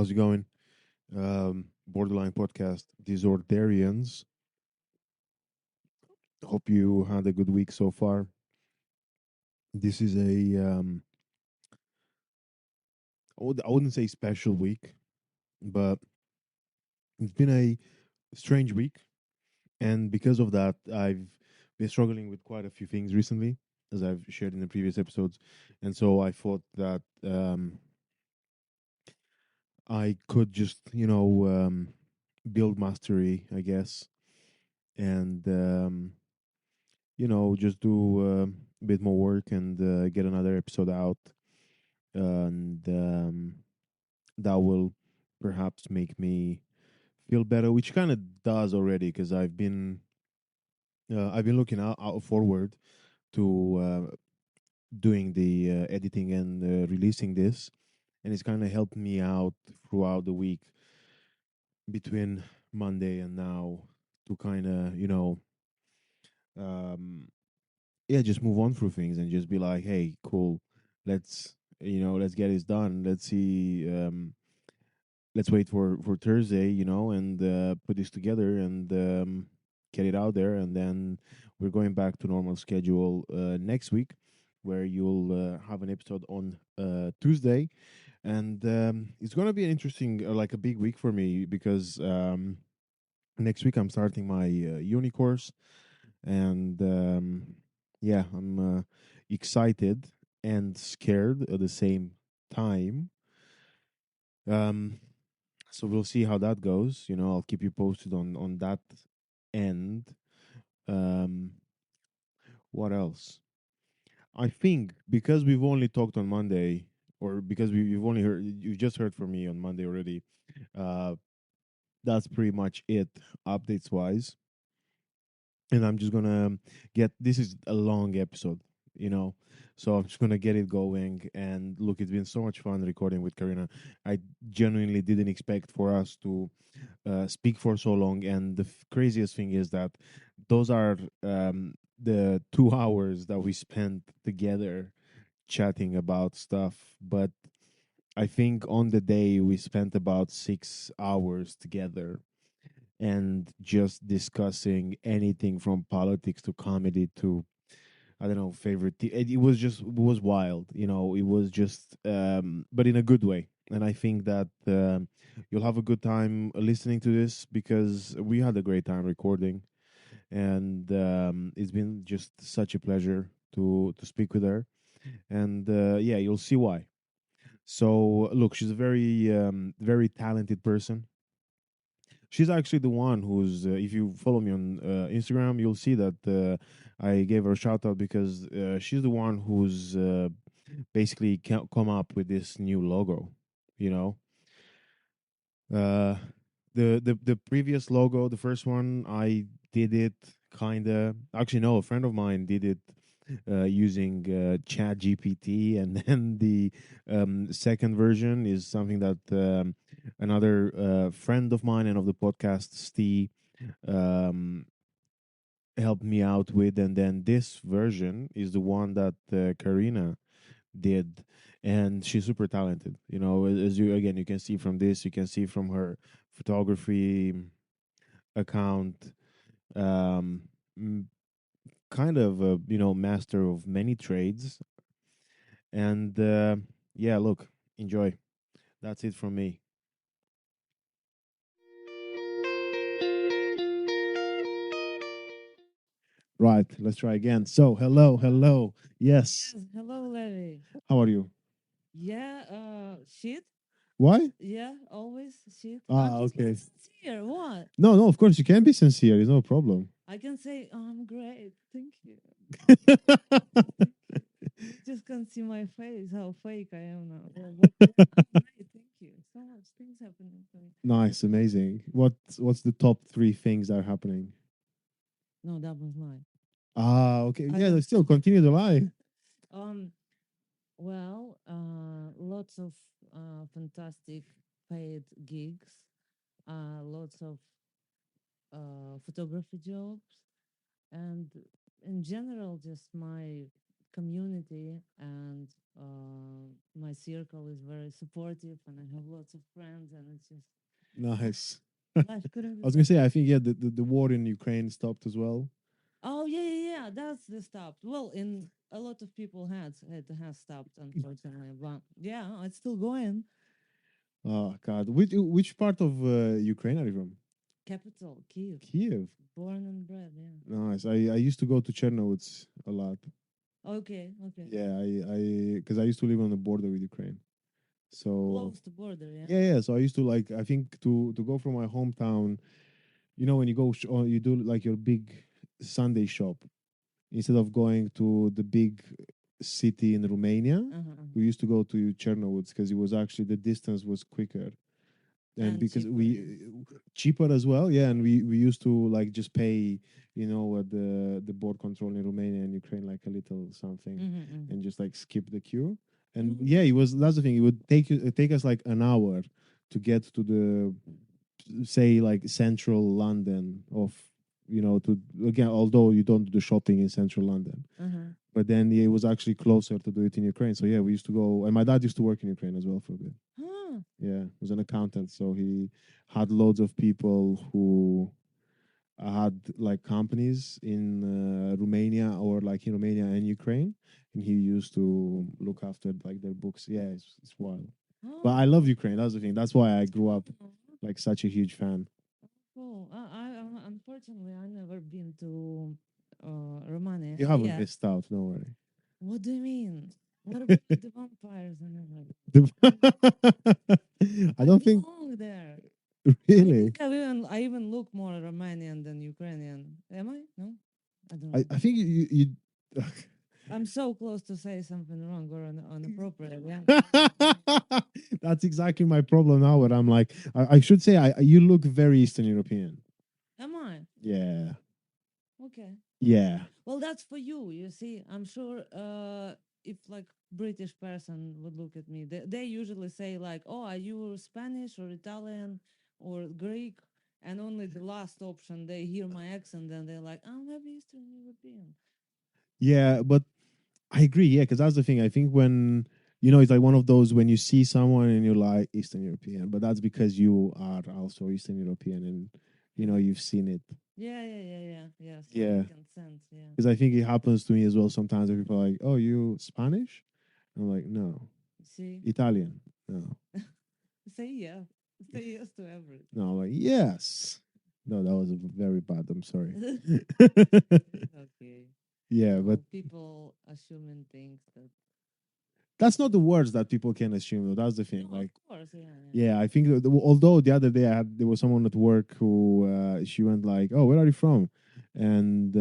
how's it going? Borderline podcast, Disordarians. Hope you had a good week so far. This is I wouldn't say special week, but it's been a strange week. And because of that, I've been struggling with quite a few things recently, as I've shared in the previous episodes. And so I thought that I could just, build mastery, I guess, and just do a bit more work and get another episode out, and that will perhaps make me feel better, which kind of does already because I've been looking out forward to doing the editing and releasing this, and it's kind of helped me out throughout the week between Monday and now to kind of um, yeah, just move on through things and just be like, hey, cool, let's let's get this done. Let's see, let's wait for Thursday, and put this together and get it out there, and then we're going back to normal schedule next week, where you'll have an episode on Tuesday, and it's gonna be an interesting, like a big week for me because next week I'm starting my uni course, and yeah, I'm excited and scared at the same time. Um, so we'll see how that goes. I'll keep you posted on that end. Um, what else? I think because we've only talked on Monday, or because you've only heard, you just heard from me on Monday already. Uh, that's pretty much it, updates wise. And I'm just gonna get, this is a long episode, you know, so I'm just gonna get it going. And look, it's been so much fun recording with Karyna. I genuinely didn't expect for us to speak for so long, and the craziest thing is that those are the 2 hours that we spent together chatting about stuff. But I think on the day we spent about 6 hours together and just discussing anything from politics to comedy to, I don't know, favorite. It was just, it was wild. It was just, but in a good way. And I think that you'll have a good time listening to this because we had a great time recording, and it's been just such a pleasure to speak with her. And yeah, you'll see why. So look, she's a very talented person. She's actually the one who's, if you follow me on Instagram, you'll see that I gave her a shout out because she's the one who's basically come up with this new logo. You know, uh, the previous logo, the first one, I did it kind of. Actually, no, a friend of mine did it using Chat GPT, and then the second version is something that another friend of mine and of the podcast, Steve, um, helped me out with, and then this version is the one that Karyna did, and she's super talented. As you, again, you can see from this, you can see from her photography account. Um, mm, Kind of a master of many trades, and yeah, look, enjoy. That's it from me. Right, let's try again. So, hello, hello. Yes. Yes, hello, Larry. How are you? Yeah, shit. Why? Yeah, always shit. I'm Ah, just being okay. sincere. What? No, no, of course you can be sincere. There's no problem. I can say I'm great. Thank you. You just can't see my face, how fake I am now. Yeah, but yeah, I'm great. Thank you. So much things happening to me. Nice, amazing. What's the top three things that are happening? No, that was mine. Ah, okay. I Yeah, don't. they still continue to lie. um. Well, lots of fantastic paid gigs. Lots of photography jobs, and in general, just my community, and my circle is very supportive, and I have lots of friends, and it's just Nice. life couldn't I be was gonna better. say, I think yeah, the war in Ukraine stopped as well. Oh yeah, yeah, yeah. That's the stopped. Well, in a lot of people has it has stopped, unfortunately, but yeah, it's still going. Oh God, which part of Ukraine are you from? Capital, Kiev, Kiev. born and bred. Yeah. Nice. I used to go to Chernovitz a lot. Okay, okay. Yeah, I because I used to live on the border with Ukraine. So Close to border. Yeah. yeah, yeah. So I used to like I think to go from my hometown. You know when you go or you do like your big Sunday shop instead of going to the big city in Romania. Uh-huh. We used to go to Chernovitz because it was actually the distance was quicker and And because cheaper. Yeah. we cheaper as well, yeah, and we used to like just pay, you know, at the board control in Romania and Ukraine like a little something, Mm-hmm. and just like skip the queue. And Mm-hmm. yeah, it was that's the thing. It would take us like an hour to get to the say like central London of to again although you don't do the shopping in central London, Uh-huh. but then yeah, it was actually closer to do it in Ukraine. So yeah, we used to go, and my dad used to work in Ukraine as well for a bit. Huh. Yeah, he was an accountant, so he had loads of people who had like companies in Romania or like in Romania and Ukraine, and he used to look after like their books. Yeah, it's wild. But I love Oh. Ukraine. That's the thing. That's why I grew up Oh. like such a huge fan. Cool. Unfortunately I never been to Romania You haven't yet. missed out. Don't worry. What do you mean? What about the vampires and everything? I I don't think belong there. I really. think I even look more Romanian than Ukrainian. Am I? No, I don't know. I think you I'm so close to say something wrong or inappropriate. Yeah. That's exactly my problem now. Where I'm like, I should say, you look very Eastern European. Am I? Yeah, Okay. yeah, Well, that's for you. You see, I'm sure if like British person would look at me, they usually say like, "Oh, are you Spanish or Italian or Greek?" And only the last option, they hear my accent, and they're like, "Oh, maybe Eastern European." yeah. But I agree. Yeah, because that's the thing. I think when it's like one of those when you see someone and you're like Eastern European, but that's because you are also Eastern European and you've seen it. Yeah, yeah, yeah, yeah, yeah. So Yeah, I can sense. Yeah. because I think it happens to me as well sometimes. Where people are like, "Oh, you Spanish?" I'm like, "No, See, Italian." No, say yeah, say yes to everything. no. I'm like, "Yes." No, that was very bad. I'm sorry. Okay. Yeah, but So people assuming things that that's not the words that people can assume. Though. That's the thing. no, of Like, course, yeah, yeah. yeah, I think although the other day there was someone at work who she went like, "Oh, where are you from?" And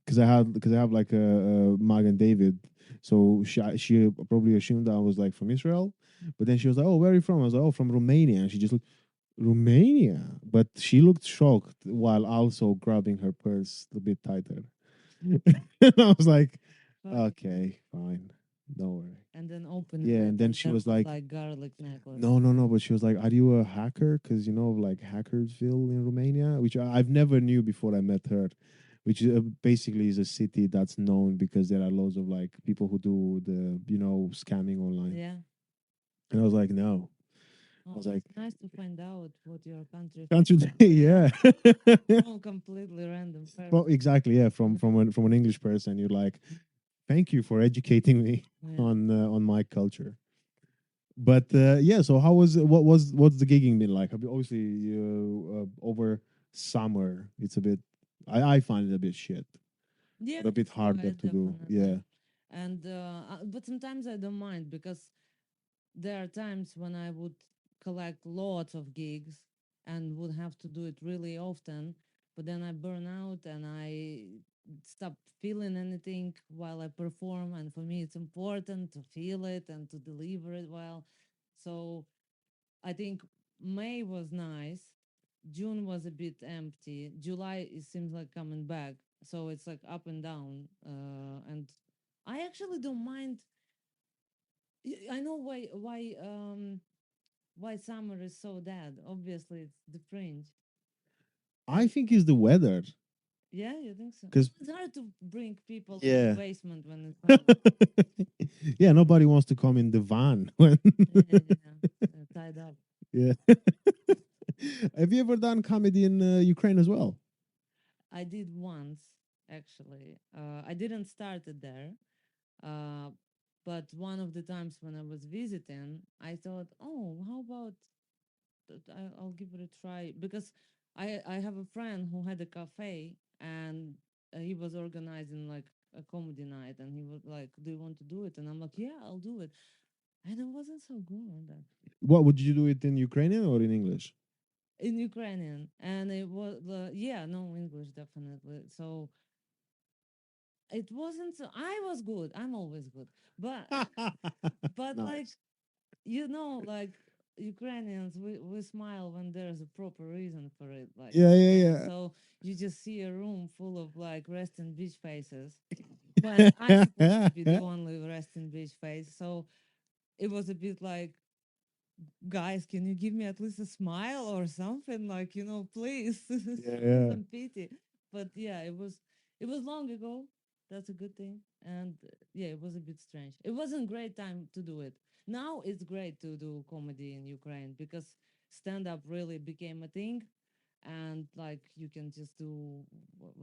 because I have like a Mag and David, so she probably assumed that I was like from Israel, but then she was like, "Oh, where are you from?" I was like, "Oh, from Romania," and she just looked Romania, but she looked shocked while also grabbing her purse a bit tighter. And I was like, Funny. "Okay, fine, don't worry." And then opening Yeah, it, and then and she there was was like, like garlic necklace. no, no, no. But she was like, "Are you a hacker?" Because like Hackersville in Romania, which I've never knew before I met her, which basically is a city that's known because there are loads of like people who do the scamming online. Yeah. And I was like, no. I Oh, was like, it's nice to find out what your country can't you? famous for. Yeah. Yeah. From completely random Well, person. exactly. Yeah, Yeah. from an English person, you're like, thank you for educating me Yeah. on my culture. But yeah, so how was what's the gigging been like? I mean, obviously, over summer, it's a bit. I find it a bit shit, Yeah, but a bit it's harder quiet, to do. Yeah, definitely. And but sometimes I don't mind because there are times when I would collect lots of gigs and would have to do it really often, but then I burn out and I stop feeling anything while I perform. And for me, it's important to feel it and to deliver it well. So I think May was nice. June was a bit empty. July it seems like coming back. So it's like up and down. And I actually don't mind. I know why summer is so dead. Obviously, it's the fringe, I and think it's the weather. Yeah, you think so? Well, Because it's hard to bring people in the yeah, basement when it's summer. yeah, nobody wants to come in the van when Yeah, yeah, yeah. Tied up. yeah. Have you ever done comedy in Ukraine as well? I did once, actually. I didn't start it there, uh, but one of the times when I was visiting, I thought, oh, how about I'll give it a try because I have a friend who had a cafe and he was organizing like a comedy night and he was like, "Do you want to do it?" And I'm like, "Yeah, I'll do it." And it wasn't so good on that What would you do it in Ukrainian or in English? in Ukrainian, and it was yeah, no English definitely. So it wasn't. So I was good. I'm always good, but like Nice. like Ukrainians, we smile when there's a proper reason for it. Like, Yeah, yeah. yeah, So you just see a room full of like resting bitch faces when I'm supposed to be the yeah. only resting bitch face. So it was a bit like, guys, can you give me at least a smile or something? Like, please, Yeah, yeah. some pity. But yeah, it was long ago. That's a good thing. And yeah, it was a bit strange. It wasn't great time to do it. Now it's great to do comedy in Ukraine because stand up really became a thing and like you can just do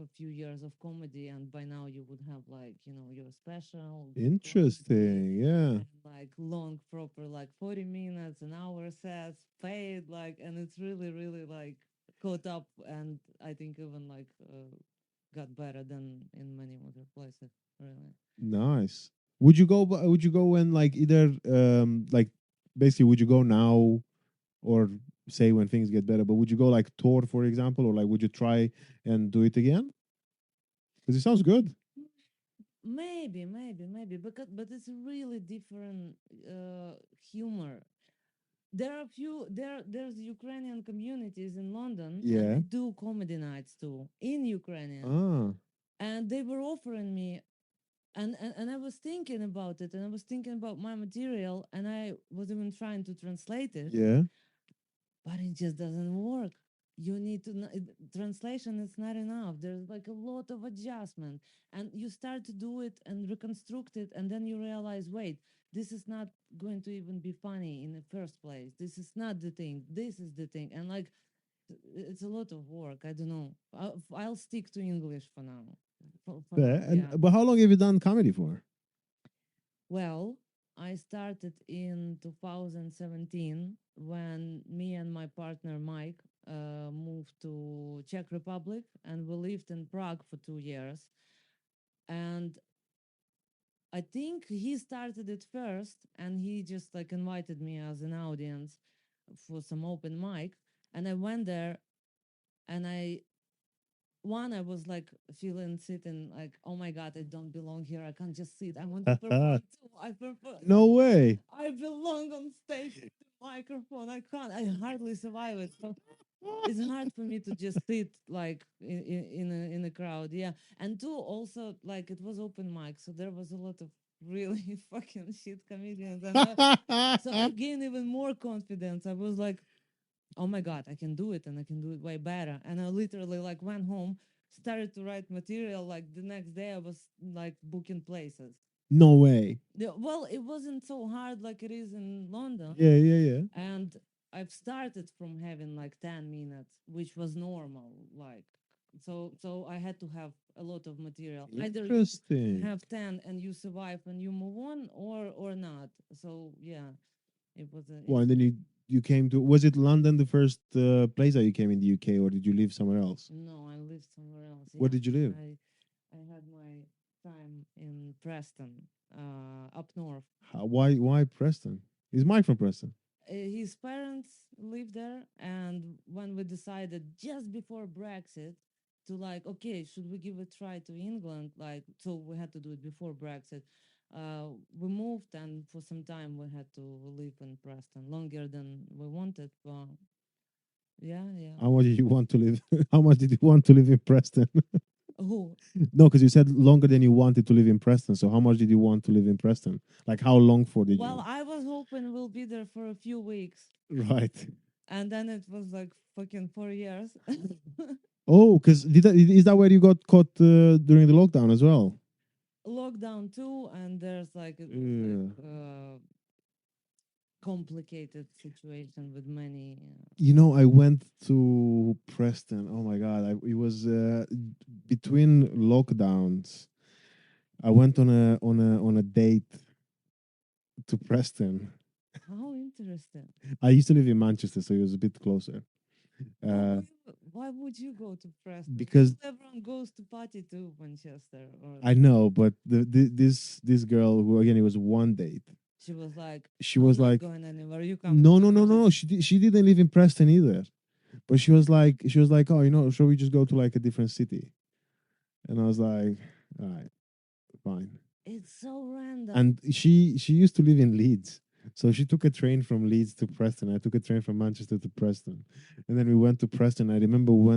a few years of comedy and by now you would have like your special good quality Interesting. Yeah. and like long proper like 40 minutes an hour sets paid like and it's really really like caught up and I think even like got better than in many other places really. Nice. Would you go when like either like basically would you go now or say when things get better, but would you go like tour for example, or like would you try and do it again? Because it sounds good. Maybe because but it's a really different humor. There are few there's Ukrainian communities in London and Yeah. they do comedy nights too in Ukrainian. Ah. And they were offering me and I was thinking about it and I was thinking about my material and I was even trying to translate it, Yeah. but it just doesn't work. You need to translation is not enough. There's like a lot of adjustment and you start to do it and reconstruct it and then you realize, wait, this is not going to even be funny in the first place. This is not the thing. This is the thing. And like it's a lot of work. I don't know. I'll stick to English for now. For Yeah. now, And yeah. but how long have you done comedy for? Well, I started in 2017 when me and my partner Mike moved to Czech Republic and we lived in Prague for 2 years. And I think he started it first and he just like invited me as an audience for some open mic. And I went there and I was like feeling sitting like, oh my God, I don't belong here. I can't just sit. I want to perform too. I prefer No like way. I belong on stage with the microphone. I can't. I hardly survive it. So it's hard for me to just sit like in a crowd. Yeah, and two also like it was open mic, so there was a lot of really fucking shit comedians, and so I gained even more confidence. I was like, oh my God, I can do it and I can do it way better. And I literally like went home, started to write material. Like the next day, I was like booking places. No way. Yeah, well, it wasn't so hard like it is in London. Yeah, yeah, yeah. And I've started from having like 10 minutes, which was normal. Like, so I had to have a lot of material. Either you Interesting. have 10 and you survive and you move on or not. So yeah, it was a Well, and then you came to, was it London the first place that you came in the UK, or did you live somewhere else? no, I lived somewhere else. Where Yeah, did you live? I had my time in Preston, up north. Why Preston? Is Mike from Preston? His parents lived there, and when we decided just before Brexit to like, okay, should we give a try to England? Like, so we had to do it before Brexit. We moved, and for some time we had to live in Preston longer than we wanted. But yeah, yeah. How much did you want to live? How much did you want to live in Preston? Oh, No, because you said longer than you wanted to live in Preston. So how much did you want to live in Preston? Like how long for did you well, want? I was hoping we'll be there for a few weeks, Right. and then it was like fucking 4 years. Oh, because is that where you got caught during the lockdown as well? Lockdown too, and there's like it was like Yeah. complicated situation with many. You know, I went to Preston. Oh my God, it was between lockdowns. I went on a date to Preston. How interesting. I used to live in Manchester, so it was a bit closer. Uh, Why would you go to Preston? because Not everyone goes to party to Manchester. Or I know, but this girl who again it was one date. she was like, She I'm was not like, going anywhere. You coming no, to no, no, no, party? no. She didn't live in Preston either. But she was like, oh, shall we just go to like a different city? And I was like, all right, fine. It's so random. And she used to live in Leeds. So she took a train from Leeds to Preston. I took a train from Manchester to Preston, and then we went to Preston. I remember we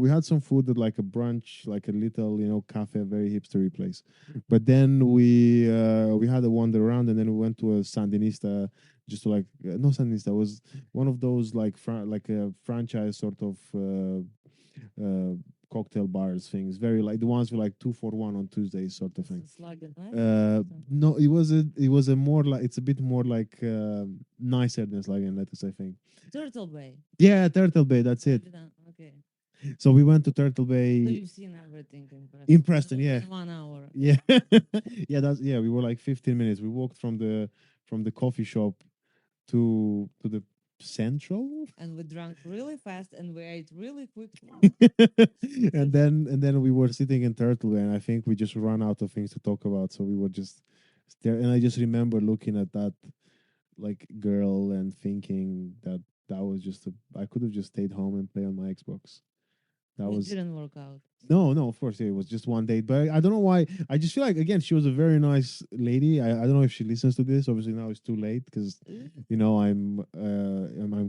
had some food at like a brunch, like a little cafe, very hipstery place. But then we had a wander around, and then we went to a Sandinista, just to like no Sandinista, it was one of those like like a franchise sort of uh, cocktail bars things, very like the ones with like 2 for 1 on Tuesdays sort of thing. Slag and Night or something. No, it was a more like it's a bit more like nicer than Slag and Lettuce, I think. Turtle Bay. Yeah, Turtle Bay, that's it. Okay. So we went to Turtle So Bay you've seen everything in in Preston Preston, yeah. in 1 hour. Yeah. Yeah, we were like 15 minutes. We walked from the coffee shop to the central. And we drank really fast and we ate really quickly. And then we were sitting in Turtle Bay, and I think we just ran out of things to talk about, so we were just there. And I just remember looking at that like girl and thinking that was just I could have just stayed home and play on my Xbox. That It was didn't work out. no, no, of course yeah, it was just one date, but I don't know why. I just feel like again she was a very nice lady. I don't know if she listens to this. Obviously now it's too late because I'm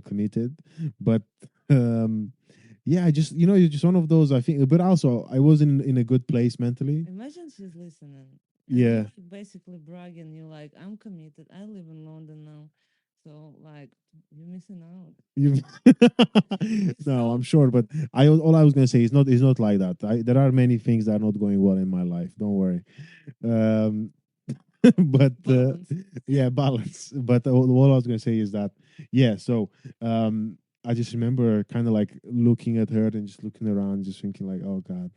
committed, but um, yeah, I just you're just one of those. I think, but also I was in a good place mentally. Imagine she's listening. And you're Yeah, like basically bragging. You're like, I'm committed. I live in London now. So, like, you're missing out. you. You missed No, I'm out. sure, but I all I was gonna say is not like that. There are many things that are not going well in my life. Don't worry. Um, but Balance. yeah, balance. But all I was gonna say is that yeah. So I just remember kind of like looking at her and just looking around, just thinking like, oh God,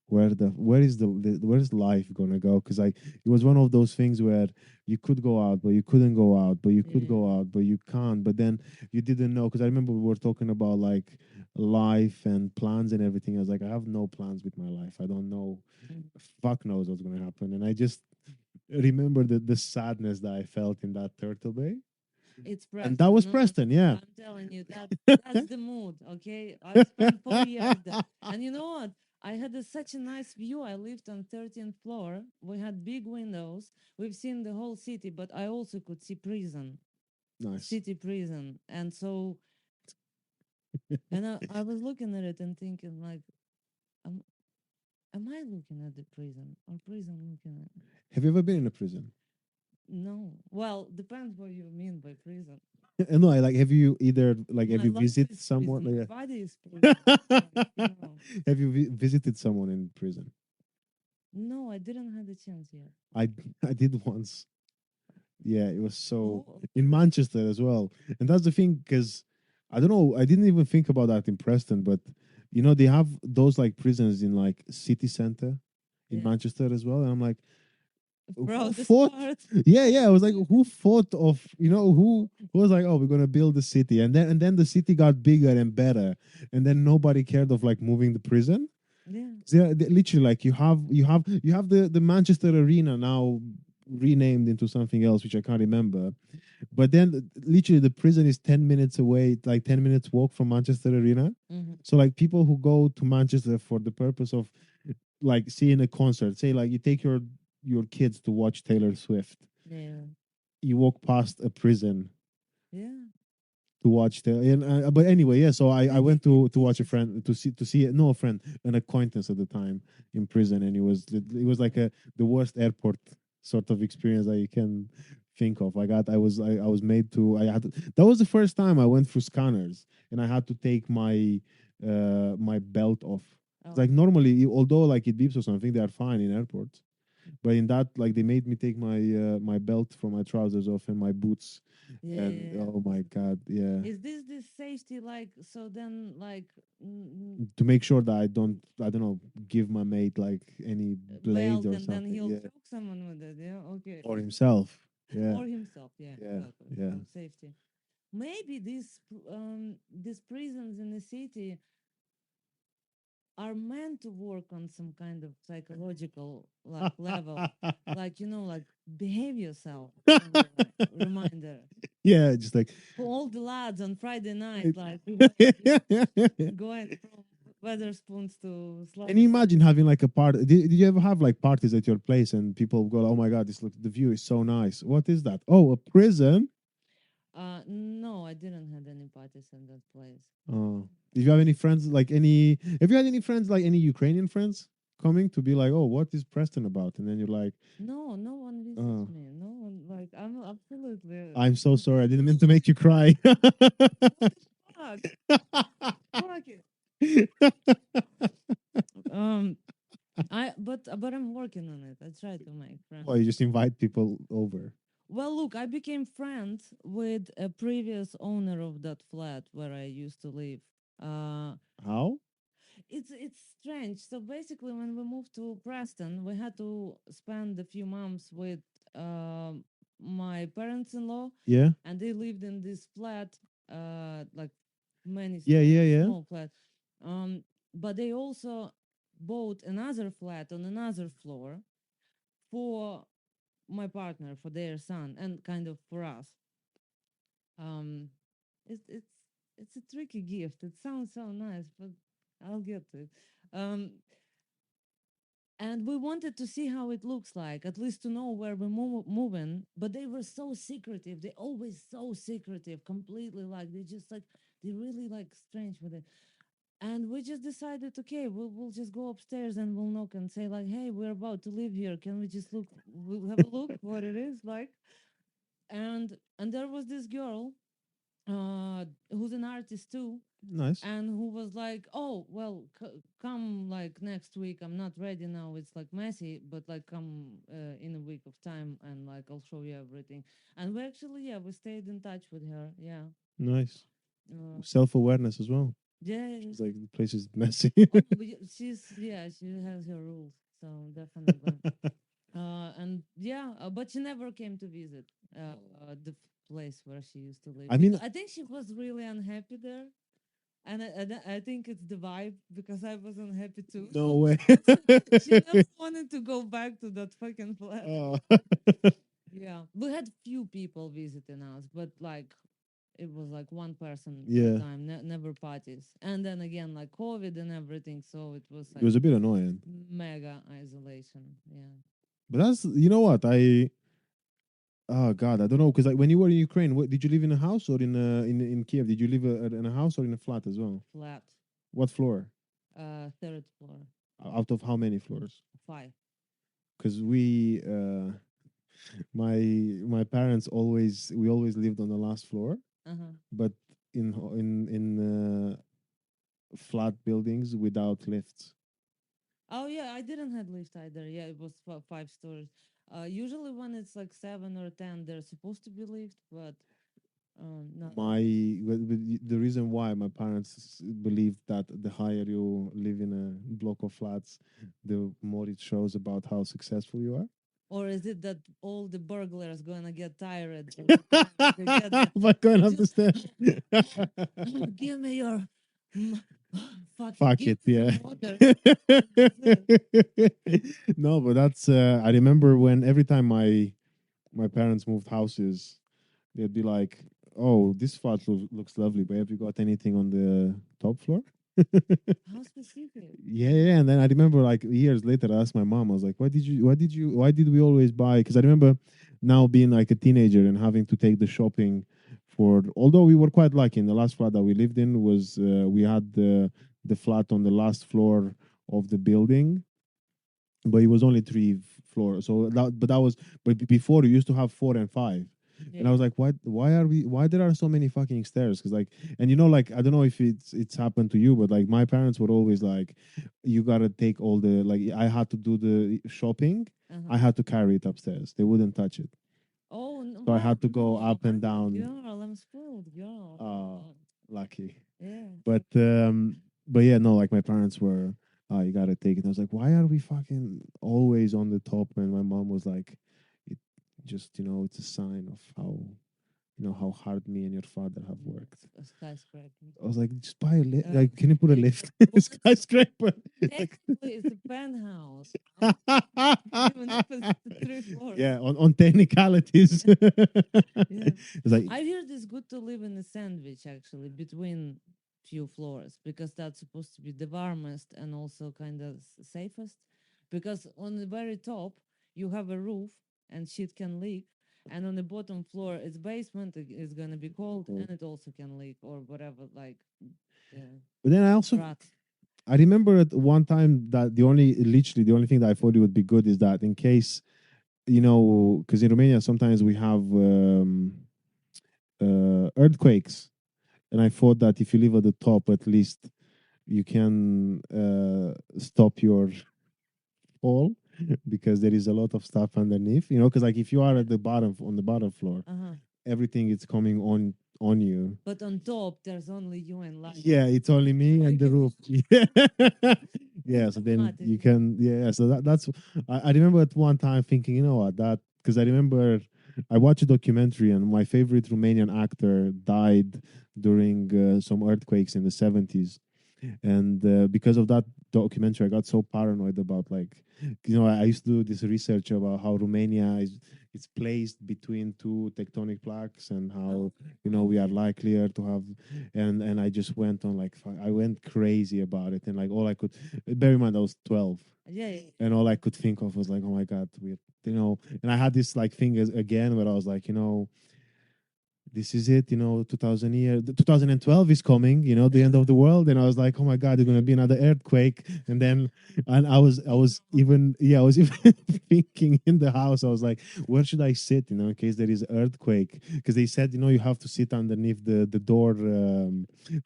where is life gonna go? Because like it was one of those things where you could go out, but you couldn't go out, but you could Yeah. go out, but you can't. But then you didn't know because I remember we were talking about like life and plans and everything. I was like, I have no plans with my life. I don't know. Mm. Fuck knows what's gonna happen, and I just remember the sadness that I felt in that Turtle Bay. It's And that Preston. was No, no, Preston, yeah. I'm telling you that's the mood. Okay, I spent 4 years there, and you know what? I had such a nice view. I lived on 13th floor. We had big windows. We've seen the whole city, but I also could see prison, Nice. city prison, and so and I was looking at it and thinking like, am am I looking at the prison or prison looking at me? Have you ever been in a prison? No. Well, depends what you mean by prison. No, I like. Have you either like have My you life visited is someone? prison. My Like, body is prison. Like, have you visited someone in prison? no, I didn't have the chance yet. I I did once. Yeah, it was so Oh, in Manchester as well, and that's the thing because I don't know. I didn't even think about that in Preston, but they have those like prisons in like city center in yeah. Manchester as well, and I'm like, who Proudest fought? part. Yeah. I was like, who thought of who was like, oh, we're gonna build the city, and then the city got bigger and better, and then nobody cared of like moving the prison. Yeah. They literally like you have the Manchester Arena now renamed into something else which I can't remember, but then literally the prison is 10 minutes away, like 10 minutes walk from Manchester Arena. Mm-hmm. So like people who go to Manchester for the purpose of like seeing a concert, say like you take your kids to watch Taylor Swift, Yeah. you walk past a prison Yeah. to watch the but anyway, yeah, so I Maybe went it to watch a teaches you. friend to see no a friend, an acquaintance at the time in prison, and it was like the worst airport sort of experience that you can think of. I was made to I had to, that was the first time I went through scanners, and I had to take my my belt off. It's Oh, like normally, although like it beeps or something, they are fine in airports. But in that, like they made me take my belt from my trousers off and my boots, yeah, and yeah, yeah. oh my god, yeah, Is this safety like so? Then like to make sure that I don't know, give my mate like any blade belt, or and then something, he'll yeah, choke someone with it. Yeah, okay. or himself, yeah, Or himself. Yeah, yeah, exactly. yeah. So safety. Maybe these prisons in the city are meant to work on some kind of psychological like level, like like behave yourself kind of like reminder Yeah, just like for all the lads on Friday night, right. like Can going from Weatherspoons to you Slaughter. imagine having like a party? Did you ever have like parties at your place and people go, "Oh my god, this look the view is so nice. What is that? Oh, a prison." No, I didn't had any parties in that place. Oh, did you have any friends like any? Have you had any friends like any Ukrainian friends coming to be like, "Oh, what is Preston about?" And then you're like, No, no one visits "Oh, me. No one like I'm absolutely I'm so sorry. I didn't mean to make you cry." what the fuck? Fuck it. Um, but I'm working on it. I try to make Well, friends. you just invite people over. Well, look, I became friends with a previous owner of that flat where I used to live. Uh, How? it's strange. So basically, when we moved to Preston, we had to spend a few months with my parents-in-law, Yeah, and they lived in this flat, like many yeah, yeah, stories, yeah. small flat. But they also bought another flat on another floor for my partner, for their son, and kind of for us. Um, it's it's it's a tricky gift. It sounds so nice, but I'll get to it. Um, and we wanted to see how it looks like, at least to know where we're moving. But they were so secretive. They always so secretive, completely like they just like they really like strange with it. And we just decided, okay, we'll just go upstairs and we'll knock and say like, hey, we're about to live here. Can we just look? We'll have a look what it is like. And there was this girl who's an artist too, Nice, and who was like, "Oh, well, come like next week. I'm not ready now. It's like messy, but like come in a week of time, and like I'll show you everything." And we actually, yeah, we stayed in touch with her. Yeah, nice. uh, Self awareness as well. yeah. She's like the place is messy. Oh, no, but she's yeah, she has her rules, so definitely. And yeah, but she never came to visit the place where she used to live I because mean, I think she was really unhappy there. And I think it's the vibe because I was unhappy too. no way. She never wanted to go back to that fucking flat. Oh. Yeah, we had few people visiting us, but like it was like one person per Yeah, time, never parties. And then again, like COVID and everything, so it was it like was a bit annoying. mega isolation. Yeah, But that's you know what I. Oh God, I don't know because like when you were in Ukraine, what, did you live in a house or in Kiev? Did you live in a house or in a flat as well? flat, What floor? third floor, Out of how many floors? five. Because my my parents always we always lived on the last floor, Uh huh. but in flat buildings without lifts. Oh yeah, I didn't have lift either. Yeah, it was 5 stories. Usually when it's like 7 or 10, they're supposed to be lift, but not My always. the reason why my parents believed that the higher you live in a block of flats, the more it shows about how successful you are. Or is it that all the burglars gonna get tired by the time they get there? But going They up the just stairs. give me your mm, fuck it, Fuck give it, me yeah. some water. And that's it. No, but that's I remember when every time my parents moved houses, they'd be like, "Oh, this flat looks lovely, but have you got anything on the top floor?" How specific? Yeah, yeah. And then I remember like years later, I asked my mom, I was like, why did we always buy? Because I remember now being like a teenager and having to take the shopping for, although we were quite lucky in the last flat that we lived in was, we had the flat on the last floor of the building, but it was only three floors. So but that was, but before we used to have four and five. And I Yeah. was like, why there are so many fucking stairs? Because like, and you know, like, I don't know if it's happened to you, but like my parents were always like, you gotta take all the, like, I had to do the shopping, I Uh-huh. had to carry it upstairs, they wouldn't touch it, Oh, so I well, had to go no, up and I'm a down. girl. I'm spoiled girl. uh Lucky. Yeah. But yeah, no, like my parents were, you gotta take it. I was like, why are we fucking always on the top? And my mom was like, it just, it's a sign of how, how hard me and your father have Yeah. worked. A skyscraper. I was like, just buy a lift. Uh, Like, can you put a it, lift? well, Skyscraper. Like, technically, it's a penthouse, even if it's three floors. yeah, on technicalities. Yeah. It's like, I heard it's good to live in a sandwich actually between few floors because that's supposed to be the warmest and also kind of safest. Because on the very top you have a roof and shit can leak, and on the bottom floor it's basement. It's gonna be cold oh. and it also can leak or whatever. Like the But then I also, rats. I remember at one time that literally the only thing that I thought it would be good is that in case, because in Romania sometimes we have earthquakes, and I thought that if you live at the top, at least you can stop your fall because there is a lot of stuff underneath. Because like if you are at the bottom on the bottom floor, Uh huh. everything is coming on you. But on top there's only you and light. Yeah, it's only me So you and the can roof. just Yeah. it's Yeah, so then you automatic. can, yeah, so that's, I remember at one time thinking, you know what, that, because I remember I watched a documentary and my favorite Romanian actor died during some earthquakes in the 70s. And because of that documentary, I got so paranoid about, like, I used to do this research about how Romania is, it's placed between two tectonic plaques, and Oh, how, oh we are yeah. likelier to have, and I just went on, like, I went crazy about it. And like, all I could bear in mind, I was 12, Yeah, yeah, and all I could think of was like, oh my god, and I had this like thing again where I was like, this is it, 2012 is coming, the end of the world. And I was like, oh my god, there's going to be another earthquake. And then, and I was even, yeah, I was even thinking in the house, I was like, where should I sit, in case there is earthquake? Because they said, you have to sit underneath the door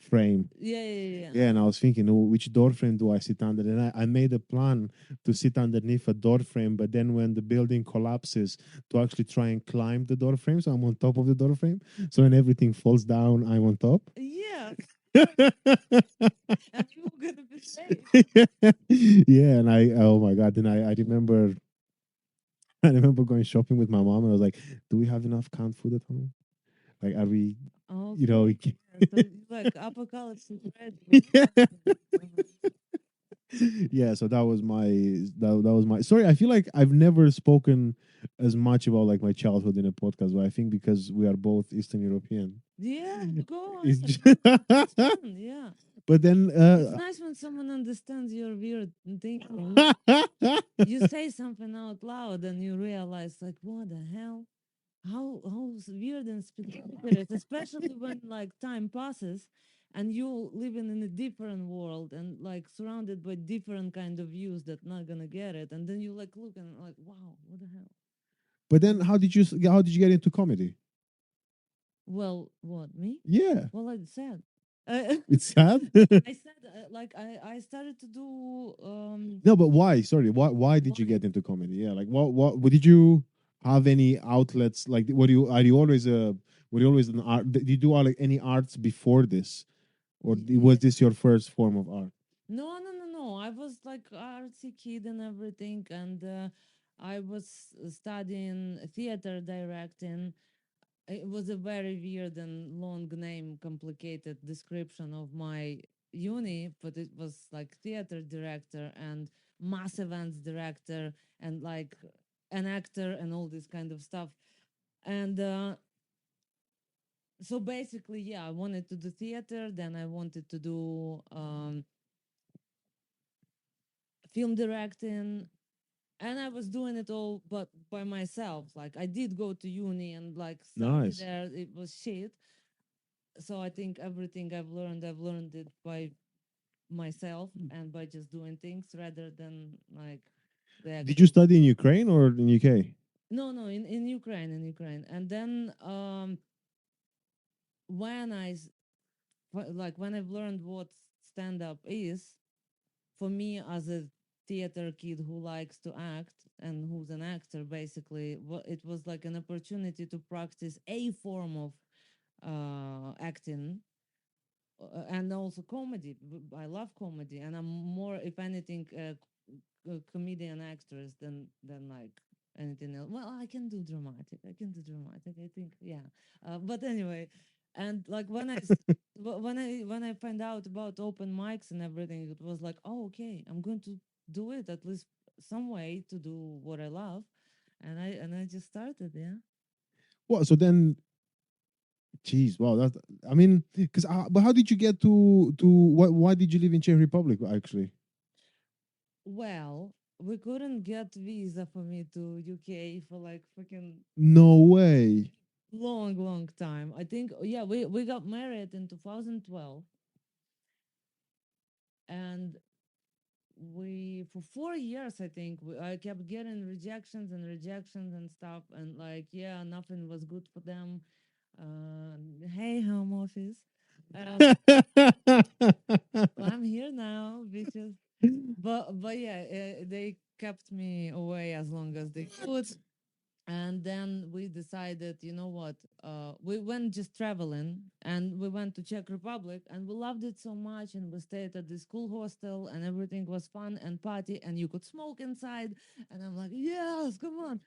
frame. yeah, yeah, yeah. Yeah, and I was thinking, oh, which door frame do I sit under? And I made a plan to sit underneath a door frame, but then when the building collapses, to actually try and climb the door frame, so I'm on top of the door frame. So when everything falls down, I'm on top. Yeah, Yeah, and you're gonna be safe. and oh my god, then I remember, I remember going shopping with my mom, and I was like, do we have enough canned food at home? Like, are we, you know, Okay. Yeah, so like apocalypse is ready. We're ready. Uh-huh. yeah, so that was my sorry. I feel like I've never spoken as much about like my childhood in a podcast, but I think because we are both Eastern European. Yeah, go It's ahead. just It's fun. Yeah, but then it's nice when someone understands your weird thinking. You say something out loud and you realize, like, what the hell? How weird and specific it is, especially when like time passes and you living in a different world and like surrounded by different kind of views that not gonna get it, and then you like look and like, wow, what the hell? but then how did you get into comedy? Well, what me? Yeah, Well, I said, uh, it's sad. I said like I started to do No, but why? Sorry, why did you why? get into comedy? Yeah, like what did you have any outlets? Like, were you always an art? Did you do like any arts before this, or was Yeah. this your first form of art? No, no, no, no. I was like artsy kid and everything, and I was studying theater directing. It was a very weird and long name, complicated description of my uni, but it was like theater director and mass events director and like an actor and all this kind of stuff. And so basically, yeah, I wanted to do theater. Then I wanted to do film directing, and I was doing it all but by myself. Like I did go to uni and like study Nice. there. It was shit. So I think everything I've learned it by myself and by just doing things rather than like the Did you actual. study in Ukraine or in UK? No, no, in Ukraine, in Ukraine. And then when like when I've learned what stand up is, for me as a theater kid who likes to act and who's an actor, basically, it was like an opportunity to practice a form of acting, and also comedy. I love comedy, and I'm more, if anything, comedian actress than like anything else. Well, I can do dramatic. I can do dramatic. I think, yeah. But anyway, and like when I find out about open mics and everything, it was like, oh, okay, I'm going to do it at least some way to do what I love, and I just started, yeah. Well, so then, geez, wow, that I mean, because but how did you get to why did you live in Czech Republic actually? Well, we couldn't get visa for me to UK for like freaking No way. long, long time. I think, yeah, we got married in 2012, and we for 4 years, I think, I kept getting rejections and stuff, and like, yeah, nothing was good for them. Hey, home office. I'm here now, bitches. But yeah, they kept me away as long as they could. And then we decided, you know what, we went just traveling, and we went to Czech Republic, and we loved it so much, and we stayed at the school hostel, and everything was fun and party, and you could smoke inside, and I'm like, yes, come on.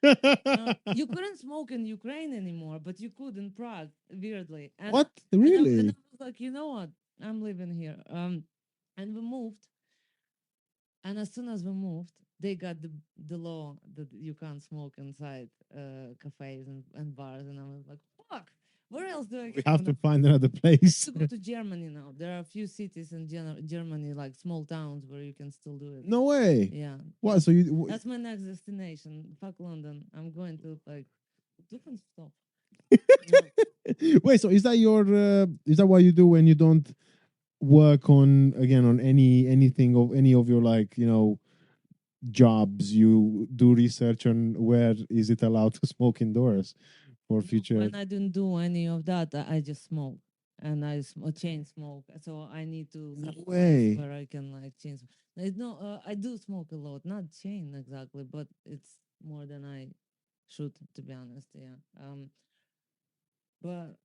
You couldn't smoke in Ukraine anymore, but you could in Prague, weirdly. What? And I Really? was like, you know what, I'm living here. And we moved, and as soon as we moved, they got the law that you can't smoke inside cafes and bars. And I was like, fuck, where else do I We go have now? to find another I have place. to go to Germany now. There are a few cities in Germany, like small towns, where you can still do it. No way. Yeah, What? So you? that's my next destination. Fuck London. I'm going to like different stuff. Yeah. Wait. So is that what you do when you don't work on again on anything of any of your like jobs? You do research on where is it allowed to smoke indoors for No, future. when I didn't do any of that, I just smoke, and chain smoke. So I need to No have a place way. where I can like chain smoke. No, I do smoke a lot, not chain exactly, but it's more than I should, to be honest. Yeah. But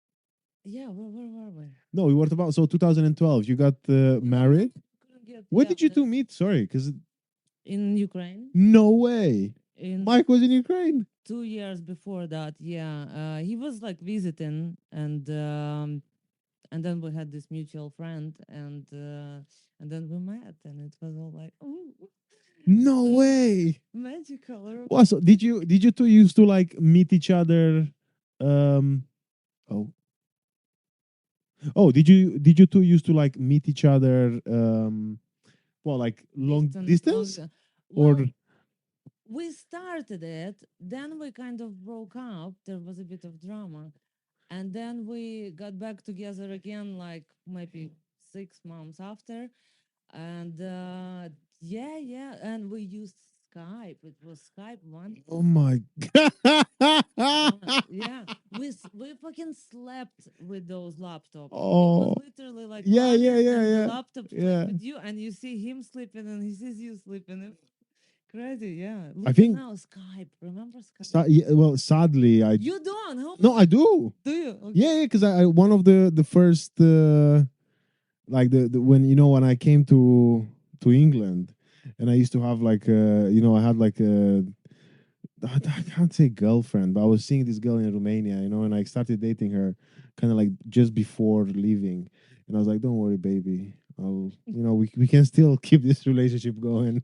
yeah, where were we? No, we were about so 2012. You got We got married. married. We couldn't get, Where yeah, did you two meet? Sorry, because in Ukraine. no way. In Mike was in Ukraine. 2 years before that, yeah, he was like visiting, and then we had this mutual friend, and then we met, and it was all like, ooh, No ooh, way. magical. Well, so did you two used to like meet each other? Um. Oh. Oh. Did you two used to like meet each other? Well, like long Distant, long. distance, or Well, we started it, then we kind of broke up. There was a bit of drama, and then we got back together again, like maybe 6 months after, and yeah, yeah, and we used Skype. It was Skype one. oh my god. Yeah, we fucking slept with those laptops. It was Oh. literally like Yeah, yeah, lying, yeah, and the yeah. laptop slept Yeah. with you, and you see him sleeping, and he sees you sleeping. Crazy, yeah. I Look at think now, Skype. Remember Skype? yeah, well, sadly I You don't? How no, about I do. do you? Okay. Yeah, yeah, because I one of the first like the when when I came to England, and I used to have like I had like I can't say girlfriend, but I was seeing this girl in Romania, and I started dating her kind of like just before leaving, and I was like, don't worry, baby. We can still keep this relationship going.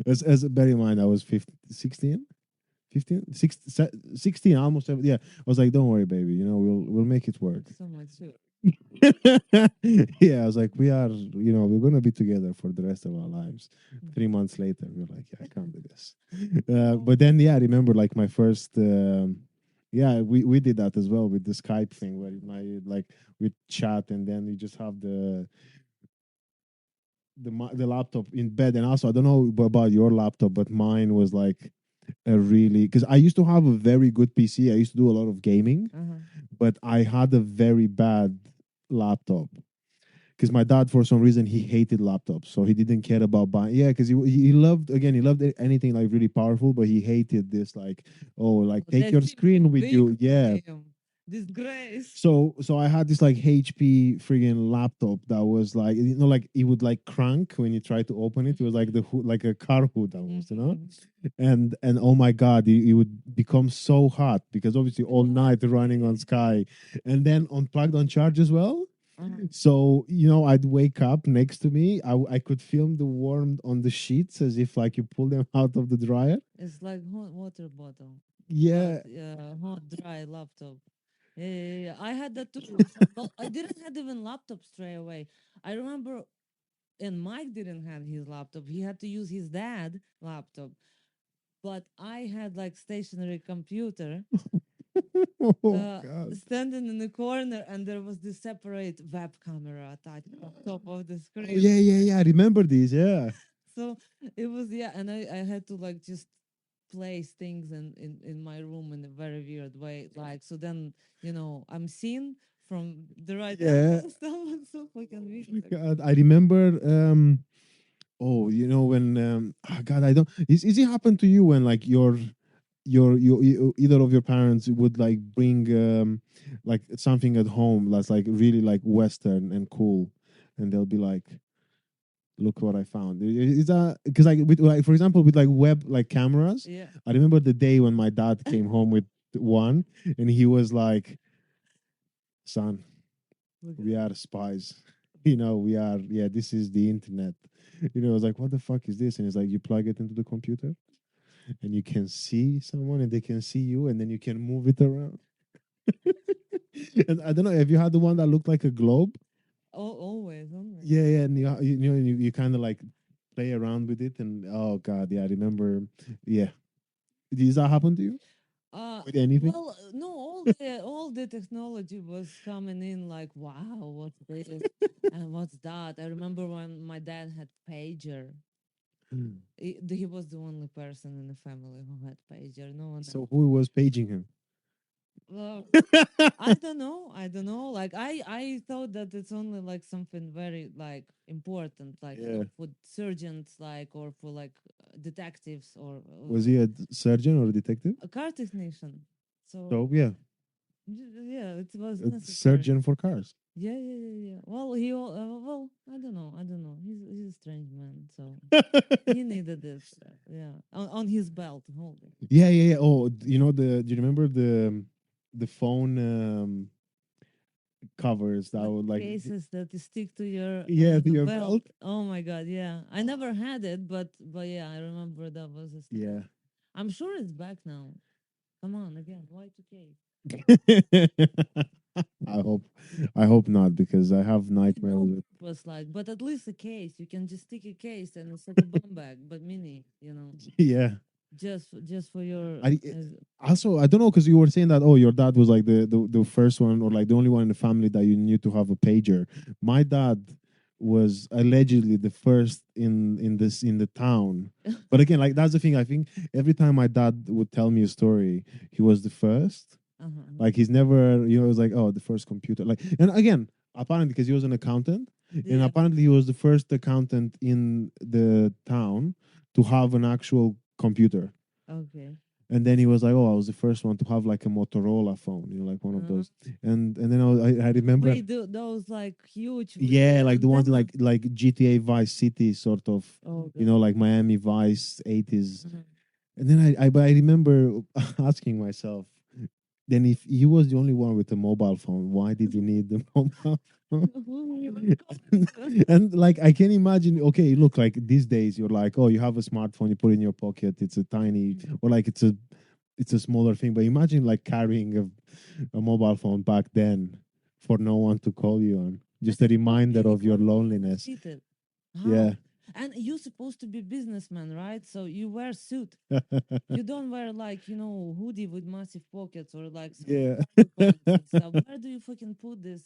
As bear in mind, I was 15, 16, 15, 16, almost. Yeah, I was like, don't worry, baby. We'll make it work. So much. Yeah, I was like, we're gonna be together for the rest of our lives. 3 months later, we are like, yeah, I can't do this. But then, yeah, I remember like my first, yeah, we did that as well with the Skype thing where like we chat and then we just have the laptop in bed. And also, I don't know about your laptop, but mine was like a really, because I used to have a very good PC. I used to do a lot of gaming, Uh-huh. but I had a very bad laptop because my dad, for some reason, he hated laptops, so he didn't care about buying. Yeah, because he loved, again, he loved anything like really powerful, but he hated this, like, oh, like Oh, take that's your too screen with big you. for Yeah. him. Disgrace. So I had this like HP friggin' laptop that was like, like it would like crank when you try to open it. It was like the hood, like a car hood almost. Mhm. And oh my god, it would become so hot because obviously all night running on Exactly. Sky, and then unplugged on charge as well. Uh-huh. So I'd wake up next to me. I could feel the warmth on the sheets as if like you pull them out of the dryer. It's like hot water bottle, but Yeah, hot dry laptop. Yeah, yeah, yeah. I had that too. Well, I didn't have even laptop straight away. I remember, and Mike didn't have his laptop. He had to use his dad laptop. But I had like stationary computer oh god. standing in the corner, and there was this separate web camera attached on top of the Oh screen. yeah, yeah, yeah. I remember these. Yeah. So it was, yeah, and I had to like just place things in my room in a very weird way. Like, so then, I'm seen from the right Yeah. angle. Someone so fucking weird. God, I remember. Oh, when God, I don't. Is it happened to you when like either of your parents would like bring like something at home that's like really like Western and cool, and they'll be like, "Look what I found." Is that because like with like for example with like web like cameras? Yeah. I remember the day when my dad came home with one, and he was like, "Son, Look we at are spies. We are, yeah, this is the internet." I was like, what the fuck is this? And it's like, you plug it into the computer and you can see someone and they can see you and then you can move it around. And I don't know, have you had the one that looked like a globe? always, always. Yeah, yeah. And you kind of like play around with it. And oh, God, yeah, I remember. Yeah. Does that happen to you with anything? Well, no, all the technology was coming in like, wow, what's this and what's that? I remember when my dad had pager. Mm. He was the only person in the family who had pager. No one So else. who was paging him? Well, I don't know. I don't know. Like I thought that it's only like something very like important, like Yeah. for surgeons, like or for like detectives or Was he a surgeon or a detective? a car technician. So So, yeah, yeah, it was a necessary. surgeon for cars. Yeah, yeah, yeah, yeah. Well, well, I don't know. I don't know. He's a strange man, so he needed it. Yeah, on his belt. Hold it. Yeah, yeah, yeah. Oh, do you remember the phone covers that Like would like cases that you stick to your yeah, to your belt. belt? Oh my god, yeah. I never had it, but yeah, I remember that was a style. Yeah. I'm sure it's back now. Come on again, Y2K. I hope I hope not because I have With nightmares no with purpose, like, but at least a case. You can just stick a case and it's like a bum bag, but mini. it. Yeah. Just for your. I also I don't know because you were saying that your dad was like the first one or like the only one in the family that you knew to have a pager. My dad was allegedly the first in the town. But again, like that's the thing. I think every time my dad would tell me a story, he was the first. Uh-huh. Like he's never, it was like, oh, the first computer. Like, and again, apparently because he was an accountant, and Yeah. apparently he was the first accountant in the town to have an actual computer. Okay. And then he was like, "Oh, I was the first one to have like a Motorola phone, like one of Uh-huh. those." And then I remember, Wait, those like huge with yeah, the like the ones antenna. like GTA Vice City sort of, Oh god. like Miami Vice 80s. Mhm. And then but I remember asking myself, then if he was the only one with a mobile phone, why did he need the mobile phone? Who you were and, calling? like I can imagine, okay, look, like these days you're like, oh, you have a smartphone, you put it in your pocket, it's a tiny, or like it's a smaller thing. But imagine like carrying a mobile phone back then for no one to call you on. Just That's a a reminder fucking of your economy loneliness. defeated. Yeah. How? And you're supposed to be businessman, right? So you wear suit. You don't wear like, hoodie with massive pockets or like some Yeah. cargo pants and stuff. Where do you fucking put this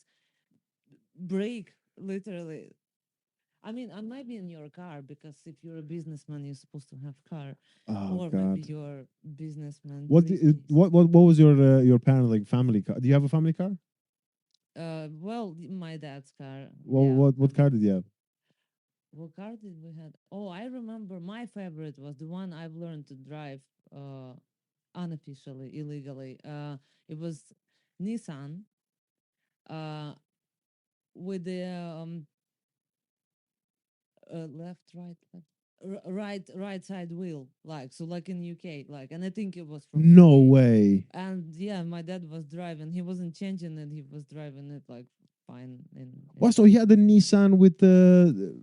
break? Literally. I mean, maybe in your car, because if you're a businessman, you're supposed to have car, Oh or maybe God. your businessman What briefcase. what was your parent like family car? Do you have a family car? Well, my dad's car, What yeah. what car did you have? What car did we had? Oh, I remember my favorite was the one I've learned to drive uh, unofficially, illegally. It was Nissan uh, with the left, right side wheel, like so, like in UK, like, and I think it was from No UK. way. And yeah, my dad was driving. He wasn't changing it. He was driving it like fine What? in So he had a Nissan with the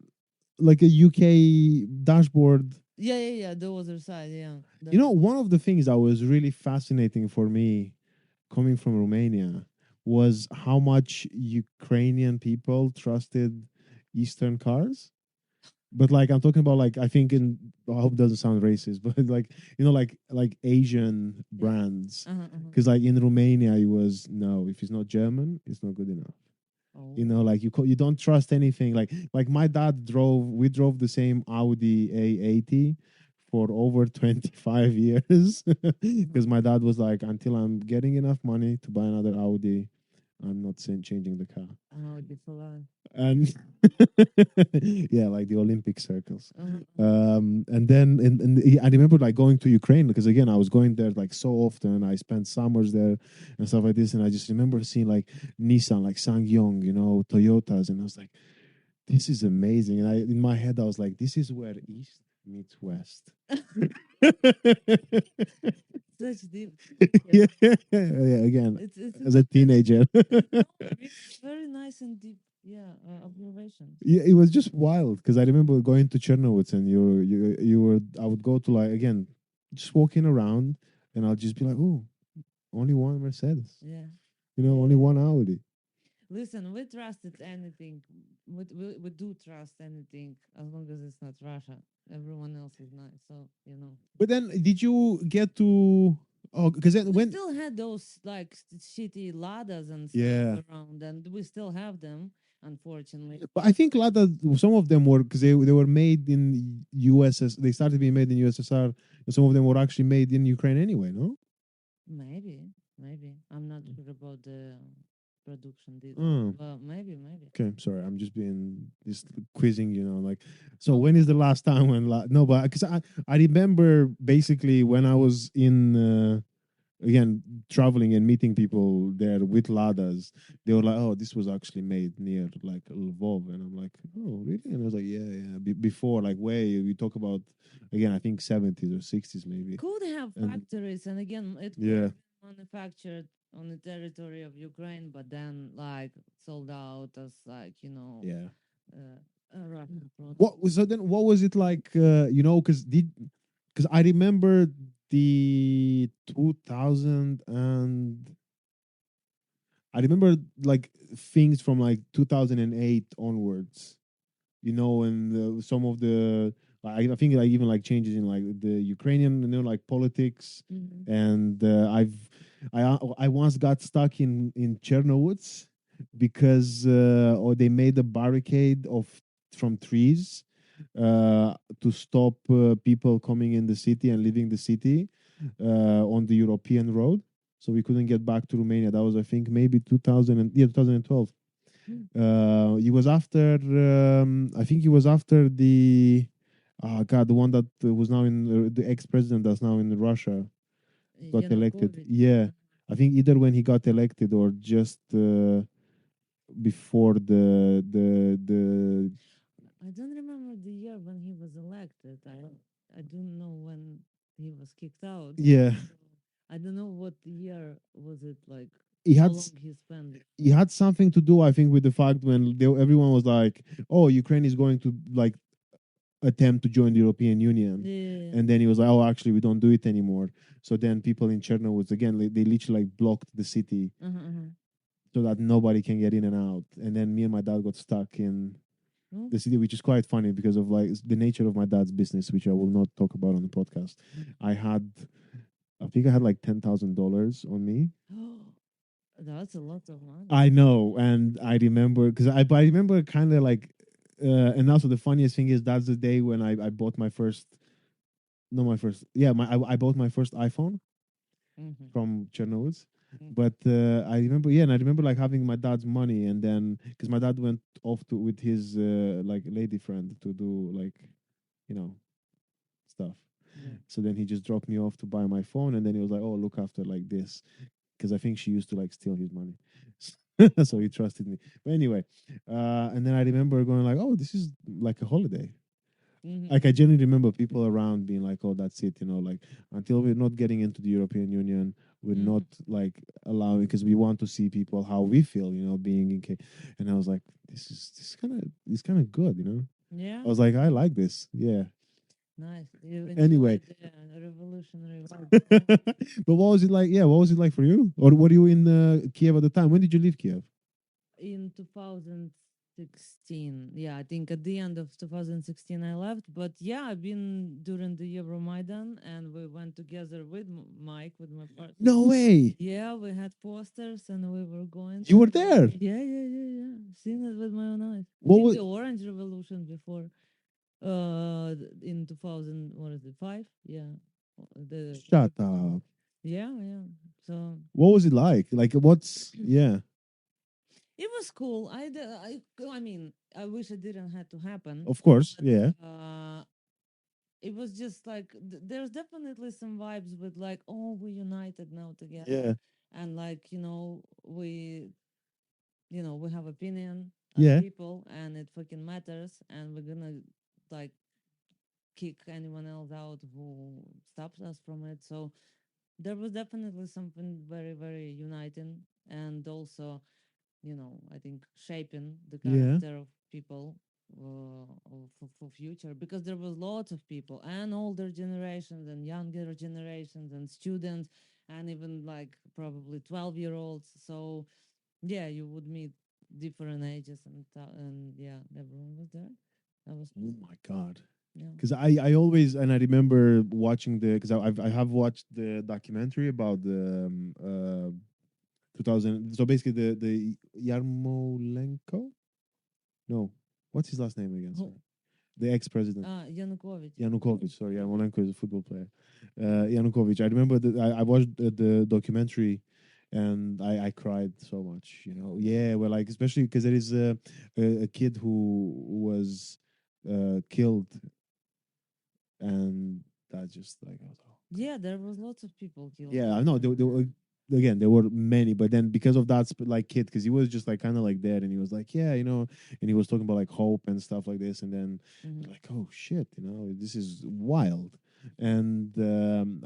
like a UK dashboard. yeah, yeah, yeah. The other side, yeah. You That's know, one of the things that was really fascinating for me coming from Romania was how much Ukrainian people trusted Eastern cars. But like I'm talking about, like I think in I hope it doesn't sound racist, but like like Asian yeah. brands, Uh-huh. because like in Romania it was no, if it's not German, it's not good enough. You Oh. know, like you don't trust anything. Like my dad drove, we drove the same Audi A80 for over 25 years Uh-huh. because my dad was like, until I'm getting enough money to buy another Audi, I'm not changing the car. Oh, the full. And yeah, like the Olympic circles. Uh-huh. And then I remember like going to Ukraine because again I was going there like so often. I spent summers there and stuff like this, and I just remember seeing like Nissan, like Sangyong, you know, Toyotas, and I was like, this is amazing. And I in my head I was like, this is where East meets West. Such deep. Yeah. Yeah, yeah, again It's as a teenager. no, really very nice and deep. Yeah, observations. Yeah, it was just wild because I remember going to Chernowitz and you were I would go to like again just walking around and I'll just be like, oh, only one Mercedes, Yeah. you know, only Yeah. one Audi. Listen, we trusted anything. We do trust anything as long as it's not Russia. Everyone else is nice, so you know. But then did you get to oh because then We when still had those like shitty Ladas and stuff yeah. around, and we still have them, unfortunately. But I think Lada, some of them were because they were made in USS. They started being made in USSR, and some of them were actually made in Ukraine anyway. No. Maybe. I'm not sure about the production details, Oh, but maybe. okay. Sorry, I'm just being just quizzing. You know, like so. No When is the problem. last time when no? But because I remember basically when I was in. Again traveling and meeting people there with ladas, they were like, oh, this was actually made near like Lvov, and I'm like, oh really? And I was like, yeah, yeah. Before like way we talk about again I think 70s or 60s maybe. Could have And factories, and again, it could yeah, have been manufactured on the territory of Ukraine, but then like sold out as like yeah. a Russian product. What so then what was it like, you know, because I remember the 2000 and I remember like things from like 2008 onwards, you know, and some of the I think like even like changes in like the Ukrainian, you know, like politics, Hmm. and I once got stuck in Chernowitz because or they made a barricade of from trees to stop people coming in the city and leaving the city on the European road. So we couldn't get back to Romania. That was, I think, maybe 2000 and, yeah, 2012. He was after I think he was after the God, the one that was now in the ex-president that's now in Russia got elected. Yanukovych. Yeah, I think either when he got elected or just before the I don't remember the year when he was elected. I don't know when he was kicked out. yeah, So I don't know what year was it like. he How had long he spent? he had something to do, I think, with the fact when everyone was like, "Oh, Ukraine is going to like attempt to join the European Union," Yeah. and then he was like, "Oh, actually, we don't do it anymore." So then people in Chernobyl again, they literally like blocked the city Uh-huh. so that nobody can get in and out. And then me and my dad got stuck in Oh, the city, which is quite funny because of like the nature of my dad's business, which I will not talk about on the podcast. I had, I think I had like $10,000 on me. that's a lot of money. I know, and I remember because I remember kind of like And also the funniest thing is that's the day when I bought my first, no, my first, yeah, I bought my first iPhone Mm-hmm. from Chernobyl. Mm-hmm. But I remember, yeah, and I remember like having my dad's money, and then because my dad went off to with his like lady friend to do like, you know, stuff. Yeah. So then he just dropped me off to buy my phone, and then he was like, "Oh, look after like this," because I think she used to like steal his money, so he trusted me. But anyway, and then I remember going like, "Oh, this is like a holiday." Mm-hmm. Like I genuinely remember people around being like, "Oh, that's it," like until we're not getting into the European Union, we're Mm-hmm. not like allowing because we want to see people how we feel, being in K. And I was like, this kind of good. Yeah. I was like, I like this, yeah. Nice. You Anyway, enjoyed the revolutionary vibe. Yeah. but what was it like? Yeah, what was it like for you? Or were you in Kiev at the time? When did you leave Kiev? In 2016. Yeah, I think at the end of 2016 I left. But yeah, I've been during the Euromaidan and we went together with Mike, with my partner. No way. Yeah, we had posters and we were going You to. were there. Yeah, yeah, yeah, yeah. Seen it with my own eyes. What Did was? the Orange Revolution before in 2000, what is it, 5? Yeah. The Shut up. Yeah, yeah. So What was it like? Like, what's? Yeah. it was cool. I mean, I wish it didn't have to happen, Of course. but Yeah. it was just like there's definitely some vibes with like, oh, we're united now together, Yeah. and like we have opinion as Yeah. people, and it fucking matters, and we're gonna like kick anyone else out who stops us from it. So there was definitely something very very uniting, and also I think shaping the Yeah. character of people for future, because there was lots of people and older generations and younger generations and students and even like probably 12-year-olds. So yeah, you would meet different ages and yeah, everyone was there. That was Oh cool. my god. Yeah. Because I always and I remember watching because I have watched the documentary about the 2000. So basically the Yarmolenko. No, what's his last name again? Oh, Sorry, the ex-president. Yanukovych. Yanukovych. Sorry, Yarmolenko is a football player. Yanukovych. I remember that I watched the documentary, and I cried so much. Yeah. Well, like especially because there is a kid who was killed, and that just like I was, oh god. Yeah, there was lots of people killed. Yeah, I know. There were, again, there were many, but then because of that, like kid, because he was just like kind of like dead, and he was like, yeah, and he was talking about like hope and stuff like this, and then Hmm. you're like, oh shit, this is wild, and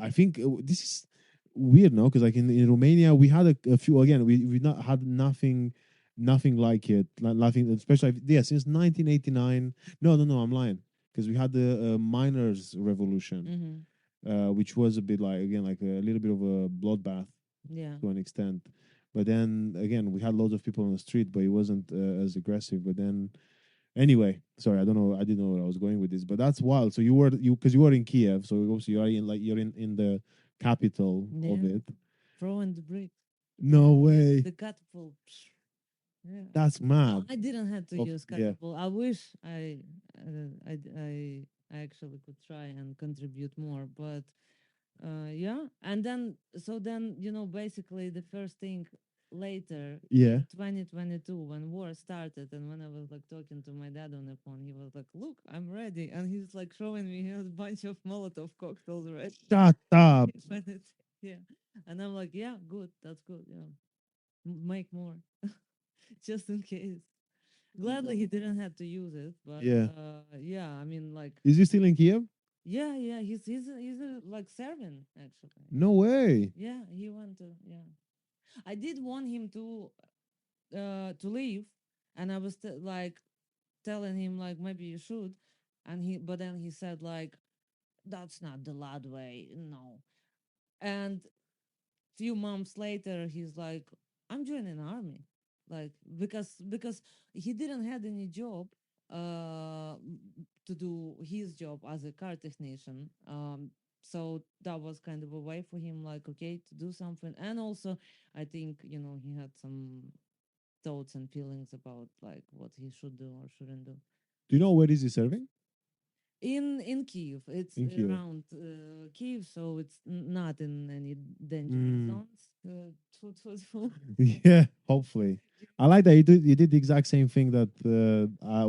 I think this is weird, no? Because like in Romania, we had a few again, we not had nothing like it, nothing, especially yeah, since 1989. No, no, no, I'm lying, because we had the miners' revolution, Hmm. which was a bit like again like a little bit of a bloodbath Yeah. to an extent. But then again, we had loads of people on the street, but it wasn't as aggressive. But then anyway, sorry, I don't know, I didn't know where I was going with this, but that's wild. So because you were in Kiev, so obviously you're in the capital of Yeah. it. Throwing the bricks. No Yeah, using way, the catapult. Yeah. that's No, mad. I didn't have to use Yeah, catapult. I wish I actually could try and contribute more, but yeah. And then basically the first thing later yeah. in 2022 when war started and when I was like talking to my dad on the phone, he was like, "Look, I'm ready," and he's like showing me a bunch of Molotov cocktails ready. Shut up. When yeah, and I'm like, "Yeah, good, that's good. Yeah, make more." Just in case. Gladly he didn't have to use it, but Yeah. yeah, I mean, like, Is he still in Kiev? yeah, yeah, he's like serving actually. No way. Yeah, he went to yeah. I did want him to leave, and I was like telling him like maybe you should, but then he said like that's not the loud way, no. And few months later he's like I'm joining army, like because he didn't had any job uh to do his job as a car technician, so that was kind of a way for him like okay to do something. And also I think he had some thoughts and feelings about like what he should do or shouldn't do. Do you know where is he serving? In Kiev. It's In Kiev. around Kiev, so it's not in any dangerous Mm. zones. Tfu, tfu, tfu. Yeah, hopefully. I like that you did the exact same thing that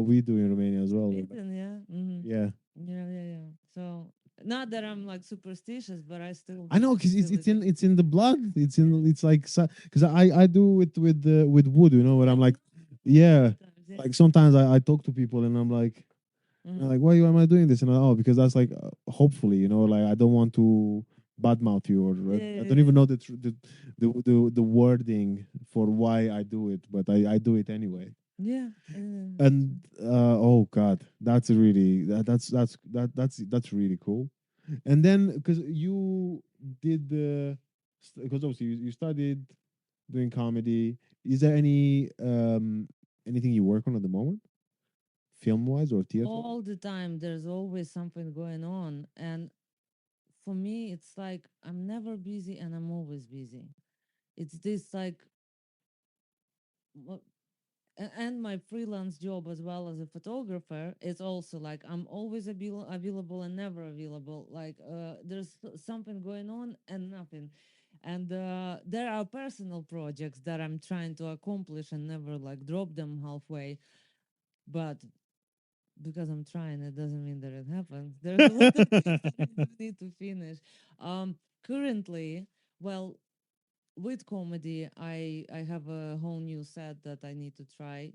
we do in Romania as well. Sweden, yeah. Yeah, Yeah, yeah, yeah. So not that I'm like superstitious, but I still I know because it's feel it's it. in it's in the blood. It's in Yeah, it's like because I do it with wood. You know, where yeah, I'm me like, too. yeah, Sometimes, yeah. like sometimes I talk to people and I'm like, Mm-hmm. why am I doing this? And oh, because that's like hopefully, like I don't want to badmouth you, or Yeah, I yeah, don't even yeah. know the wording for why I do it, but I do it anyway. Yeah, And oh god, that's really cool. And then because you did the because obviously you studied doing comedy. Is there anything you work on at the moment, film wise or theater wise? all the time there's always something going on, and for me it's like I'm never busy and I'm always busy. It's this like wha- and my freelance job as well as a photographer is also like I'm always available and never available. Like there's something going on and nothing. And there are personal projects that I'm trying to accomplish and never like drop them halfway. But because I'm trying, it doesn't mean that it happens. There's a lot of things that I do need to finish. Currently, well, with comedy, I have a whole new set that I need to try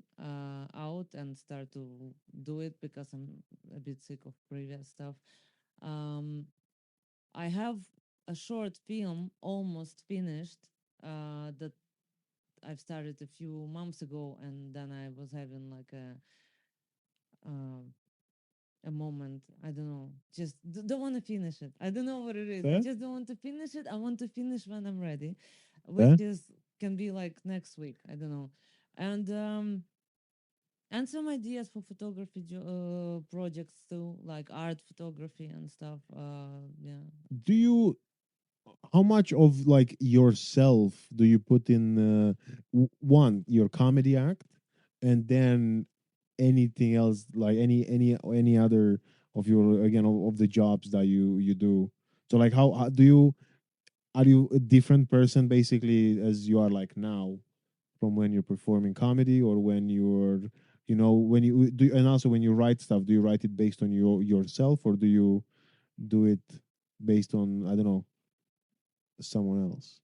out and start to do it because I'm a bit sick of previous stuff. Um, I have a short film almost finished that I've started a few months ago, and then I was having like uh, a moment. I don't know. Just don't want to finish it. I don't know what it is. I Fair? just don't want to finish it. I want to finish when I'm ready, which Fair? is can be like next week. I don't know. And some ideas for photography projects too, like art photography and stuff. Yeah. Do you how much of like yourself do you put in one your comedy act, and then anything else, like any other of your again of the jobs that you do? So like how do you are you a different person basically as you are like now from when you're performing comedy, or when you're when you do, and also when you write stuff, do you write it based on yourself, or do you do it based on, I don't know, someone else?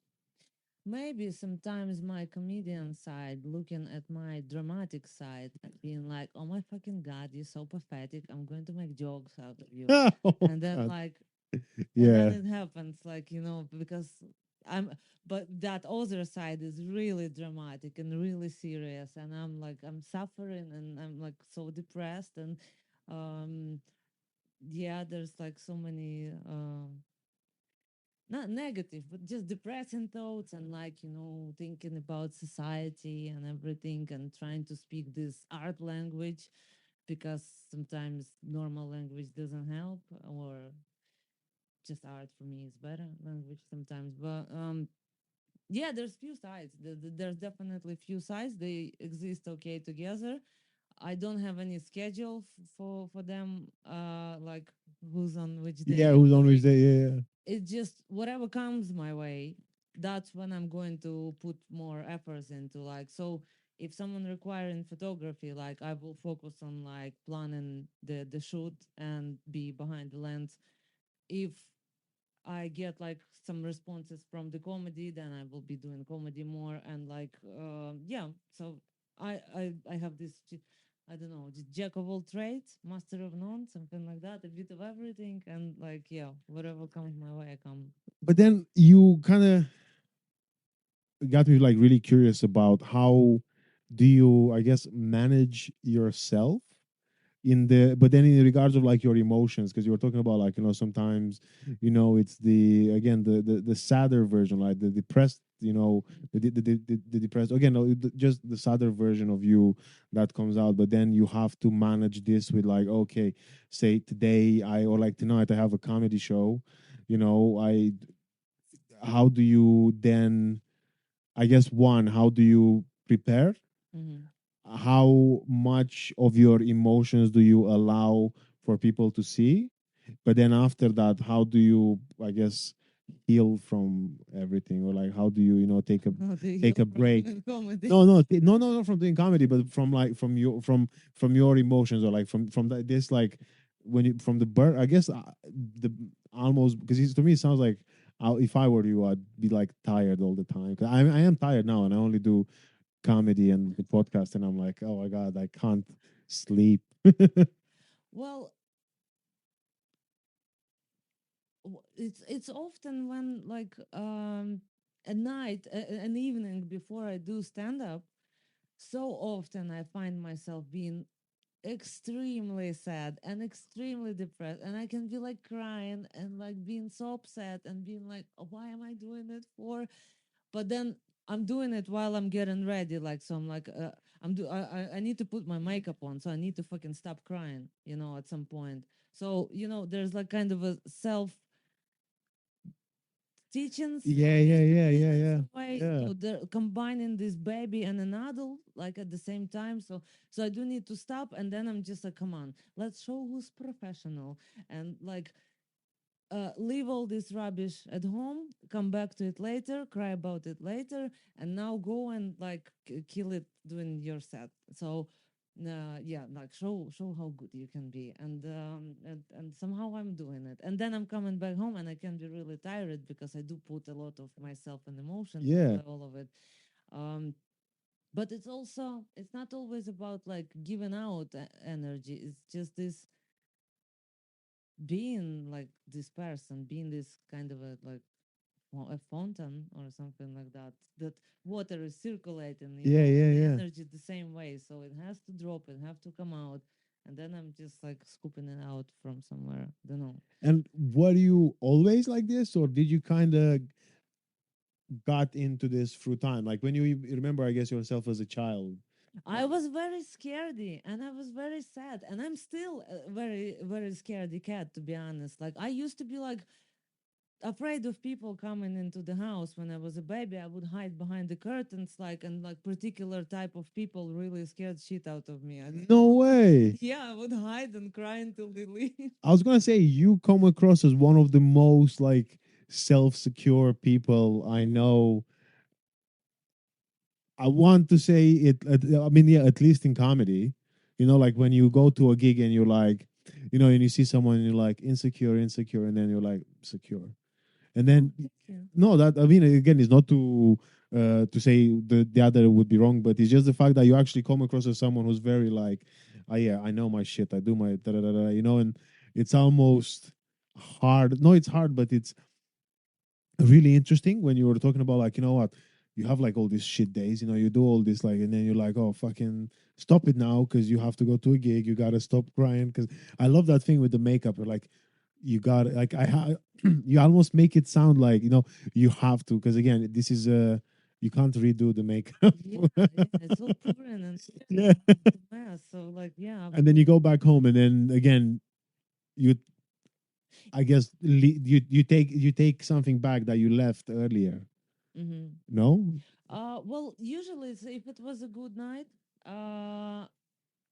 Maybe sometimes my comedian side looking at my dramatic side and being like, oh my fucking God, you're so pathetic. I'm going to make jokes out of you. Oh, And then God. like and then Yeah. it happens like because I'm but that other side is really dramatic and really serious, and I'm like I'm suffering and I'm like so depressed, and um yeah, there's like so many not negative but just depressing thoughts, and like thinking about society and everything and trying to speak this art language because sometimes normal language doesn't help, or just art for me is better language sometimes. But yeah, there's few sides. There's definitely few sides. They exist okay together. I don't have any schedule for them, like who's on which Yeah, day of who's the on which week. day? Yeah, It's just whatever comes my way, that's when I'm going to put more efforts into. Like, so if someone requiring photography, like I will focus on like planning the shoot and be behind the lens. If I get like some responses from the comedy, then I will be doing comedy more, and like yeah. So I have this I don't know, jack of all trades, master of none, something like that, a bit of everything, and like yeah, whatever comes my way, I come. but then you kind of got me like really curious about how do you, I guess, manage yourself in the, but then in regards of like your emotions, because you were talking about like sometimes it's the, again, the sadder version, like the depressed, the depressed, again, no, just the sadder version of you that comes out, but then you have to manage this with like, okay, say today I, or like tonight I have a comedy show, I how do you then, I guess, one, how do you prepare, Mm-hmm. how much of your emotions do you allow for people to see, but then after that, how do you, I guess, heal from everything, or like how do you, take a How do you take heal a from break? doing comedy? No, no, no, no, not from doing comedy, but from like from your emotions, or like from this, like when you from the birth, I guess, the almost, because to me it sounds like, if I were you, I'd be like tired all the time. 'Cause I am tired now, and I only do comedy and the podcast, and I'm like, oh my god, I can't sleep. Well, it's often when like at night, an evening before I do stand up. So often I find myself being extremely sad and extremely depressed, and I can be like crying and like being so upset and being like, "Oh, why am I doing it for?" But then I'm doing it while I'm getting ready, like, so I'm like, I need to put my makeup on, so I need to fucking stop crying, at some point. So there's like kind of a self teachings Yeah, yeah, yeah, yeah, in yeah, some way. yeah. So they're combining this baby and an adult like at the same time. So I do need to stop, and then I'm just like, come on, let's show who's professional, and like leave all this rubbish at home, come back to it later, cry about it later, and now go and like kill it doing your set. So yeah, like show how good you can be, and somehow I'm doing it, and then I'm coming back home and I can be really tired because I do put a lot of myself and emotions Yeah. into all of it. um but it's not always about like giving out energy. It's just this being like this person, being this kind of a like a fountain or something like that, that water is circulating, Yeah, and yeah, the yeah. energy the same way, so it has to drop, it have to come out, and then I'm just like scooping it out from somewhere, don't know. And were you always like this, or did you kind of got into this through time? Like when you remember, I guess, yourself as a child. I was very scaredy and I was very sad, and I'm still a very very scaredy cat, to be honest. Like I used to be like afraid of people coming into the house when I was a baby. I would hide behind the curtains, like, and like particular type of people really scared shit out of me. I don't No know. way. Yeah, I would hide and cry until they leave. I was gonna say you come across as one of the most like self-secure people I know. I want to say it. I mean, yeah, at least in comedy, like when you go to a gig and you're like, and you see someone and you're like insecure, insecure, and then you're like secure, and Oh, then thank you. no, that, I mean, again, it's not to say the other would be wrong, but it's just the fact that you actually come across as someone who's very like, oh yeah, I know my shit, I do my da da da da, and it's almost hard. No, it's hard, but it's really interesting when you were talking about, like, what, you have like all these shit days, you do all this, like, and then you're like, oh fucking stop it now, because you have to go to a gig, you gotta stop crying. Because I love that thing with the makeup, you're like, you got, like, you almost make it sound like, you have to, because again, this is you can't redo the makeup. Yeah, yeah, it's all pouring and Yeah. it's a mess. So like, yeah, And then you absolutely. go back home, and then again, you, I guess, you take something back that you left earlier. Mm-hmm. No. Well, usually if it was a good night, uh,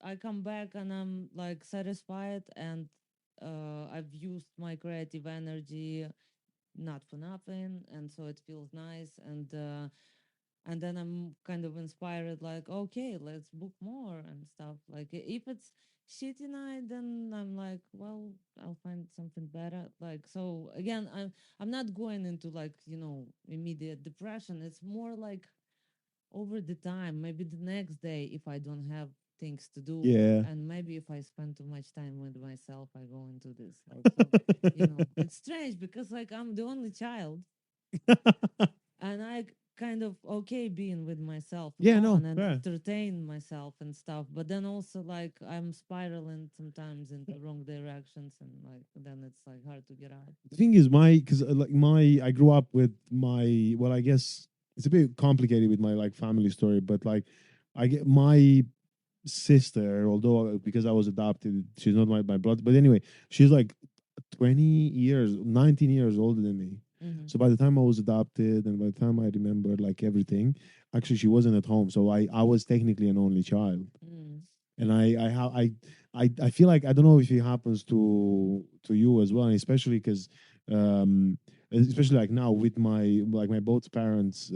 I come back and I'm like satisfied, and I've used my creative energy not for nothing, and so it feels nice, and then I'm kind of inspired, like, okay, let's book more and stuff. Like if it's shitty night, then I'm like, well, I'll find something better. Like, so again, I'm not going into like immediate depression. It's more like over the time, maybe the next day, if I don't have things to do, Yeah. and maybe if I spend too much time with myself, I go into this, like, so it's strange because like I'm the only child, and I kind of okay being with myself Yeah, no, alone and fair. entertain myself and stuff, but then also like I'm spiraling sometimes into wrong directions, and like then it's like hard to get out. The thing is, because like I grew up with my, well, I guess it's a bit complicated with my like family story, but like I get my sister, although because I was adopted, she's not my blood, but anyway, she's like 20 years, 19 years older than me. Mm-hmm. So by the time I was adopted, and by the time I remembered like everything, actually she wasn't at home. So I was technically an only child, Mm. and I feel like I don't know if it happens to you as well, and especially because um especially like now with my both parents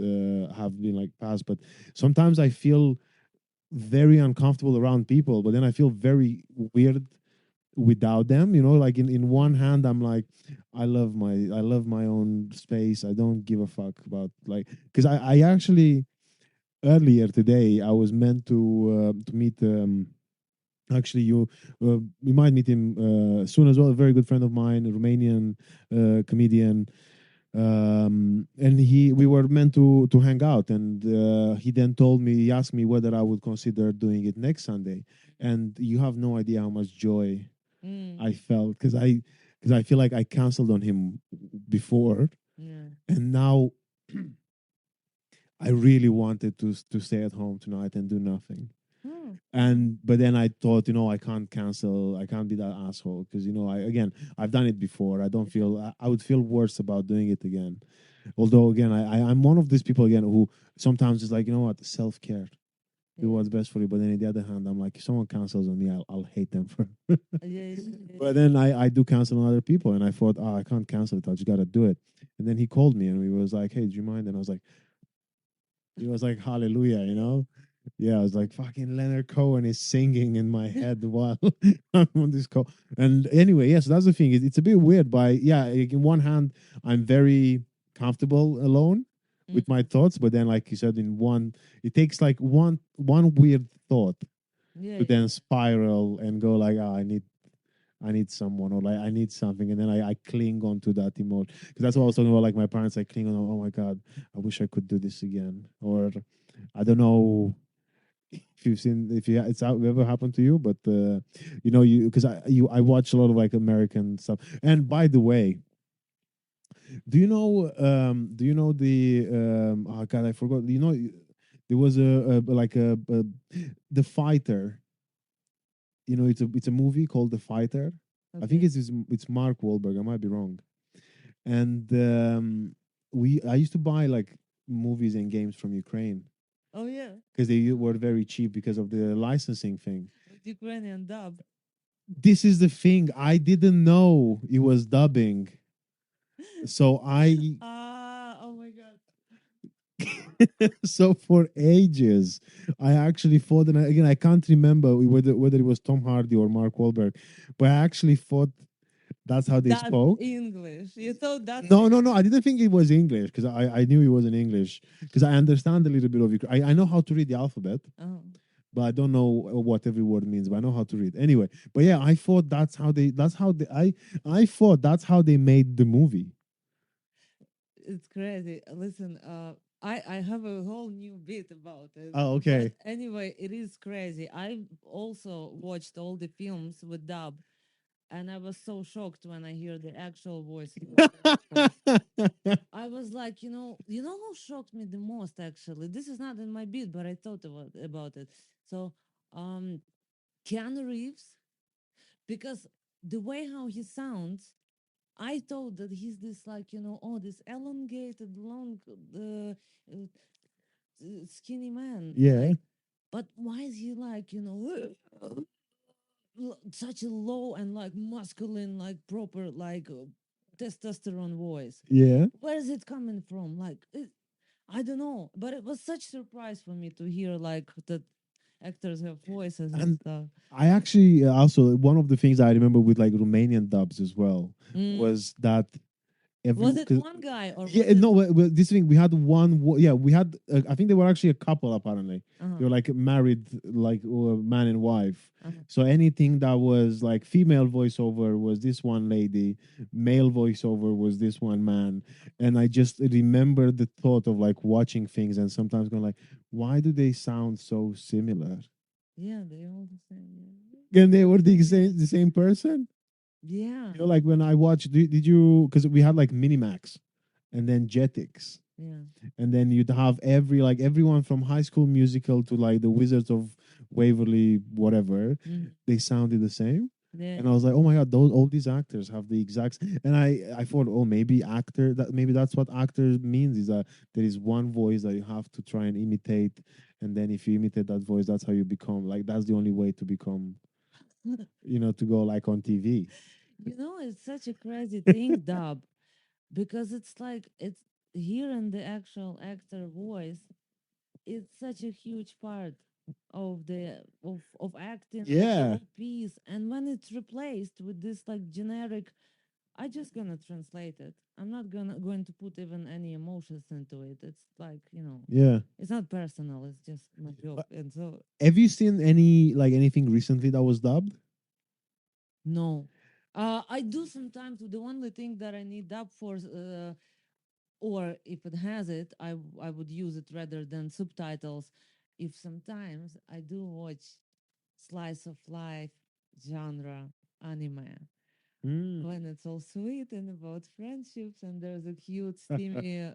have been like passed, but sometimes I feel very uncomfortable around people, but then I feel very weird without them, like in one Mm. hand I'm like I love my own space. I don't give a fuck about like because I actually earlier today I was meant to meet actually you might meet him soon as well, a very good friend of mine, a Romanian comedian, and we were meant to hang out, and he asked me whether I would consider doing it next Sunday, and you have no idea how much joy Mm. I felt because I feel like I canceled on him before, Yeah. and now I really wanted to stay at home tonight and do nothing. Oh, wow. And but then I thought, I can't cancel. I can't be that asshole because I've done it before. I don't Yeah. feel I would feel worse about doing it again. Although again, I'm one of these people again who sometimes is like, self care, do Yeah. what's best for you. But then on the other hand, I'm like, if someone cancels on me, I'll hate them for. Yeah. Yeah. Yeah. But then I do cancel on other people, and I thought, I can't cancel it. I just gotta do it. And then he called me and he was like, hey, do you mind? And I was like, he was like, hallelujah, Yeah, I was like, fucking Leonard Cohen is singing in my head while I'm on this call. And anyway, yes, that's the thing. It's a bit weird, but yeah, like, in one hand, I'm very comfortable alone with my Mm. thoughts, but then, like you said, it takes like one weird thought Yeah. to Yeah. then spiral and go like, I need someone, or like I need something, and then I cling on to that emotion because that's what I was talking about. Like my parents, I cling on. Oh my god, I wish I could do this again, or I don't know if it's ever happened to you, but you because I watch a lot of like American stuff. And by the way, do you know the oh god, I forgot. There was a the fighter. It's a movie called The Fighter. I think Okay. it's Mark Wahlberg. I might be wrong. And I used to buy like movies and games from Ukraine Oh yeah. because they were very cheap because of the licensing thing. With Ukrainian dub. This is the thing. I didn't know it was dubbing. So I Ah. Oh my god. so for ages I actually thought, and again I can't remember whether it was Tom Hardy or Mark Wahlberg, but I actually thought that's how they That's spoke. English. You thought that's No, no, no. I didn't think it was English because I knew it wasn't English because I understand a little bit of Ukraine. I know how to read the alphabet, Oh. but I don't know what every word means. But I know how to read anyway. But yeah, I thought that's how they made the movie. It's crazy. Listen, I have a whole new bit about it. Oh, But okay. anyway, it is crazy. I also watched all the films with dub, and I was so shocked when I hear the actual voices of characters. I was like, you know who shocked me the most actually? This is not in my bit, but I thought about it. So, um, Keanu Reeves, because the way how he sounds, I thought that he's this like this elongated, long, skinny man, Yeah, like. But why is he like such a low and like masculine, like proper, like testosterone voice? yeah. Where is it coming from? Like, I don't know, but it was such surprise for me to hear like that actors have voices and And stuff. I actually also one of the things I remember with like Romanian dubs as well Mm. was that Was it 'cause one guy or was yeah, it? no, this thing we had yeah, we had I think they were actually a couple apparently. Uh-huh, They were like married, like man and wife. uh-huh. So anything that was like female voiceover was this one lady, male voiceover was this one man, and I just remember the thought of like watching things and sometimes going like, why do they sound so similar? Yeah, they all the same. And they Yeah. were It's so the weird. same person. Yeah, Like when I watched, did you? Because we had like Minimax, and then Jetix, yeah. and then you'd have everyone from High School Musical to like the Wizards of Waverly, whatever. Mhm. They sounded the same. Yeah. And I was like, oh my god, those all these actors have the exact. And I thought, oh, maybe actor that maybe that's what actor means is that there is one voice that you have to try and imitate, and then if you imitate that voice, that's how you become like that's the only way to become, to go like on TV. You know, it's such a crazy thing, dub, because it's like it's hearing the actual actor voice. It's such a huge part of of acting of the Yeah, whole piece, and when it's replaced with this like generic, I just gonna translate it. I'm not going to put even any emotions into it. It's like, yeah. it's not personal. It's just my job, Uh, and so Have you seen anything recently that was dubbed? no. I do sometimes. The only thing that I need dub for, or if it has it, I would use it rather than subtitles. If sometimes I do watch slice of life genre anime, Mm. when it's all sweet and about friendships and there's a cute steamy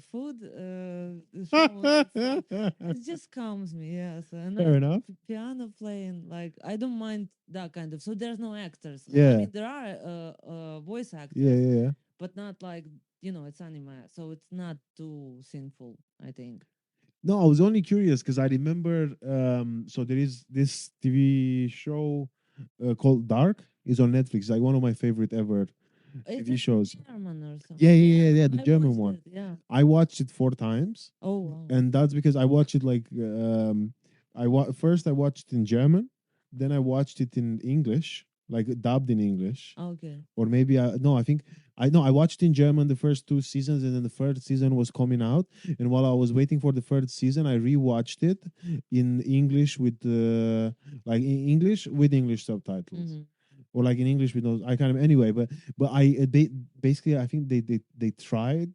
food show, it's like it just calms me. Yes, a Fair nice enough. piano playing, like I don't mind that kind of. So there's no actors. I Yeah, mean, there are voice yeah, actors, yeah, yeah. but not like, it's anime, so it's not too sinful, I think. No, I was only curious because I remember. So there is this TV show called Dark. Is on Netflix. Like one of my favorite ever Is TV it shows. German or Yeah, something? yeah, Yeah, yeah, yeah. The I German watched one. it. Yeah. I watched it 4 times, Oh wow. and that's because I watched it like first I watched it in German, then I watched it in English, like dubbed in English, Okay. or maybe I no, I think I know I watched in German the first 2 seasons, and then the third season was coming out. And while I was waiting for the third season, I rewatched it in English with like in English with English subtitles, Mm-hmm. or like in English with those. I kind of anyway, but I they basically I think they tried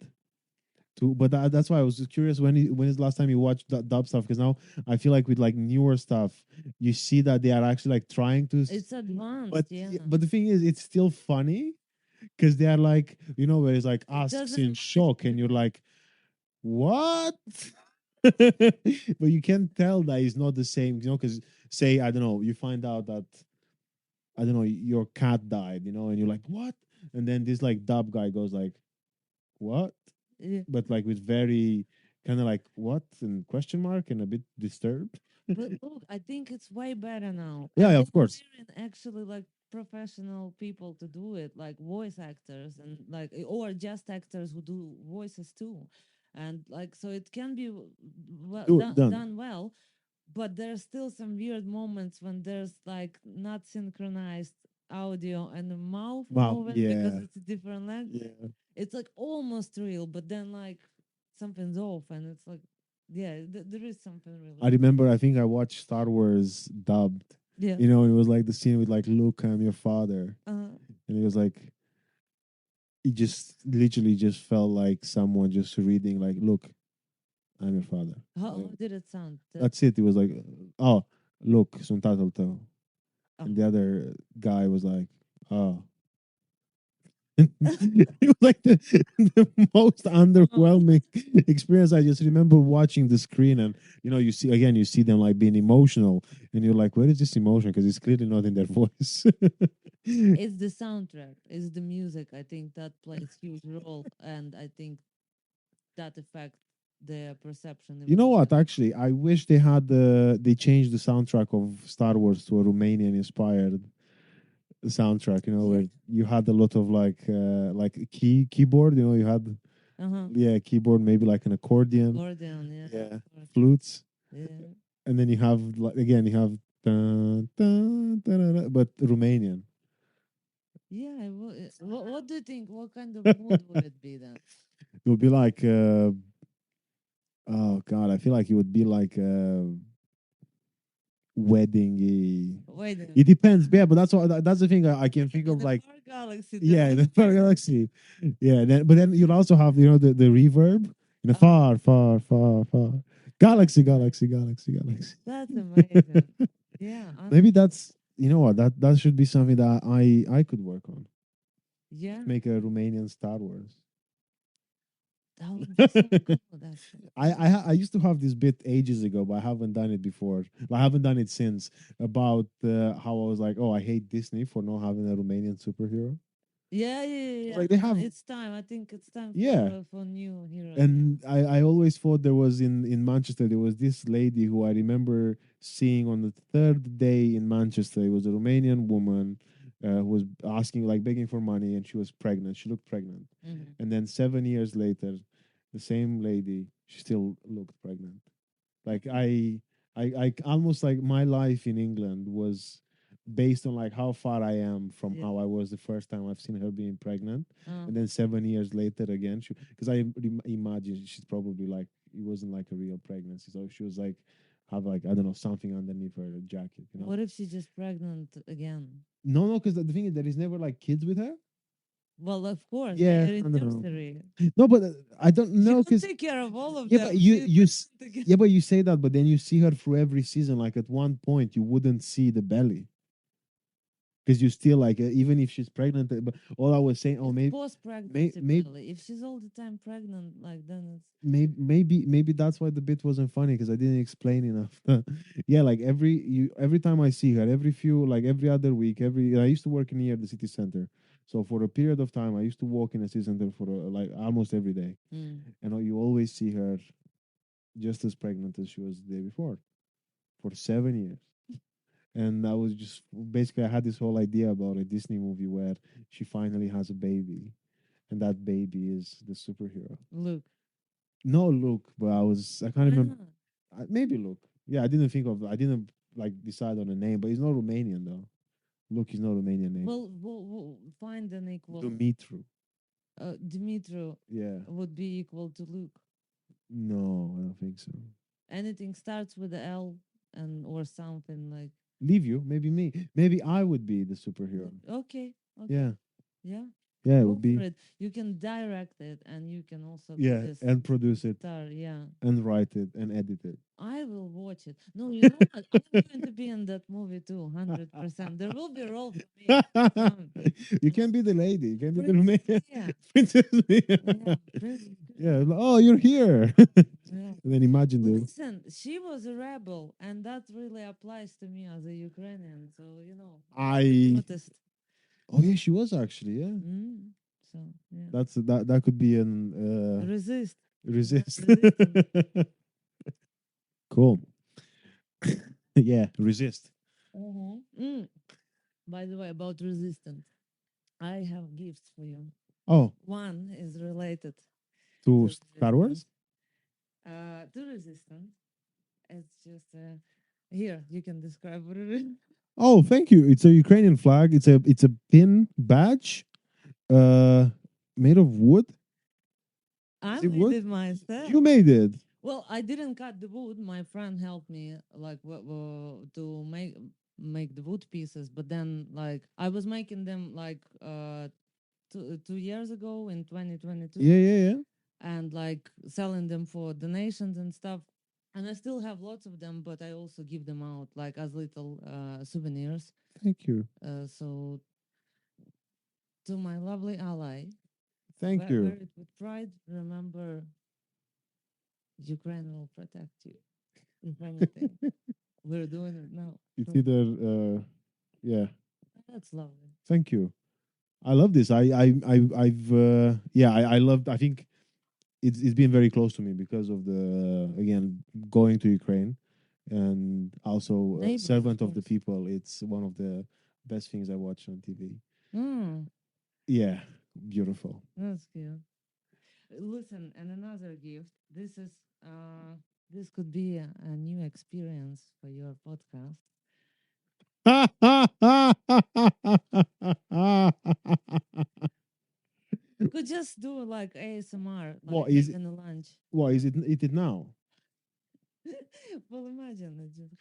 to, but that's why I was just curious when is the last time you watched dub stuff, because now I feel like with like newer stuff you see that they are actually like trying to It's advanced, but yeah. but the thing is it's still funny because they are like, where it's like It asks doesn't in match shock and the you're like, what? But you can tell that it's not the same, because say I don't know, you find out that I don't know your cat died, and you're like, what? And then this like dub guy goes like, what? yeah. But like with very kind of like what and question mark and a bit disturbed. But look, I think it's way better now. Yeah, And yeah, they're of course. hiring actually like professional people to do it, like voice actors and like or just actors who do voices too. And like so it can be well Do it done. done well, but there's still some weird moments when there's like not synchronized audio and the mouth Wow. moving because Yeah. it's a different language. Yeah. It's like almost real, but then like something's off, and it's like, yeah, there is something I really off. remember I think I watched Star Wars dubbed. Yeah. It was like the scene with like Luke, I'm your father. Uh, And it was like it just literally just felt like someone just reading like, look, I'm your father. how did it sound? That's it. It was like, oh, look, sunt tatăl tău. Oh. And the other guy was like, oh, it was like the most underwhelming experience. I just remember watching the screen, and you see them like being emotional, and you're like, where is this emotion? Because it's clearly not in their voice. It's the soundtrack, it's the music. I think that plays huge role, and I think that affects the perception You even know more. what? Actually, I wish they changed the soundtrack of Star Wars to a Romanian inspired soundtrack. Yeah. Where you had a lot of like a keyboard. You had Uh huh. yeah keyboard, maybe like an accordion, Accordion. Yeah. yeah, Of course. flutes, Yeah. and then you have like again you have dun, dun, dun, dun, dun, but Romanian. Yeah. What do you think? What kind of mood would it be then? It would be like oh god, I feel like it would be like wedding. Wait a minute. It depends, yeah, but that's the thing I can think In of the like far galaxy, there yeah, was the Far wedding. Galaxy. Yeah, but then you'll also have the reverb Uh, far, far, far, far. Galaxy, galaxy, galaxy, galaxy. that's amazing. Yeah. Maybe that's what that should be something that I could work on. Yeah. Just make a Romanian Star Wars. That would be so good, actually. I used to have this bit ages ago, but I haven't done it before. I haven't done it since, about how I was like, oh, I hate Disney for not having a Romanian superhero. Yeah, yeah, yeah, yeah. Like they have, It's time. I think it's time yeah. for new hero. Yeah. And I always thought there was in Manchester there was this lady who I remember seeing on the third day in Manchester. It was a Romanian woman who was asking, like, begging for money, and she was pregnant. She looked pregnant, Hmm. and then 7 years later, the same lady, she still looked pregnant. Like I almost, like, my life in England was based on like how far I am from Yeah. how I was the first time I've seen her being pregnant, Uh, and then 7 years later again, she, because imagine she's probably like, it wasn't like a real pregnancy, so she was like, have, like, I don't know, something underneath her jacket, you know. what if she's just pregnant again? No, no, because the thing is there is never like kids with her. Well, of course, they Yeah, are in I don't know. nursery. No, but I don't She know will because, take care of all of yeah, but them. She's pregnant again. yeah, but you say that, but then you see her through every season. Like at one point, you wouldn't see the belly because you still like, even if she's pregnant. But all I was saying, oh, It's maybe, post-pregnancy maybe, belly. If she's all the time pregnant, like then it's maybe that's why the bit wasn't funny because I didn't explain enough. Yeah, like every time I see her, every few, like every other week, every, I used to work near the city center, so for a period of time, I used to walk in the city center for like almost every day, mm, and you always see her just as pregnant as she was the day before for 7 years. And I was just basically, I had this whole idea about a Disney movie where she finally has a baby, and that baby is the superhero. look. No, Luke, but I can't Why remember. not? Maybe Luke. Yeah, I didn't like decide on a name, but he's not Romanian though. Luke is not a Romanian name. Well, we'll find an equal. Dumitru. Dimitro Yeah. would be equal to Luke. No, I don't think so. Anything starts with the L and or something like. Leave you. Maybe me. Maybe I would be the superhero. Okay, okay, Yeah. yeah, Yeah, it go would for be. it. You can direct it, and you can also be Yeah, this and produce it star. Yeah, and write it and edit it. I will watch it. No, you know what? I'm going to be in that movie too, 100%. There will be a role for me. Some, You you know, can be the lady. You can be the Princess Romanian Leia. princess. Yeah, Princess Yeah. Leia. Oh, you're here. Yeah. And then imagine the. Listen, she was a rebel, and that really applies to me as a Ukrainian. So I was a I. protest. Oh yeah, she was actually. Yeah. Mm. So yeah, That could be an resist. We are resist. resistant. Cool. Yeah, resist. Mhm. Mm. By the way, about resistant, I have gifts for you. Oh, One is related to to Star resistant. Wars. To resistant, it's just here you can describe what it is. Oh, thank you. It's a Ukrainian flag. It's a pin badge, uh, made of wood. I Is it made wood? it You myself. made it. Well, I didn't cut the wood. My friend helped me like to make the wood pieces, but then like I was making them like 2 years ago in 2022, Yeah, yeah, yeah. and like selling them for donations and stuff. And I still have lots of them, but I also give them out like as little souvenirs. Thank you. So to my lovely ally, Thank wear you. it with pride. Remember, Ukraine will protect you. If anything, we're doing it now. It's So either yeah. that's lovely. Thank you. I love this. I've yeah, I loved. I think it's been very close to me because of the again going to Ukraine, and also Neighbors, of Servant of the course. People. It's one of the best things I watch on TV. Mm, Yeah, beautiful. that's good. Listen, and another gift. This could be a new experience for your podcast. We could just do like ASMR, What like is it? in the lunch. What is it? It now? Well, imagine it just.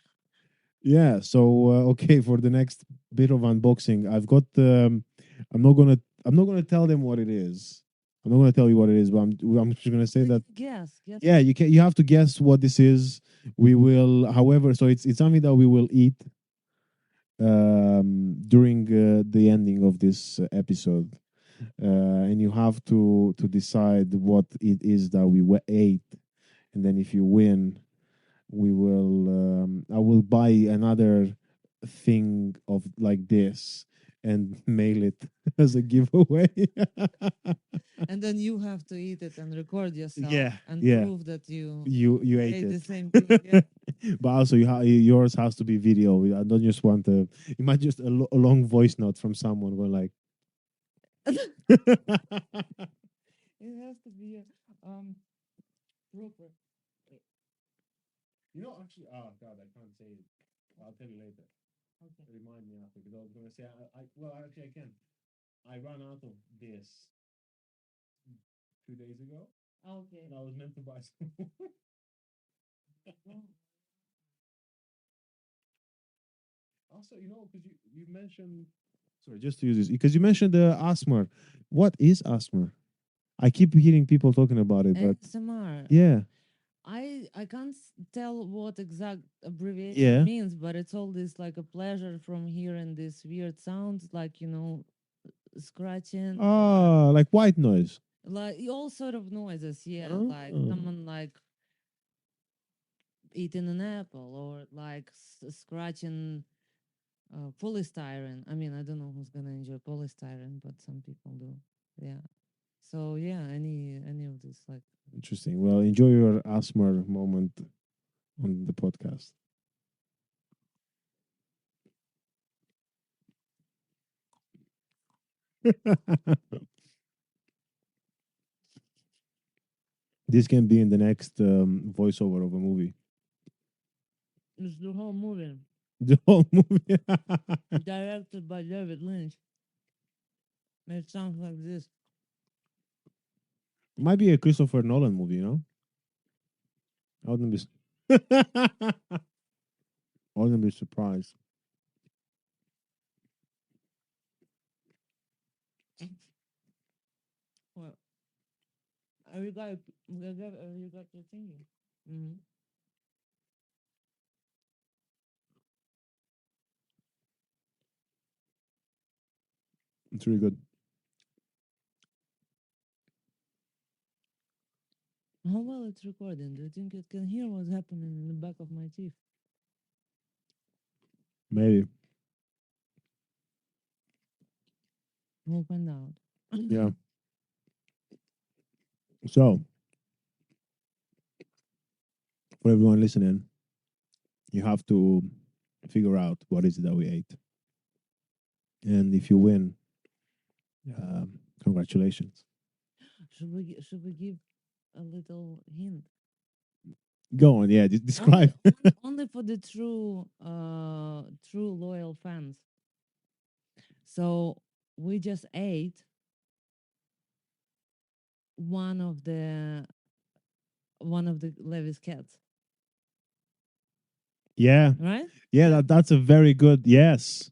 Yeah. So okay, for the next bit of unboxing, I've got. I'm not gonna. I'm not gonna tell them what it is. I'm not gonna tell you what it is, but I'm just gonna say They that. can guess. Guess Yeah, what? you can. You have to guess what this is. We will, however, so it's something that we will eat during the ending of this episode. and you have to decide what it is that we ate, and then if you win, we will I will buy another thing of like this and mail it as a giveaway. And then you have to eat it and record yourself Yeah, and yeah. prove that you You ate ate it. the same thing. Yeah. But also yours has to be video. I don't just want a. You might just a long voice note from someone going like. It has to be proper. You know, actually, oh God, I can't say it. I'll tell you later. Okay. Remind me after because I was gonna say well actually I can. I ran out of this 2 days ago, Okay. and I was meant to buy some more. Also, you know, because you mentioned. Sorry, just to use this because you mentioned the asthma. What is asthma? I keep hearing people talking about it, but ASMR. yeah, I can't tell what exact abbreviation yeah. means, but it's all this like a pleasure from hearing these weird sounds, like scratching or Ah, like white noise. like all sort of noises. Yeah, like Ah, someone like eating an apple or like scratching polystyrene. I mean, I don't know who's gonna enjoy polystyrene, but some people do. Yeah. So yeah, any of this like interesting. Well, enjoy your asthma moment on the podcast. This can be in the next voiceover of a movie. it's the whole movie The whole movie. directed by David Lynch. It sounds like this. Might be a Christopher Nolan movie, you know? I wouldn't be. I wouldn't be surprised. Well, you got your thingy. Mm-hmm. It's really good. How well it's recording? Do you think it can hear what's happening in the back of my teeth? Maybe. We'll find out. Yeah. So, for everyone listening, you have to figure out what is it that we ate. And if you win, congratulations. Should we give a little hint? Go on. Yeah. Only Describe. only for the true loyal fans. So we just ate one of the Levis cats, Yeah. right? Yeah. That's a very good. Yes.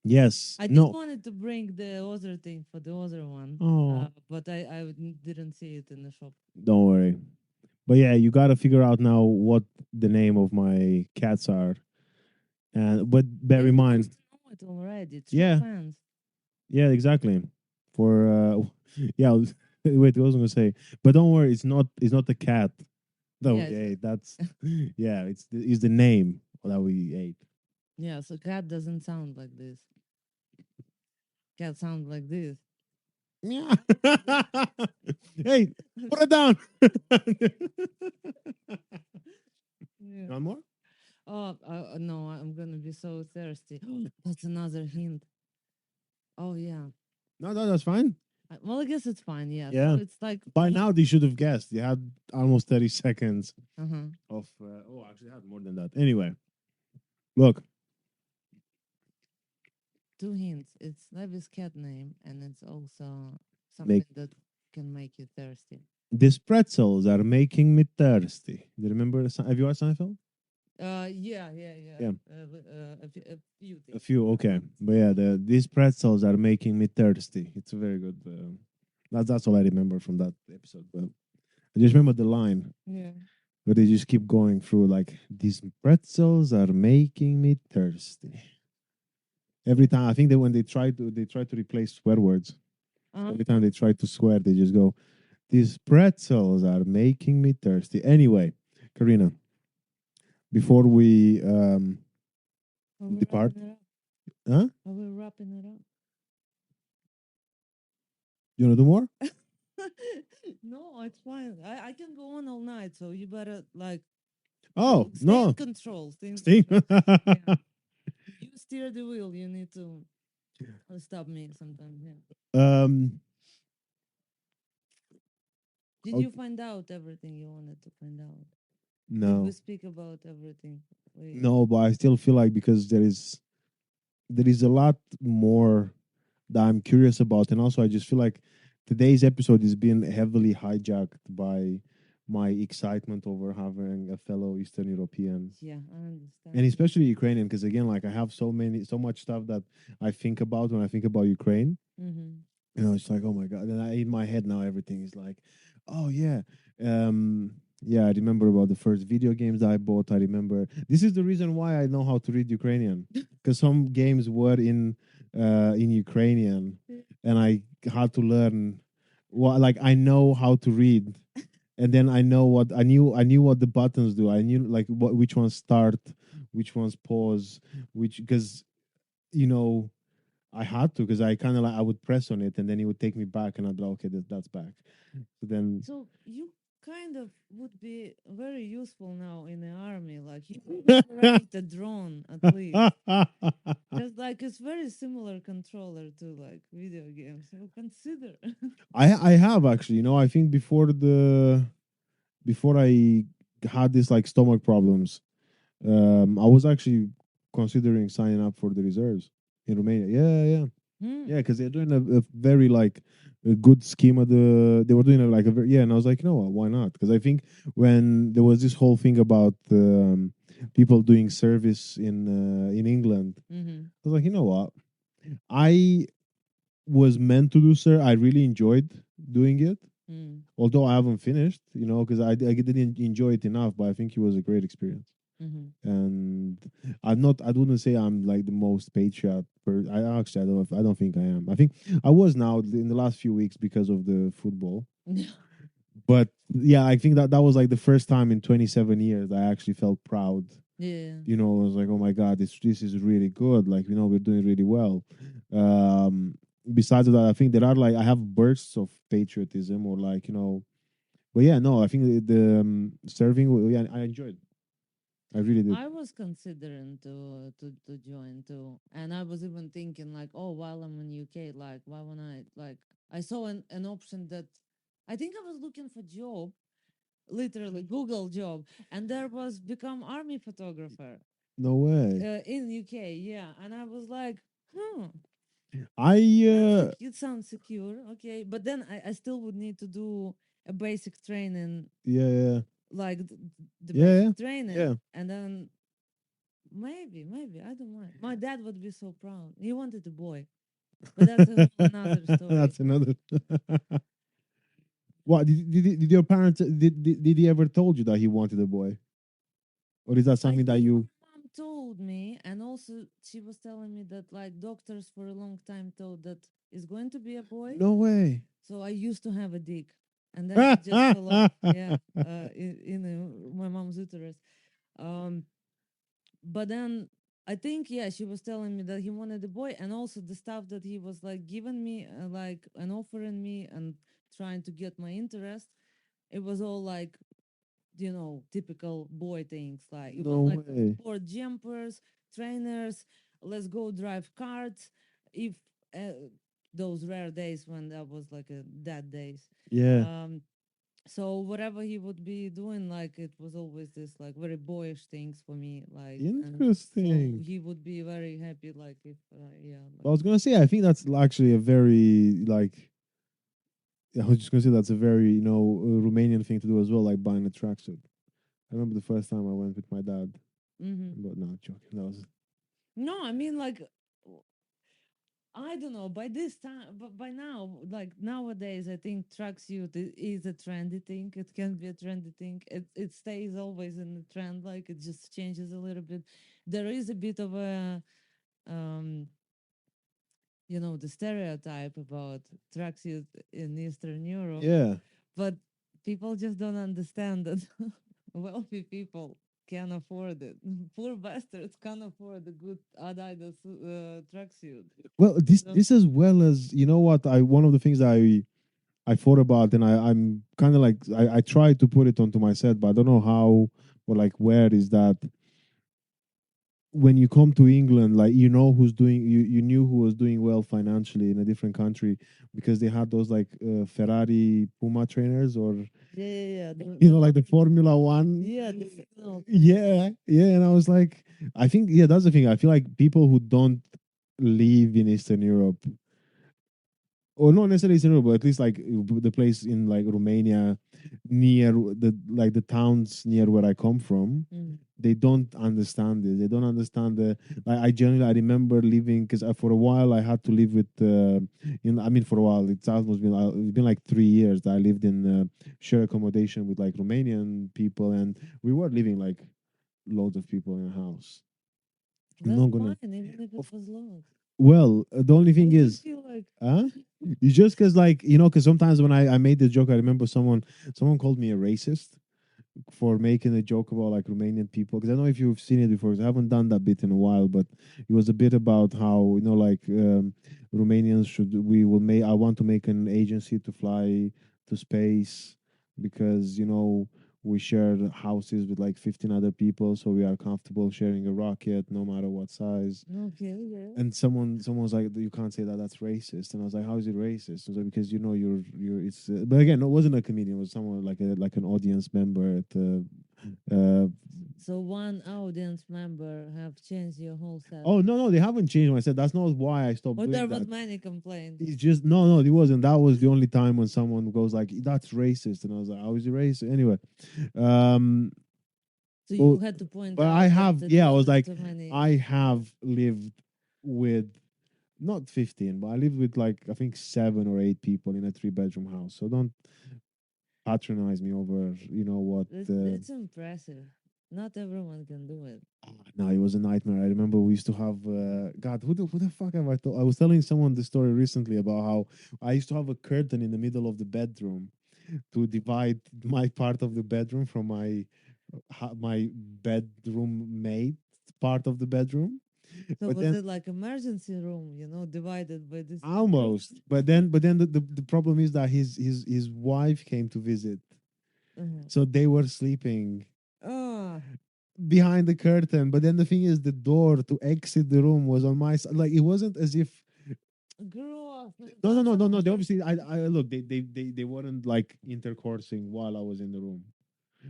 Yes. I just No. wanted to bring the other thing for the other one, Oh, but didn't see it in the shop. don't worry. But yeah, you got to figure out now what the name of my cats are. And but bear in Maybe people mind, know it already. True yeah, fans. yeah, exactly. For yeah, wait, what was I gonna say? But don't worry, it's not the cat that we Yes. ate. That's yeah, it's the name that we ate. Yeah. So cat doesn't sound like this. Cat sounds like this. Yeah. Hey, put it down. Yeah. One more? Oh no, I'm gonna be so thirsty. That's another hint. Oh yeah. No, no, that's fine. Well, I guess it's fine. Yeah. So Yeah. it's like By now they should have guessed. They had almost 30 seconds uh-huh. of. Oh, actually, I had more than that. Anyway, look, Two hints. It's Levi's cat name, and it's also make something that can make you thirsty. these pretzels are making me thirsty. Do you remember? Have you watched Seinfeld? Yeah. Yeah, A few a things. few. Okay, but yeah, these pretzels are making me thirsty. It's a very good. That's all I remember from that episode. But I just remember the line Yeah. where they just keep going through like these pretzels are making me thirsty. Every time I think that when they try to replace swear words. Uh-huh. Every time they try to swear, they just go, "These pretzels are making me thirsty." Anyway, Karina, before we Are we depart, wrapping it up? huh? Are we wrapping it You wanna do more? up? No, it's fine. I can go on all night, so you better like Oh stay in no, control. Stay in Steve. control. Yeah. You steer the wheel. You need to stop me sometimes. Yeah. um, Did oh, you find out everything you wanted to find out? Did we no, speak about everything? We no, but I still feel like because there is a lot more that I'm curious about, and also I just feel like today's episode is being heavily hijacked by my excitement over having a fellow Eastern European, yeah, I and understand. especially Ukrainian, because again, like I have so much stuff that I think about when I think about Ukraine. Mm-hmm. It's like, oh my god. And in my head now, everything is like, oh yeah, yeah. I remember about the first video games that I bought. I remember this is the reason why I know how to read Ukrainian, because some games were in Ukrainian, and I had to learn. What like I know how to read, and then I knew what the buttons do. I knew like which ones start, which ones pause, which because you know I had to because I kind of like I would press on it and then it would take me back and I'd be like, okay, that's back. So then, So you kind of would be very useful now in the army. Like you could operate a drone at least. Just like it's very similar controller to like video games. So consider. I have actually, I think before I had this like stomach problems, I was actually considering signing up for the reserves in Romania. Yeah, yeah. Yeah, Hmm. because they're doing a very like a good scheme of they were doing a, like a very, yeah, and I was like, what, why not? Because I think when there was this whole thing about people doing service in England, Mm-hmm. I was like, what, I was meant to do, sir. I really enjoyed doing it, Mm. although I haven't finished, because I didn't enjoy it enough, but I think it was a great experience. Mm-hmm. And I wouldn't say I'm like the most patriot I actually I don't think I am. I think I was now in the last few weeks because of the football. But yeah, I think that was like the first time in 27 years I actually felt proud. Yeah. I was like, oh my god, this is really good. Like, we're doing really well. Besides that, I think there are like I have bursts of patriotism or like, but yeah, no, I think the serving, yeah, I enjoyed. I really did. I was considering to join too, and I was even thinking like, oh, while I'm in UK, like, why won't I? Like, I saw an option that I think I was looking for job, literally Google job, and there was become army photographer No way. in UK, yeah, and I was like, hmm, I it sounds secure, okay, but then I still would need to do a basic training, yeah, yeah, like the yeah, yeah, basic training, yeah. and then maybe I don't mind. My dad would be so proud. He wanted a boy, but that's a whole another story. That's another. What did your parents did he ever told you that he wanted a boy, or is that I something that think my you? mom told me, and also she was telling me that like doctors for a long time thought that it's going to be a boy. No way. So I used to have a dick, and then it just fell off. Yeah, in my mom's uterus. Um, but then I think yeah, she was telling me that he wanted a boy, and also the stuff that he was like giving me, like and offering me and trying to get my interest. It was all like typical boy things. Like it was No like way. sport jumpers, trainers. Let's go drive carts. If those rare days when that was like a that days. Yeah. Um, so whatever he would be doing, like it was always this like very boyish things for me, like, and so Interesting. he would be very happy, like if yeah, I like was gonna say I think that's actually a very like I was just gonna say that's a very Romanian thing to do as well, like buying a tracksuit. I remember the first time I went with my dad, hmm. but no joking. That was No, I mean like I don't know. By this time, but by now, like nowadays, I think tracksuit is a trendy thing. It can be a trendy thing. It stays always in the trend. Like it just changes a little bit. There is a bit of a um the stereotype about tracksuit in Eastern Europe, Yeah. but people just don't understand that wealthy people can afford it. Poor bastards can't afford a good Adidas tracksuit. Well, this So this as well as, you know what, I one of the things I thought about, and I'm kind of like, I tried to put it onto my set, but I don't know how or like where is that. When you come to England, like, you know who's doing, you knew who was doing well financially in a different country, because they had those like Ferrari Puma trainers, or yeah, yeah, yeah. The like one, the Formula One. yeah, the signal trainers. Yeah, yeah. And I was like, I think, yeah, that's the thing. I feel like people who don't live in Eastern Europe, or not necessarily Eastern Europe, but at least like the place in like Romania, near the towns near where I come from, Mm. they don't understand this. They don't understand the, like, I remember living, because for a while I had to live with I mean, for a while it's almost been, it's been like 3 years that I lived in shared accommodation with like Romanian people, and we were living like loads of people in a house. I'm That's not gonna. fine, even if it Of, was lost. well, the only Why thing do you is, feel like huh? It's just because, like, because sometimes when I made this joke, I remember someone called me a racist for making a joke about like Romanian people, because I don't know if you've seen it before. 'Cause I haven't done that bit in a while, but it was a bit about how, like, Romanians should, we will make. I want to make an agency to fly to space, because we share houses with like 15 other people, so we are comfortable sharing a rocket no matter what size. okay, yeah. And someone's like, you can't say that, that's racist. And I was like, how is it racist? And so, because you're it's but again, it wasn't a comedian, it was someone like an audience member at So one audience member have changed your whole set. oh, no, they haven't changed. I said that's not why I stopped Or there doing was that. many complaints. It's just, no, it wasn't. That was the only time when someone goes like, that's racist. And I was like, how is it racist anyway? um So you well, had to point but I out that have, it yeah, I was wasn't like, too many. I have lived with, not 15, but I lived with like, I think 7 or 8 people in a 3-bedroom house. So don't patronize me over, what. It's impressive. Not everyone can do it. No, it was a nightmare. I remember we used to have, God, who the fuck have I thought? I was telling someone the story recently about how I used to have a curtain in the middle of the bedroom to divide my part of the bedroom from my bedroom mate part of the bedroom. So But was then, it like emergency room, divided by this almost, curtain? but then the problem is that his wife came to visit, Uh-huh. so they were sleeping Ah, behind the curtain. But then the thing is, the door to exit the room was on my side. Like, it wasn't as if, gross. no, no, That's no, no, no. They awful. obviously, I look, they weren't like intercoursing while I was in the room.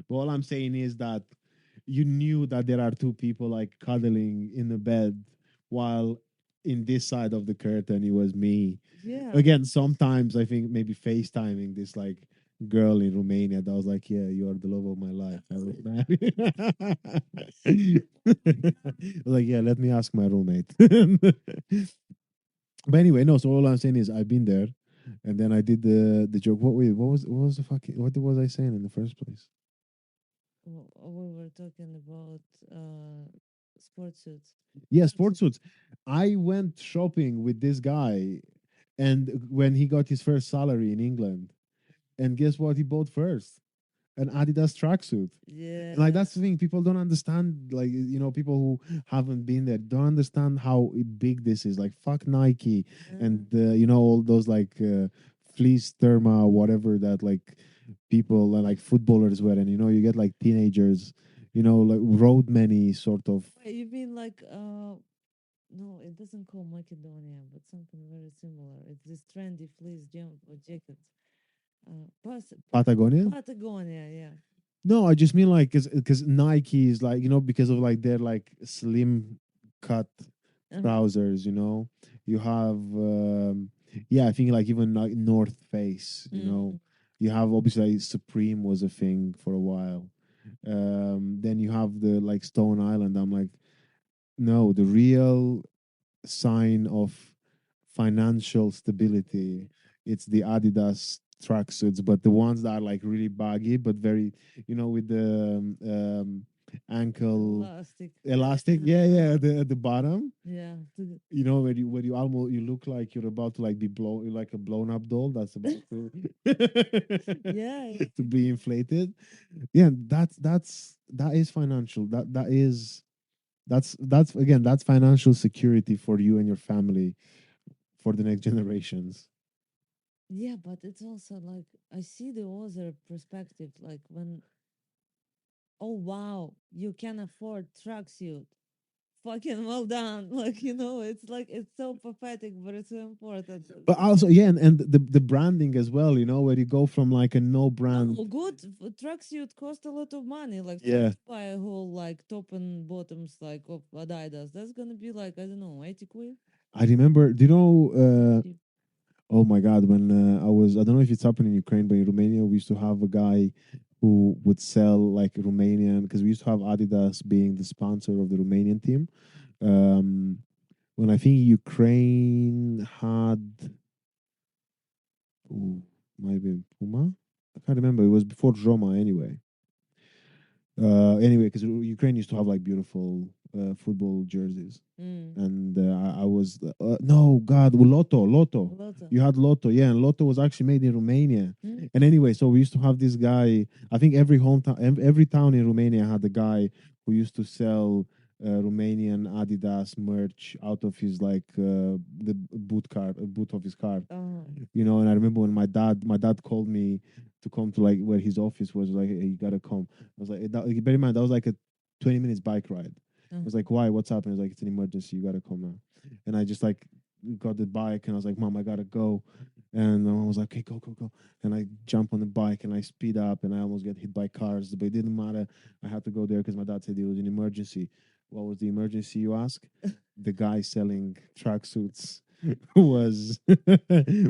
But all I'm saying is that you knew that there are two people like cuddling in the bed, while in this side of the curtain it was me. Yeah. Again, sometimes I think maybe FaceTiming this like girl in Romania that was like, yeah, you are the love of my life. I was married. I was like, yeah, let me ask my roommate. But anyway, no. So all I'm saying is I've been there, and then I did the joke. What was the fucking, what was I saying in the first place? We were talking about sports suits. Yeah, sports Tracksuit. suits. I went shopping with this guy, and when he got his first salary in England, and guess what he bought first? An Adidas tracksuit. And like, Yeah. that's the thing, people don't understand. Like, people who haven't been there don't understand how big this is. Like, fuck Nike Uh, and all those like fleece therma, whatever, that like people like footballers wear, and you get like teenagers, like road many sort of. wait, you mean like no, it doesn't call Macedonia, but something very similar. It's this trendy fleece jump or jackets. Patagonia. Patagonia, yeah. No, I just mean like, because Nike is like, because of like their like slim cut Uh-huh. trousers. You have, yeah, I think like even like North Face. Mm. You have, obviously, like, Supreme was a thing for a while. Then you have the like Stone Island. I'm like, no, the real sign of financial stability, it's the Adidas tracksuits, but the ones that are like really baggy but very, with the ankle Elastic. elastic. Yeah, yeah, at the bottom. Yeah. You know, where you almost you look like you're about to like be blown like a blown up doll that's about to Yeah. to be inflated. Yeah, that is financial. That is that's again that's financial security for you and your family for the next generations. Yeah, but it's also like I see the other perspective. Like when, oh wow, you can afford tracksuit. Fucking well done. Like, it's like it's so pathetic, but it's so important. But also, yeah, and the branding as well. You know, where you go from like a no No, brand. good tracksuit cost a lot of money. Like to Yeah, buy a whole like top and bottoms like of Adidas, that's gonna be like I don't know, 80 quid. I remember. Do you know? Cheap. Oh my God! When I don't know if it's happening in Ukraine, but in Romania, we used to have a guy who would sell like Romanian because we used to have Adidas being the sponsor of the Romanian team. Um, when I think Ukraine had, ooh, might have been Puma. I can't remember. It was before Roma anyway. Anyway, because Ukraine used to have like beautiful football jerseys, Mm. and I was no God, Lotto. Lot of. You had Lotto, yeah, and Lotto was actually made in Romania. Mm. And anyway, so we used to have this guy. I think every hometown, every town in Romania had a guy who used to sell Romanian Adidas merch out of his like the boot of his car. Oh. And I remember when my dad called me to come to like where his office was, like, hey, you gotta come. I was like, bear in mind that was like a 20 minutes bike ride. I was Uh-huh. like, why, what's happening? He was like, it's an emergency, you gotta come now. And I just like got the bike and I was like, mom, I gotta go. And I was like, okay, go. And I jump on the bike and I speed up and I almost get hit by cars, but it didn't matter. I had to go there because my dad said it was an emergency. What was the emergency, you ask? The guy selling tracksuits was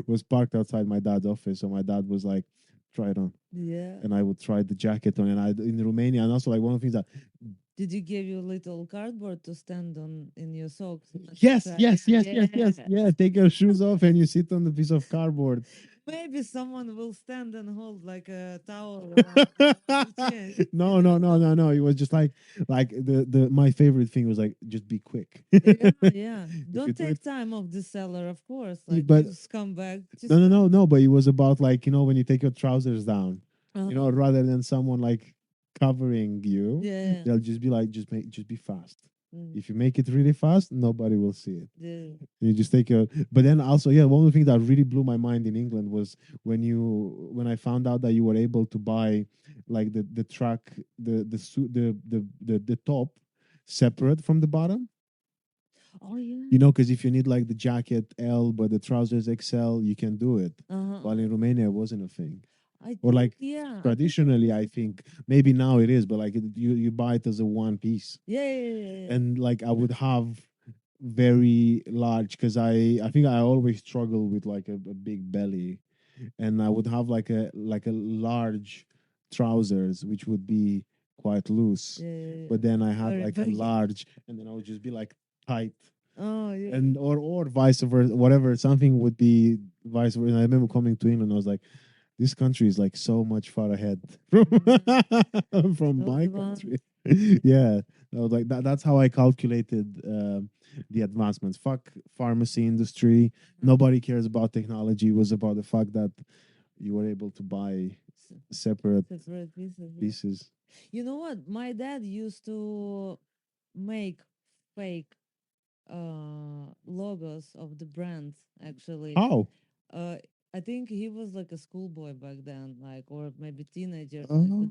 was parked outside my dad's office. So my dad was like, try it on. Yeah. And I would try the jacket on. And I in Romania, and also like one of the things that Did you give you a little cardboard to stand on in your socks? yes, Try. yes, yes, yes, yes, Yeah. yeah. Take your shoes off and you sit on the piece of cardboard. Maybe someone will stand and hold like a towel around the chin. No, no, no, no, no. It was just like the my favorite thing was like just be quick. Yeah, yeah. If you Don't do it, take time off the seller, of course. Like but you scumbag. no, Just no, no, no. But it was about like when you take your trousers down, uh-huh. rather than someone like covering you, Yeah. they'll just be like, just be fast. Mm, If you make it really fast, nobody will see it. yeah. You just take your. But then also, yeah, one of the things that really blew my mind in England was when I found out that you were able to buy like the track the suit the top separate from the bottom. Oh yeah. Because if you need like the jacket L but the trousers XL, you can do it. While Uh-huh. in Romania, it wasn't a thing. I Or think like yeah. I think it traditionally, was. I think maybe now it is, but like you buy it as a one piece, Yeah, yeah, yeah, yeah. and like I would have very large because I think I always struggle with like a big belly, and I would have like a large trousers which would be quite loose, Yeah, yeah, yeah. but then I had Very like a baggy. large, and then I would just be like tight, Oh yeah. and or vice versa, whatever something would be vice versa. And I remember coming to England, I was like, this country is like so much far ahead from Mhm. from So my advanced. country. Yeah, I was like that's how I calculated the advancements. Fuck pharmacy industry. Uh-huh. Nobody cares about technology. It was about the fact that you were able to buy Se- separate Separate pieces. Yeah. pieces. You know what? My dad used to make fake logos of the brands actually. How? uh I think he was like a schoolboy back then, like, or maybe teenager, like Oh,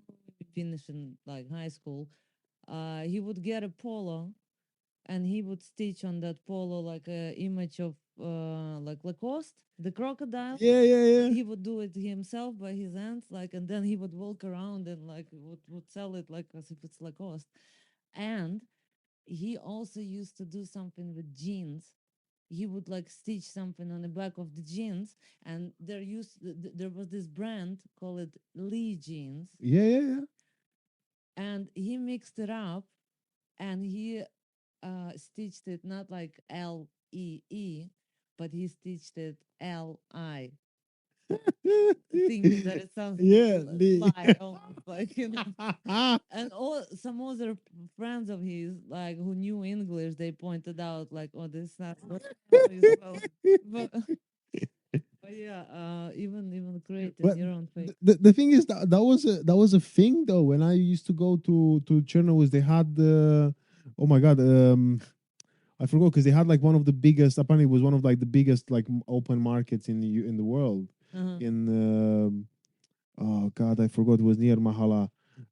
finishing like high school. He would get a polo and he would stitch on that polo like a image of like Lacoste, the crocodile. yeah, yeah, yeah. He would do it himself by his hands, like, and then he would walk around and like would sell it like as if it's Lacoste. And he also used to do something with jeans. He would like stitch something on the back of the jeans, and there was this brand called Lee jeans, Yeah, yeah, yeah. and he mixed it up, and he stitched it not like Lee, but he stitched it Li. thinking that it sounds like a Yeah, lie, almost like, and all some other friends of his, like who knew English, they pointed out like, "Oh, this is not what is spelled." But, but yeah, even creating but your own fake. the thing is that that was a thing though. When I used to go to Chernobyl, they had the oh my god, I forgot because they had like one of the biggest. Apparently, it was one of like the biggest like open markets in in the world. Uh-huh. In oh god, I forgot. It was near Mahala.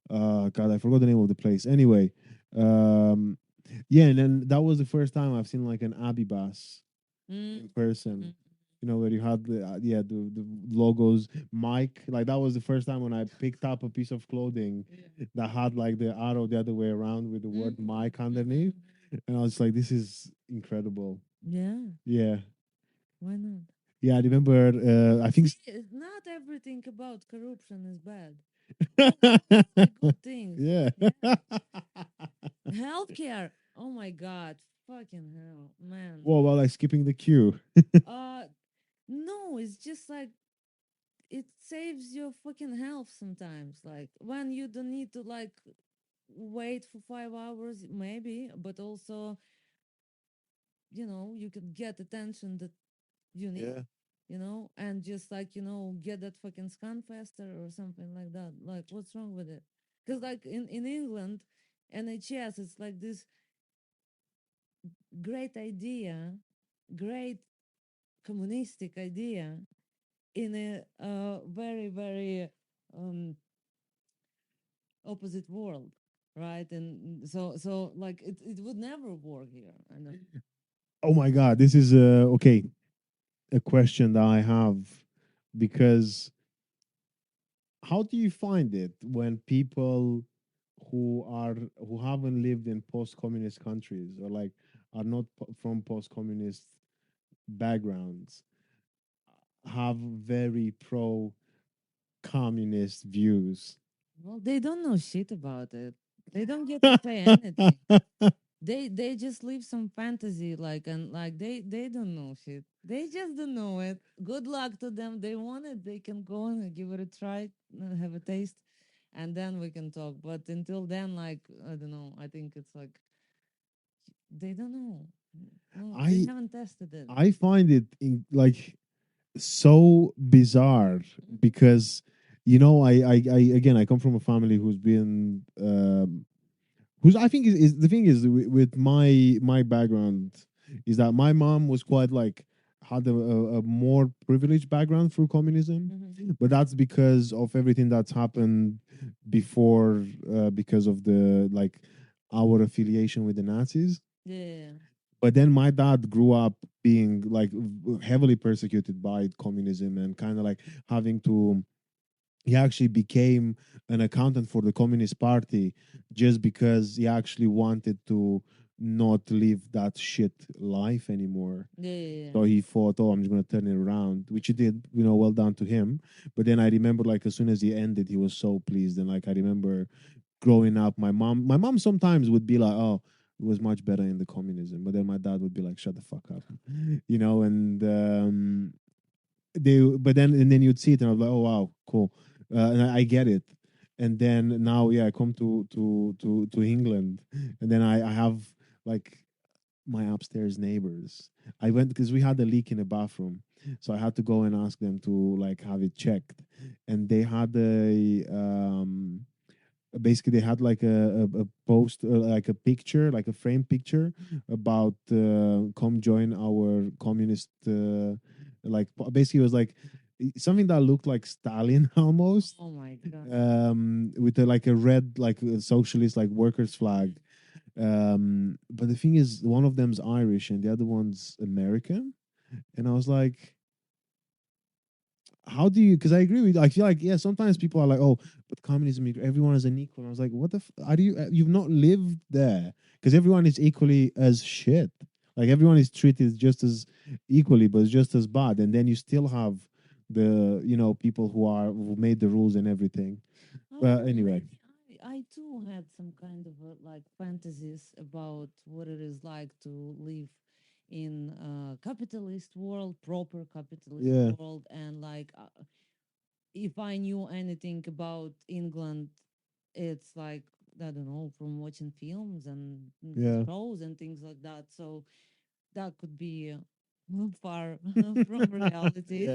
God, I forgot the name of the place. Anyway, um, yeah, and then that was the first time I've seen like an Abibas Mm, in person. mm, You know, where you had the yeah the logos Mike. Like that was the first time when I picked up a piece of clothing yeah. that had like the arrow the other way around with the Mm, word Mike underneath, mhm. and I was like, this is incredible. Yeah, Yeah, why not? yeah. I remember. I think. See, not everything about corruption is bad. Also, mostly good things. Yeah. Yeah. Healthcare. Oh my God. Fucking hell, man. Well, while like skipping the queue. Uh, no, it's just like it saves your fucking health sometimes. Like when you don't need to like wait for 5 hours, maybe, but also, you can get attention that you need, Yeah. and just like, get that fucking scan faster or something like that. Like, what's wrong with it? Because, like, in England, NHS, it's like this great idea, great communistic idea in a very, very um, opposite world, right? And so like, it would never work here. I know. Oh my God, this is okay. A question that I have because how do you find it when people who haven't lived in post-communist countries or like are not from post-communist backgrounds have very pro-communist views? Well, they don't know shit about it. They don't get to say anything. They just live some fantasy, like, and like they don't know shit. They just don't know it. Good luck to them. They want it, they can go and give it a try, have a taste, and then we can talk. But until then, like, I don't know, I think it's like they don't know. No, they I haven't tested it. I find it like so bizarre because I again I come from a family who's been who's I think is the thing is with my background is that my mom was quite like had a more privileged background through communism, Mm-hmm. but that's because of everything that's happened before because of the like our affiliation with the Nazis. Yeah. But then my dad grew up being like heavily persecuted by communism and kind of like having to he actually became an accountant for the Communist Party just because he actually wanted to not live that shit life anymore. Yeah. Yeah. Yeah. So he thought, oh, I'm just going to turn it around, which he did, well done to him. But then I remember, like, as soon as he ended, he was so pleased. And, like, I remember growing up, my mom sometimes would be like, oh, it was much better in the communism. But then my dad would be like, shut the fuck up, and and then you'd see it and I was like, oh wow, cool, and I get it. And then now, yeah, I come to England, and then I have like my upstairs neighbors. I went because we had a leak in the bathroom, so I had to go and ask them to like have it checked, and they had a basically they had like a post like a picture like a frame picture about come join our communist like basically it was like something that looked like Stalin almost Oh my God. with like a red like a socialist like workers flag, but the thing is one of them's Irish and the other one's American, and I was like, how do you, because I agree with, I feel like, yeah, sometimes people are like, oh, but communism everyone is an equal, and I was like, what the how do you you've not lived there, because everyone is equally as shit, like everyone is treated just as equally but just as bad, and then you still have the people who made the rules and everything. I don't But know. anyway, Maybe I too had some kind of like fantasies about what it is like to live in capitalist world, proper capitalist Yeah, world, and like if I knew anything about England, it's like I don't know from watching films and yeah, shows and things like that. So that could be far from reality.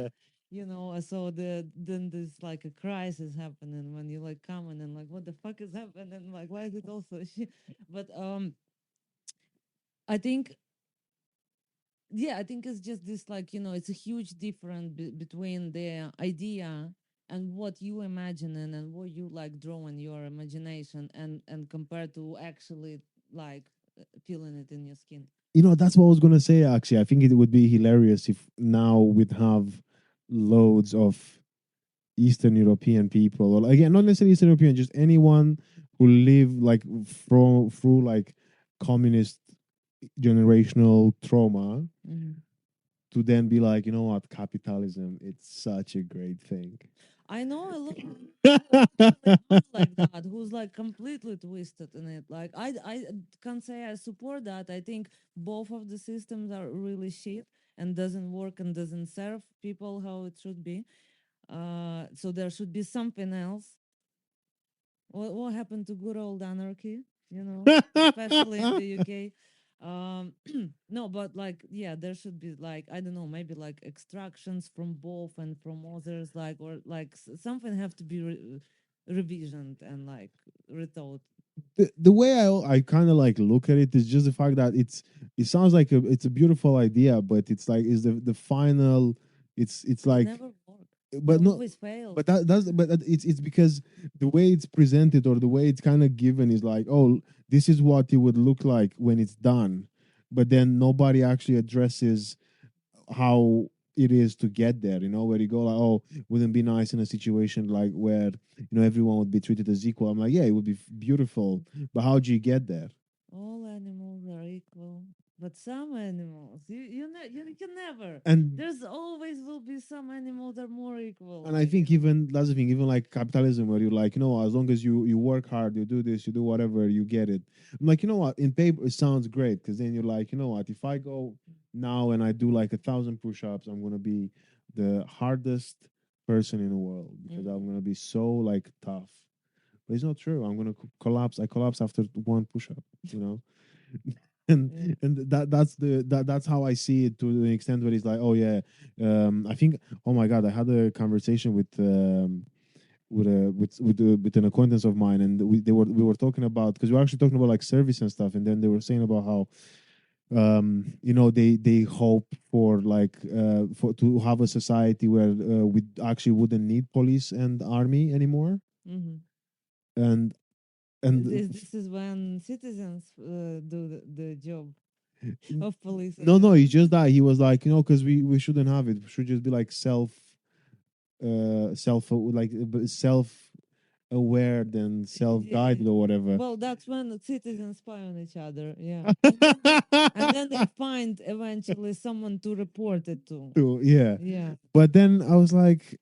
yeah. So then there's like a crisis happening when you like come in and like what the fuck is happening, like why is it also shit. But I think, yeah, I think it's just this, like, it's a huge difference between the idea and what you imagining and what you like draw in your imagination, and compared to actually like feeling it in your skin. That's what I was gonna say. Actually, I think it would be hilarious if now we'd have loads of Eastern European people, or again, not necessarily Eastern European, just anyone who lived like through like communist generational trauma, Mhm. to then be like, you know what, capitalism, it's such a great thing. I know a lot of people who actually are like that, who's like completely twisted in it. Like I can't say I support that. I think both of the systems are really shit and doesn't work and doesn't serve people how it should be. So there should be something else. What happened to good old anarchy? Especially in the UK. No, but like, yeah, there should be like, I don't know, maybe like extractions from both and from others, like, or like something have to be revisioned and like rethought. The way I kind of like look at it is just the fact that it sounds like it's a beautiful idea, but it's like is the final. It's It like, never worked. It but no, always fails. but it's because the way it's presented or the way it's kind of given is like, oh, this is what it would look like when it's done, but then nobody actually addresses how it is to get there, where you go like, oh, wouldn't it be nice in a situation like where everyone would be treated as equal. I'm like, yeah, it would be beautiful, but how do you get there? All animals are equal, but some animals, you can never. and There's always will be some animals that are more equal, and I like, think even that's the thing, even like capitalism, where you're like, as long as you work hard, you do this, you do whatever, you get it. I'm like, what, in paper it sounds great, because then you're like, what, if I go now and I do like 1,000 push-ups, I'm gonna be the hardest person in the world, because I'm Mhm. gonna be so like tough. But it's not true. I'm gonna collapse. I collapse after one push-up. You know, and Yeah. that's how I see it, to the extent where it's like, oh yeah, I think, oh my god, I had a conversation with an acquaintance of mine, and we were talking about, because we were actually talking about like service and stuff, and then they were saying about how they hope for like for to have a society where we actually wouldn't need police and army anymore, Hmm. and and This is when citizens do the job of police and no, no, it's army. just that he was like, because we shouldn't have it. We should just be like self aware than self Yeah. guided or whatever. Well, that's when the citizens spy on each other. Yeah, and then they find eventually someone to report it to. So, yeah, Yeah. but then I was like,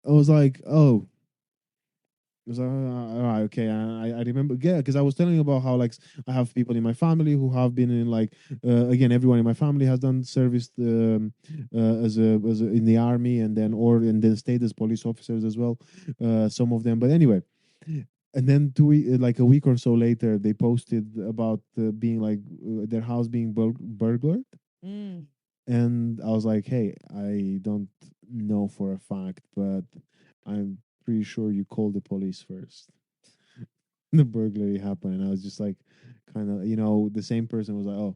oh. I was like, all right, okay. I remember, yeah, because I was telling you about how like I have people in my family who have been in like again, everyone in my family has done service as in the army, and then or in the state as police officers as well. Some of them, but anyway, and then like a week or so later, they posted about being like their house being burglared, Mm. and I was like, hey, I don't know for a fact, but I'm pretty sure you called the police first. The burglary happened, and I was just like, kind of, the same person was like, oh,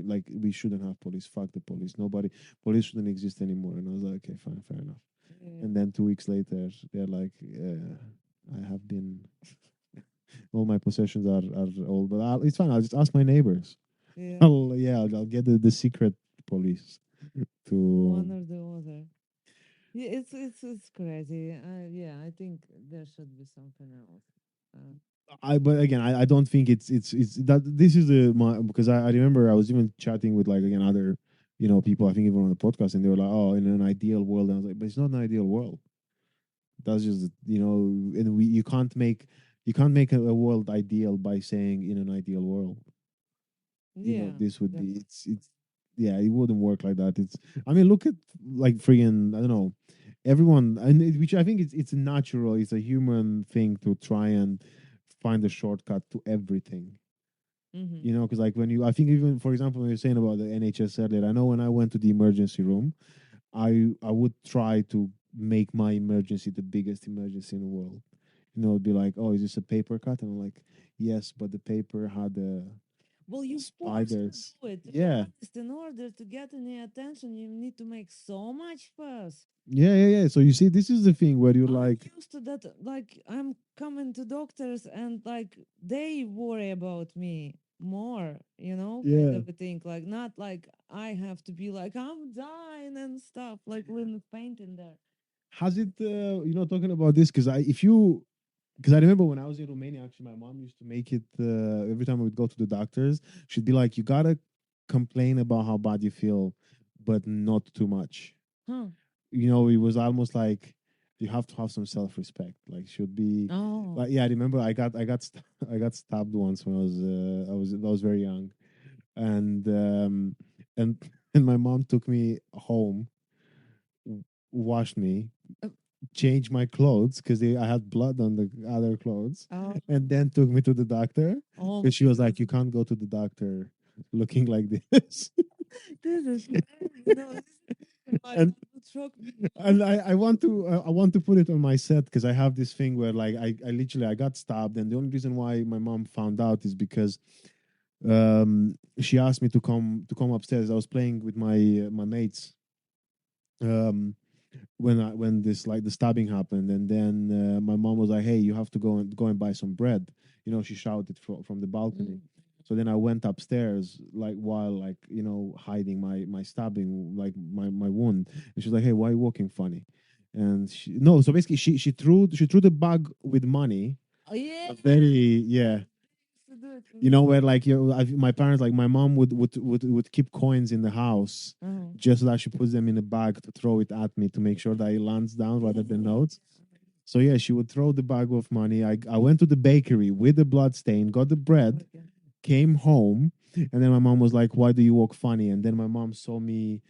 like we shouldn't have police. Fuck the police. Nobody, police shouldn't exist anymore. And I was like, okay, fine, fair enough. Yeah. And then 2 weeks later, they're like, I have been, all my possessions are old, but it's fine. I'll just ask my neighbors. Yeah. I'll get the secret police to. One or the other. Yeah, it's crazy. Yeah, I think there should be something else. Uh, But again, I don't think it's that this is the my because I remember I was even chatting with like again other people, I think even on the podcast, and they were like, oh, in an ideal world, and I was like, but it's not an ideal world. That's just and you can't make a world ideal by saying in an ideal world. Yeah, this would be, definitely. it's yeah, it wouldn't work like that. It's, I mean, look at like friggin', I don't know, everyone, and which I think it's natural, it's a human thing to try and find a shortcut to everything. Mm-hmm. Because like when you, I think even for example, when you're saying about the NHS earlier, I know when I went to the emergency room, I would try to make my emergency the biggest emergency in the world. It'd be like, oh, is this a paper cut? And I'm like, yes, but the paper had Well, you forced to spiders. do it. To be Yeah, honest, in order to get any attention, you need to make so much fuss. yeah. So you see, this is the thing where you're I'm like, used to that. Like, I'm coming to doctors and like they worry about me more, kind yeah. of a thing. Like, not like I have to be like, I'm dying and stuff, like living faint in there. Has it, talking about this? Because if you, because I remember when I was in Romania, actually, my mom used to make it every time we would go to the doctors. She'd be like, "You gotta complain about how bad you feel, but not too much." Huh. It was almost like you have to have some self-respect. Like, should be, Oh. like, yeah. I remember I got stabbed once when I was very young, and and and my mom took me home, washed me, Uh, changed my clothes because I had blood on the other clothes, oh. and then took me to the doctor Oh because she my was god. like, "You can't go to the doctor looking like this." This is crazy. No, this is like and that would shock me and I want to put it on my set because I have this thing where like I literally I got stabbed, and the only reason why my mom found out is because she asked me to come upstairs. I was playing with my mates. Um, when this like the stabbing happened, and then my mom was like, "Hey, you have to go and buy some bread." She shouted from the balcony. Mm. So then I went upstairs, like while like hiding my stabbing, like my wound. And she's like, "Hey, why are you walking funny?" And no, so basically she threw the bag with money. Oh yeah. A very, yeah. To do it to me. Where like my parents, like my mom would keep coins in the house Uh-huh. just so that she puts them in a bag to throw it at me to make sure that it lands down rather than Yeah. notes. So yeah, she would throw the bag of money. I went to the bakery with the blood stain, got the Oh my bread, god. came home, and then my mom was like, "Why do you walk funny?" And then my mom saw me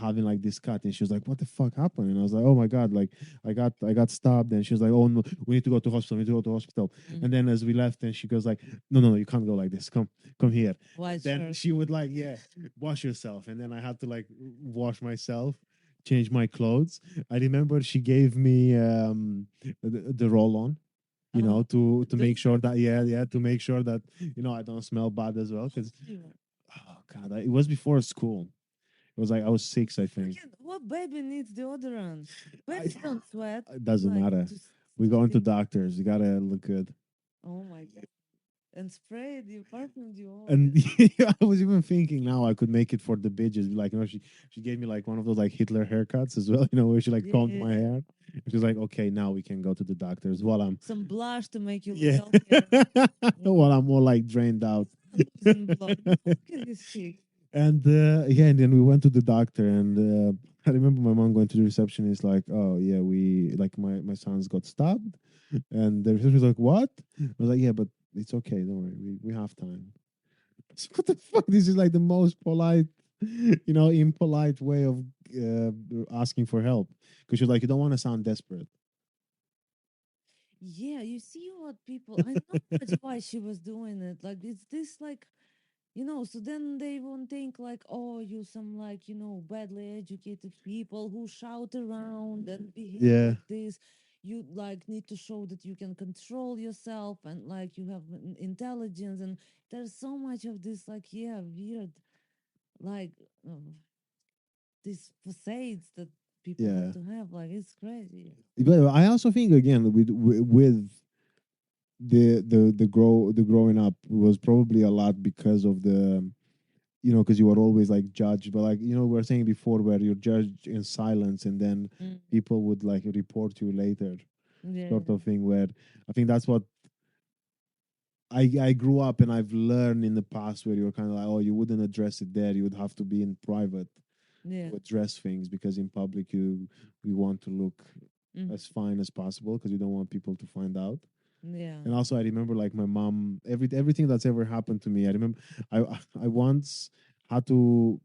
having like this cut, and she was like, "What the fuck happened?" And I was like, "Oh my god, like I got stabbed." And she was like, "Oh no, we need to go to hospital. We need to go to hospital." Mm. And then as we left, and she goes like, "No, no, no, you can't go like this. Come here." White Then shirt. she would like, yeah, wash yourself, and then I had to like wash myself, change my clothes. I remember she gave me the roll on, Oh, to the make sure that, yeah, to make sure that I don't smell bad as well. Because you. oh god, it was before school. It was like I was 6, I think. Freaking, what baby needs deodorant? I, Babies don't sweat. it doesn't Like matter. to We to go into stink. doctors. You gotta look good. Oh my god. And sprayed you, perfumed you. Oh And god. I was even thinking now I could make it for the bitches. Like, she gave me like one of those like Hitler haircuts as well. Where she like combed Yeah. my hair. She's like, okay, now we can go to the doctors. While I'm, Some blush to make you look yeah, healthier. Oh, while I'm more like drained out. losing blood. No, look at his cheek. And yeah, and then we went to the doctor, and I remember my mom going to the receptionist like, "Oh yeah, we like my son's got stabbed," and the receptionist was like, "What?" I was like, "Yeah, but it's okay, don't worry, we have time." So what the fuck? This is like the most polite, impolite way of asking for help, because you're like, you don't want to sound desperate. Yeah, you see what people. I know that's why she was doing it. Like it's this like so then they won't think like, oh, you some like, badly educated people who shout around and behave Yeah, like this. You like need to show that you can control yourself and like you have intelligence. And there's so much of this, like, yeah, weird, like, these facades that people have yeah. to have. Like, it's crazy. But I also think again with the growing up was probably a lot because of the because you were always like judged, but like we were saying before, where you're judged in silence, and then Mm. people would like report you later, Yeah, sort of thing. Where I think that's what I grew up and I've learned in the past, where you're kind of like, oh, you wouldn't address it there. You would have to be in private yeah. to address things, because in public you want to look Mm. as fine as possible because you don't want people to find out. Yeah. And also, I remember like my mom, everything that's ever happened to me. I remember I I once had to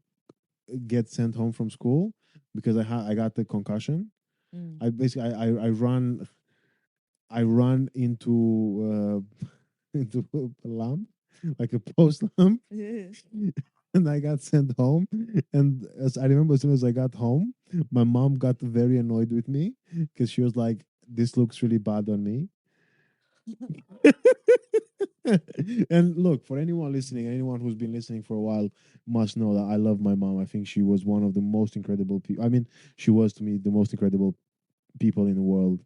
get sent home from school because I got the concussion. Mm. I basically I run into into a lamp, like a post lamp, Yeah. and I got sent home. And as I remember, as soon as I got home, my mom got very annoyed with me because she was like, "This looks really bad on me." And look, for anyone listening, anyone who's been listening for a while must know that I love my mom. I think she was one of the most incredible people. I mean, she was to me the most incredible people in the world,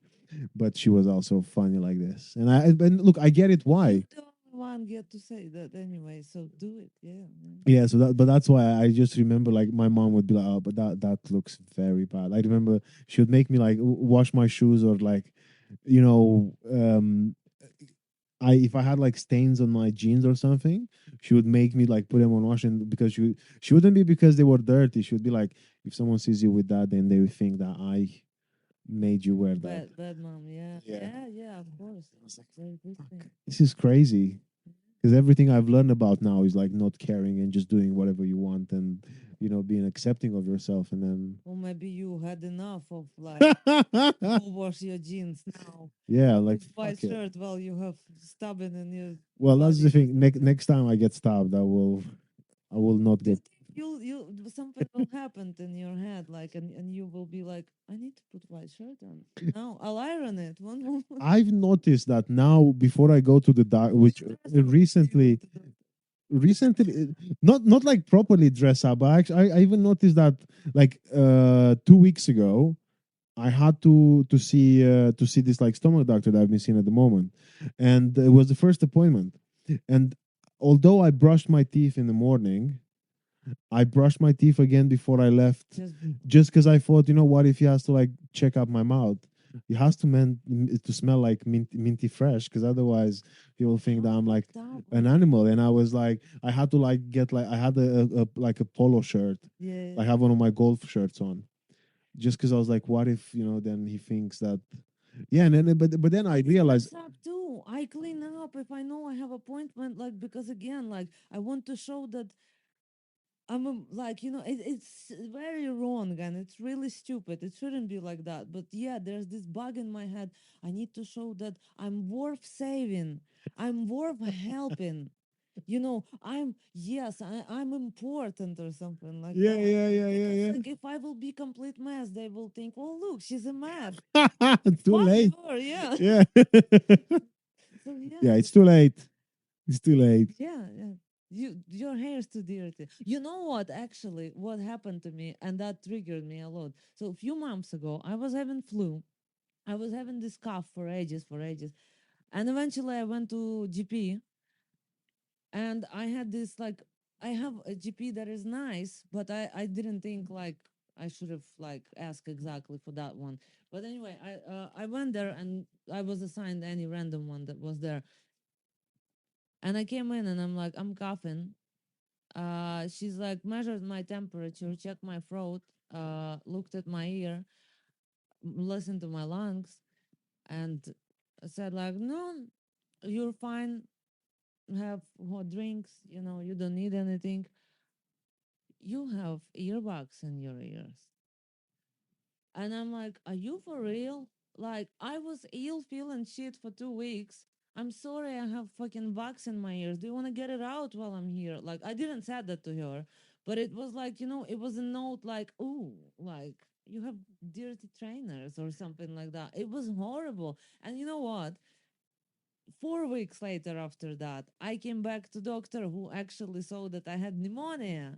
but she was also funny like this. And look, I get it You why. don't want get to say that anyway, so do it. Yeah. Man. Yeah, so but that's why I just remember like my mom would be like, "Oh, but that looks very bad." I remember she would make me like wash my shoes or like, you know, I if I had like stains on my jeans or something, she would make me like put them on wash, and because she wouldn't be because they were dirty. She would be like, if someone sees you with that, then they would think that I made you wear that. Bad mom. Yeah. Yeah. Yeah. Yeah. Of course. I was like, Very good fuck, thing. this is crazy. Because everything I've learned about now is like not caring and just doing whatever you want and being accepting of yourself and Or maybe you had enough of like then go wash your jeans now. yeah, like Put white fuck it. shirt while you have stubborn in your Well, that's the body or thing. something. Next time I get stabbed, I will not Do you get. think you something will happen in your head like and you will be like I need to put white shirt on now I'll iron it one moment. I've noticed that now before I go to the doc, Do which you dress up before you go recently, to the not like properly dress up, but actually I even noticed that like 2 weeks ago I had to see this like stomach doctor that I've been seeing at the moment, and it was the first appointment. And although I brushed my teeth in the morning, I brushed my teeth again before I left, just just because I thought, what if he has to like check up my mouth? He has to smell like minty fresh, because otherwise he will think that how I'm like fucked up an animal. And I was like, I had to like get like I had like a polo shirt, yeah I have one of my golf shirts on, just because I was like, what if then he thinks that, yeah, and then but then I I realized, dress up too. I clean up if I know I have appointment like because again like I want to show that I'm like it's very wrong and it's really stupid. It shouldn't be like that. But yeah, there's this bug in my head. I need to show that I'm worth saving. I'm worth helping. I'm yes, I'm important or something like yeah, that. yeah, yeah, Because yeah, like if I will be complete mess, they will think, oh look, she's a mess. yeah. Too Fuck late. her, yeah. Yeah. So yeah, Yeah, it's too late. It's too late. yeah, yeah. Your hair is too dirty. You know what? Actually, what happened to me, and that triggered me a lot. So a few months ago, I was having flu. I was having this cough for ages, and eventually I went to GP, and I had this like I have a GP that is nice, but I didn't think like I should have like asked exactly for that one. But anyway, I went there and I was assigned any random one that was there, and I came in and I'm like I'm coughing. She's like measured my temperature, checked my throat, looked at my ear, listened to my lungs, and said like, "No, you're fine. Have hot drinks. You don't need anything. You have earbuds in your ears." And I'm like, are you for real? Like, I was ill feeling shit for 2 weeks. I'm sorry I have fucking bugs in my ears. Do you want to get it out while I'm here? Like, I didn't say that to her, but it was like, it was a note like, ooh, like, you have dirty trainers or something like that. It was horrible. And you know what? 4 weeks later after that, I came back to doctor who actually saw that I had pneumonia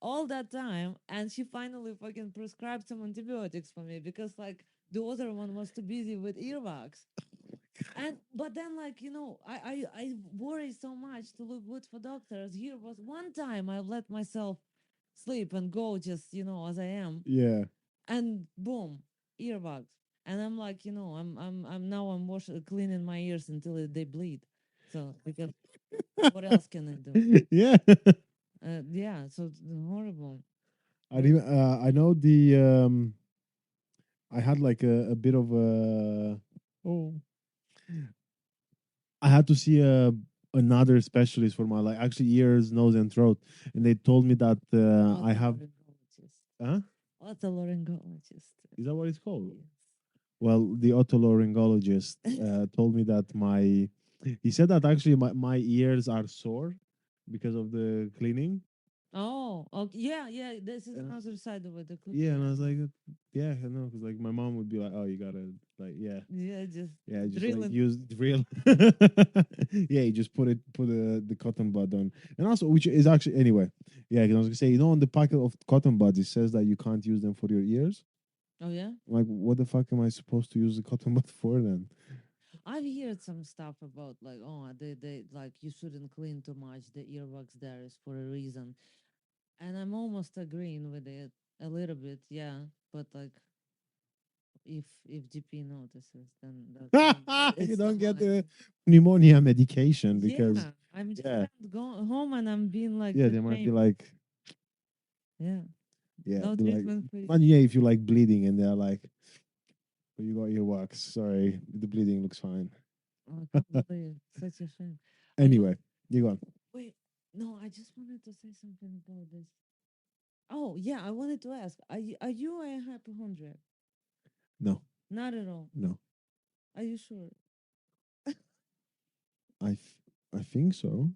all that time, and she finally fucking prescribed some antibiotics for me because like the other one was too busy with earwax. And but then like I worry so much to look good for doctors. Here was one time I let myself sleep and go just as I am, Yeah. and boom, earwax. And I'm like I'm now I'm cleaning my ears until they bleed. So because what else can I do? Yeah. Yeah, so it's horrible. I know I had like a bit of a, oh, I had to see another specialist for my like actually ears, nose, and throat, and they told me that I have. Otolaryngologist. Huh? Otolaryngologist. Is that what it's called? Yes. Well, the otolaryngologist told me that my. He said that actually my ears are sore because of the cleaning. Oh, okay. Yeah, yeah. This is And another side of it. The yeah, cleaning. and I was Uh-huh. like, yeah, I know, because like my mom would be like, oh, you gotta like, yeah, Yeah, just yeah, just like drilling. use the real, yeah, you just put the cotton bud on, and also which is actually anyway, yeah, 'cause I was gonna say, on the packet of cotton buds it says that you can't use them for your ears. Oh yeah. I'm like, what the fuck am I supposed to use the cotton bud for then? I've heard some stuff about like, oh, they like you shouldn't clean too much. The earwax there is for a reason, and I'm almost agreeing with it a little bit. Yeah, but like if GP notices, then that's You it's don't not get mine. the pneumonia medication because Yeah, I'm just yeah, going home and I'm being like yeah, they might be ashamed. like, Yeah, yeah, no be like, treatment for you. and yeah, if you like bleeding and they're like, oh, you got your wax, sorry, the bleeding looks fine. Oh, I can't believe such a shame. I know. Anyway, you go on. Wait, no, I just wanted to say something about this. Oh yeah, I wanted to ask: are you a hypochondriac? No, Not at all. no, Are you sure? I, I think so.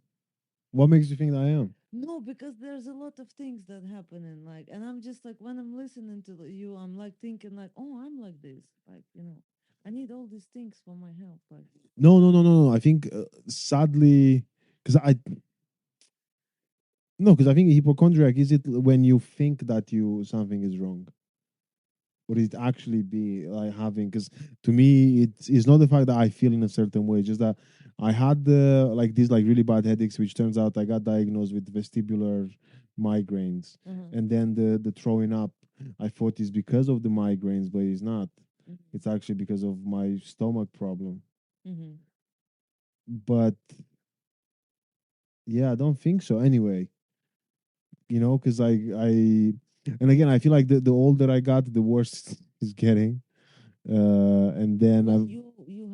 What makes you think that I am? No, because there's a lot of things that happen in like, and I'm just like when I'm listening to you, I'm like thinking like, oh, I'm like this, like I need all these things for my health, like. No, no, no, no, no. I think sadly, because I no, because I think hypochondriac is it when you think that you something is wrong, or is it actually be like having? Because to me, it's not the fact that I feel in a certain way, just that I had like these like really bad headaches, which turns out I got diagnosed with vestibular migraines, Uh-huh. and then the throwing up. I thought is because of the migraines, but it's not. Mm-hmm. It's actually because of my stomach problem. Mm-hmm. But yeah, I don't think so. Anyway, because and again, I feel like the older I got, the worse it's getting. And then But I've you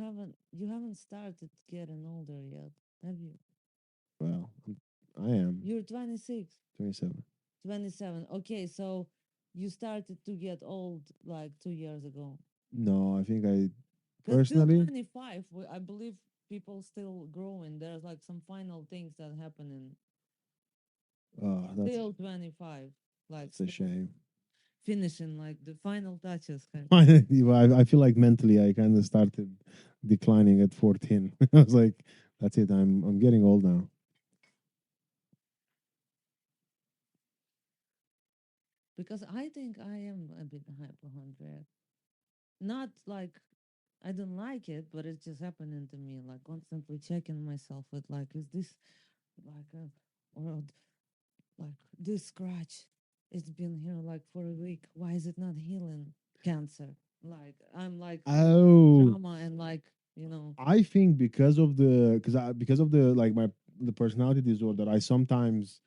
haven't started getting older yet, have you? well, I am You're 26, 27. 27. Okay, so you started to get old like 2 years ago. No, I think I Because till personally, 25, I believe people still growing. There's like some final things that happen in oh, till 25, like that's a still shame. finishing like the final touches. Kind. I feel like mentally I kind of started declining at 14. I was like, that's it. I'm getting old now. Because I think I am a bit hypochondriac. Not like I don't like it, but it's just happening to me. Like constantly checking myself with like, is this like a or like this scratch? It's been here like for a week. Why is it not healing? Cancer. Like I'm like Oh, drama and like you know. I think because of the like the personality disorder, I sometimes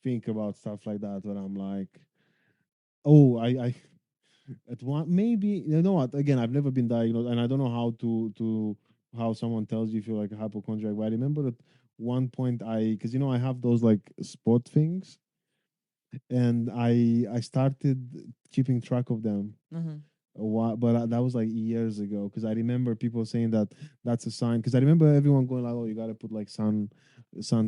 think about stuff like that when I'm like, oh, I at one maybe you know what again I've never been diagnosed and I don't know how to how someone tells you if you're like a hypochondriac. But I remember at one point because I have those like spot things and I started keeping track of them Uh-huh. a while, but that was like years ago because I remember people saying that that's a sign because I remember everyone going like, oh, you got to put like sun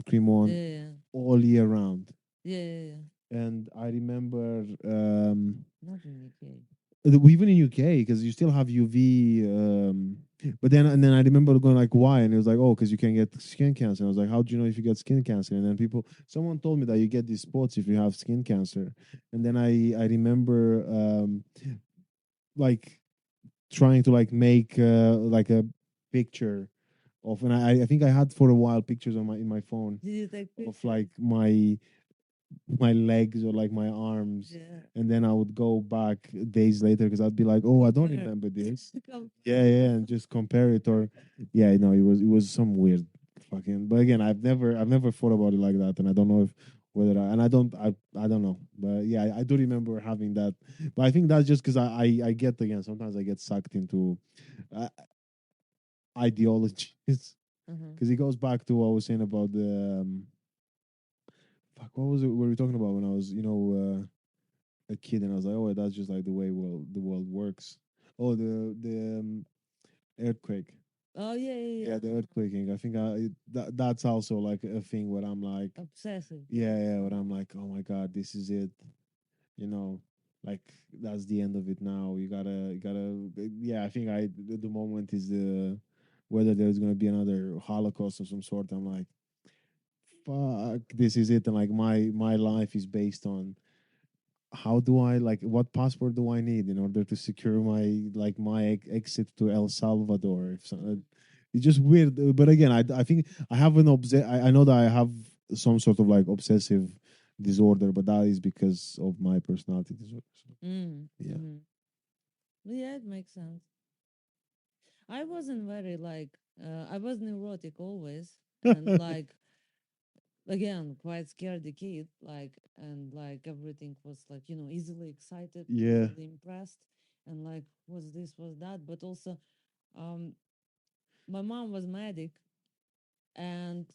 cream Yeah, on yeah, all year round. yeah, yeah, yeah. And I remember Not in UK. even in UK because you still have UV. But then I remember going like, why? And it was like, oh, because you can get skin cancer. And I was like, how do you know if you get skin cancer? And then someone told me that you get these spots if you have skin cancer. And then I remember like trying to like make like a picture of, and I think I had for a while pictures on my in my phone Did you take of pictures? like my legs or like my arms, Yeah. and then I would go back days later because I'd be like, oh, I don't Compare. remember this. Yeah, Compare. yeah, and just compare it or yeah, no, it was some weird fucking. But again, I've never thought about it like that, and I don't know if whether I don't know, but yeah, I do remember having that. But I think that's just because I get again sometimes I get sucked into uh, ideologies. Uh-huh. because it goes back to what I was saying about the fuck. What was it? What were we talking about when I was, a kid, and I was like, oh, that's just like the way the world works. Oh, the earthquake. Oh yeah, yeah, Yeah, yeah. the earthquaking. I think that's also like a thing where I'm like, Obsessive. yeah, yeah, where I'm like, oh my god, this is it. You know, like that's the end of it now. You gotta. Yeah, I think the moment is the whether there's gonna be another Holocaust of some sort. I'm like, fuck, this is it, and like my life is based on how do I like what passport do I need in order to secure my exit to El Salvador? Mhm. It's just weird, but again, I think I have I know that I have some sort of like obsessive disorder, but that is because of my personality disorder. So, Mm. yeah, Mm-hmm. Yeah, it makes sense. I wasn't very like I was neurotic always, and like again quite scared the kid, like, and like everything was like, easily excited, yeah, easily impressed, and like was this was that, but also um my mom was medic and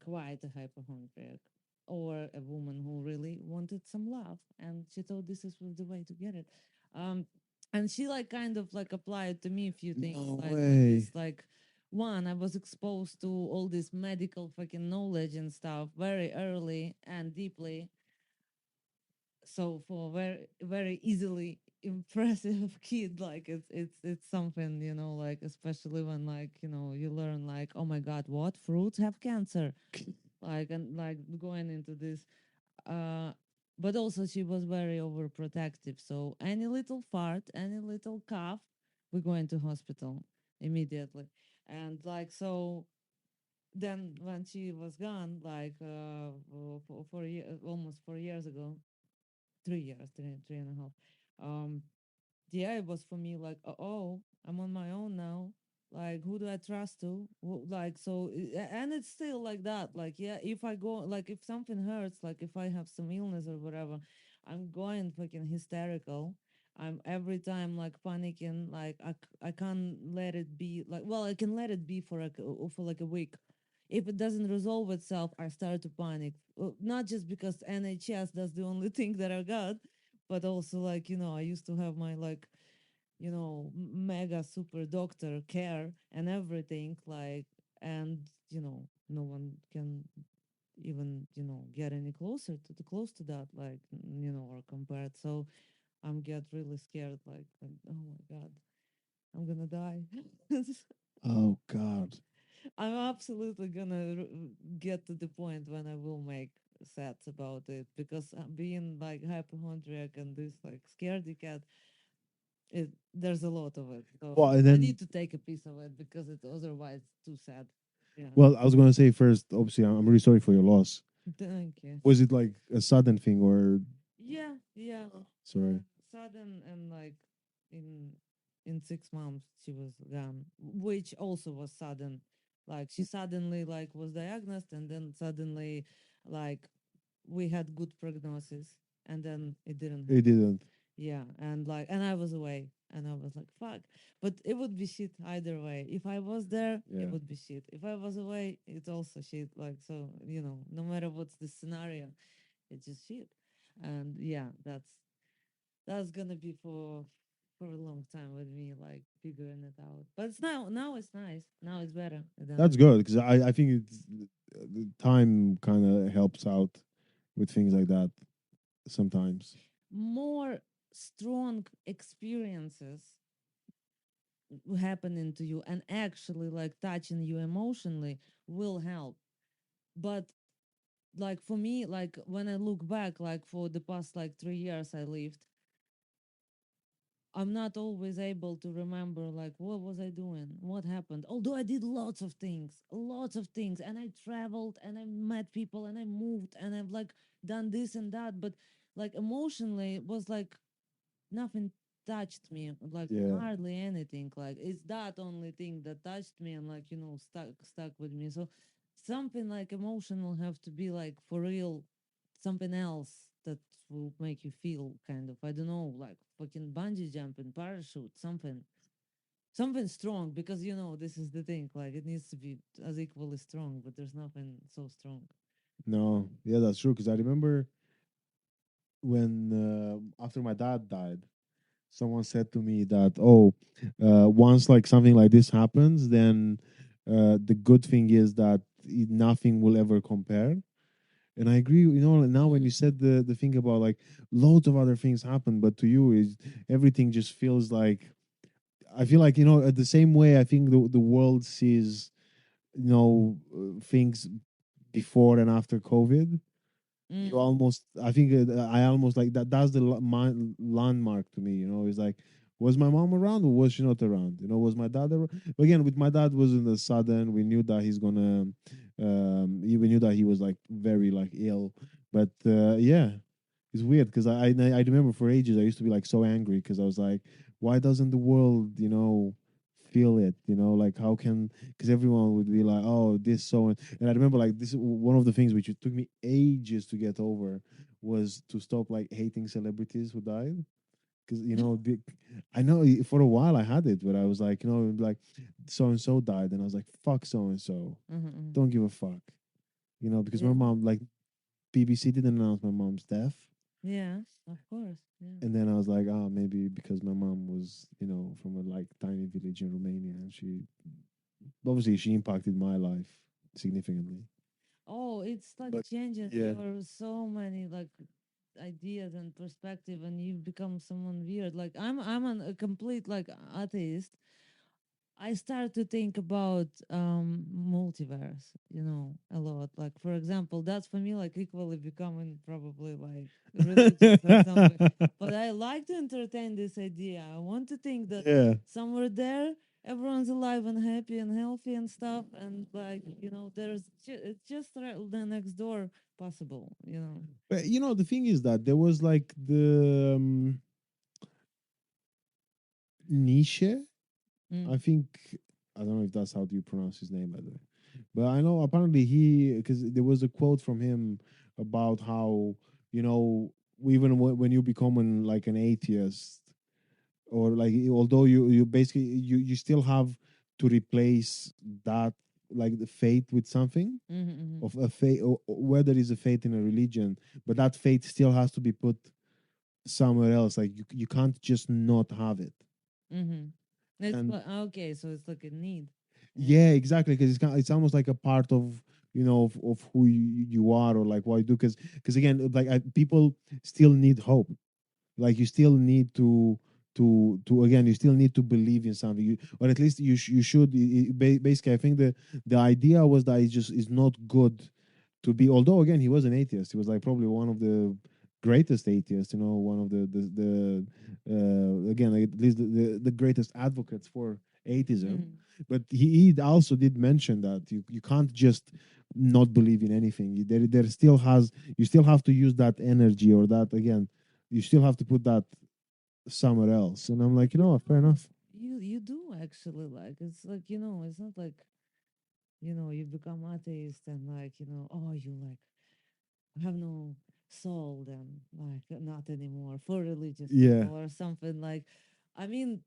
quite a hypochondriac, or a woman who really wanted some love, and she thought was the way to get it. um and she like kind of like applied to me a few things, no like with way. this, like, one, I was exposed to all this medical fucking knowledge and stuff very early and deeply, so for very very easily impressive kid, like it's something, like, especially when, like, you learn, like, oh my god, what fruits have cancer, like, and like going into this, uh but also she was very overprotective, so any little fart, any little cough, we go into hospital immediately. And like, so then when she was gone, like, for 4 years, almost 4 years ago, 3 years, three and a half, yeah, it was for me like, oh, I'm on my own now. Like, who do I trust to? Like, so, and it's still like that. Like, yeah, if I go, like, if something hurts, like, if I have some illness or whatever, I'm going fucking hysterical. I'm every time like panicking. Like, I can't let it be. Like, well, I can let it be for like a week. If it doesn't resolve itself, I start to panic. Not just because NHS, that's the only thing that I got, but also, like, I used to have my, like, mega super doctor care and everything, like, and no one can even get any close to that, like, or compared. So I'm get really scared, like, oh my god, I'm gonna die. Oh God. I'm absolutely gonna get to the point when I will make sets about it, because being like hypochondriac and this like scaredy cat, there's a lot of it. So Well, and I then need to take a piece of it because it otherwise too sad. Yeah. well, I was gonna say first. Obviously, I'm really sorry for your loss. Thank you. Was it like a sudden thing or Yeah, yeah. sorry? Sudden, and like in 6 months she was gone, which also was sudden. Like, she suddenly like was diagnosed, and then suddenly, like, we had good prognosis, and then it didn't It happen. didn't. Yeah, and like, and I was away, and I was like, fuck. But it would be shit either way. If I was there, it Yeah. would be shit. If I was away, it's also shit. Like, so, no matter what's the scenario, it's just shit. And yeah, that's gonna be for a long time with me, like figuring it out. But now it's nice. Now it's better That's than good because I think it's the time kind of helps out with things like that sometimes. more strong experiences happening to you and actually like touching you emotionally will help. But like for me, like when I look back, like for the past like 3 years I lived, I'm not always able to remember like what was I doing, what happened. Although I did lots of things, and I traveled and I met people and I moved and I've like done this and that, but like emotionally it was like nothing touched me, like Yeah, hardly anything. Like, it's that only thing that touched me and like stuck with me. So something like emotional have to be like for real, something else that will make you feel kind of, I don't know, like fucking bungee jumping, parachute, something. something strong, because this is the thing, like it needs to be as equally strong, but there's nothing so strong. No, yeah, that's true. Because I remember when after my dad died, someone said to me that, oh, once like something like this happens, then the good thing is that nothing will ever compare. And I agree. Now when you Mm, said the thing about like loads of other things happen, but to you is everything just feels like, I feel like, the same way I think the world sees, things before and after COVID. You mm, almost, I think, I almost like that. That's the landmark to me. It's like, was my mom around or was she not around? Was my dad around? But again, with my dad, wasn't a sudden. We knew that he's gonna. We knew that he was like very like ill. But yeah, it's weird because I remember for ages I used to be like so angry because I was like, why doesn't the world feel it? Like how can, because everyone would be like, oh, this so, and I remember like this one of the things which it took me ages to get over was to stop like hating celebrities who died. Because I know for a while I had it, but I was like, like so and so died, and I was like, fuck so and so, mm. don't give a fuck, because my Yeah, mom, like, BBC didn't announce my mom's death. yeah, of course, yeah. And then I was like, oh, maybe because my mom was, from a like tiny village in Romania, and she obviously she impacted my life significantly. Oh, it's like But changes yeah, your so many like ideas and perspective, and you become someone weird. Like a complete like atheist. I start to think about multiverse, a lot. Like for example, that's for me like equally becoming probably like religious or something. But I like to entertain this idea. I want to think that yeah. somewhere there everyone's alive and happy and healthy and stuff, and like there's it's just the next door possible. But the thing is that there was like the Nietzsche. I Mm. think, I don't know if that's how do you pronounce his name, by the way. But I know apparently he, because there was a quote from him about how, you know even when you become like an atheist, or like, although you basically you still have to replace that, like the faith, with something Mm-hmm, mm-hmm, of a faith, or whether it's a faith in a religion, but that faith still has to be put somewhere else. Like you can't just not have it. mm-hmm. It's And like okay, so it's like a need. Yeah. yeah, exactly, because it's almost like a part of, of who you are, or like what you do, because again, like people still need hope. Like you still need to again, you still need to believe in something, or at least you should. Basically, I think the idea was that it just is not good to be, although again he was an atheist, he was like probably one of the greatest atheists, one of the again, like, at least the greatest advocates for atheism. Mm-hmm. But he also did mention that you can't just not believe in anything. There still has, you still have to use that energy, or that, again, you still have to put that somewhere else. And I'm But like, fair enough. you do actually, like it's like it's not like you become atheist and like oh, you like have no soul then, like not anymore for religious Yeah, people or something. Like I mean,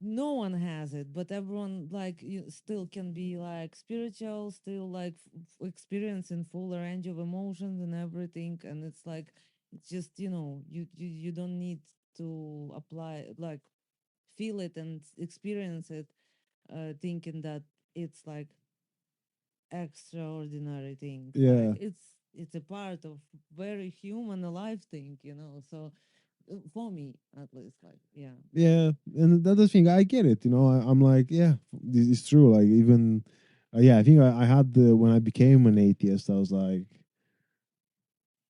no one has it, but everyone like you still can be like spiritual, still like experiencing full range of emotions and everything. And it's like it's just you don't need to apply, like feel it and experience it, thinking that it's like extraordinary thing. Like yeah, it's a part of very human alive thing. So for me at least, like yeah. yeah. And that's the thing, I get it. I'm like, yeah, this is true. Like, even yeah, I think I had the when I became an atheist, I was like,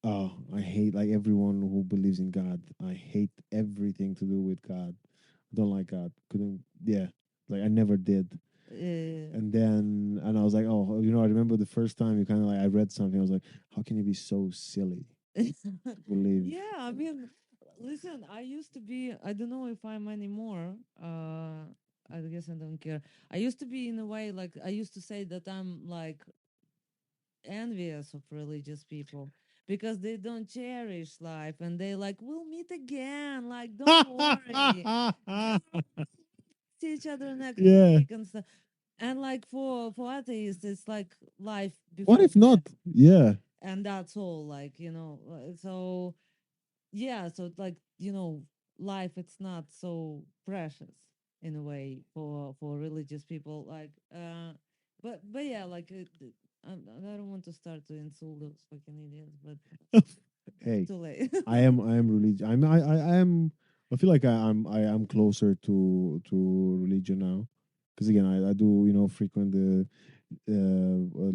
oh, I hate like everyone who believes in God. I hate everything to do with God. I don't like God. Couldn't, yeah, like I never did. uh, And I was like, oh, I remember the first time you kind of like, I read something, I was like, how can you be so silly to believe? yeah, I mean, listen, I used to be, I don't know if I'm anymore. I guess I don't care. I used to be in a way like I used to say that I'm like envious of religious people because they don't cherish life and they like we'll meet again, like don't worry. each other next Yeah. week and stuff. And like for atheists, it's like life What before if not? death, Yeah. and that's all. Like so yeah, so like life, it's not so precious in a way for religious people. Like but yeah, like I don't want to start to insult those fucking idiots, but it's Hey, too late. I am religious. I am. I feel like I am closer to religion now, because again I do frequent the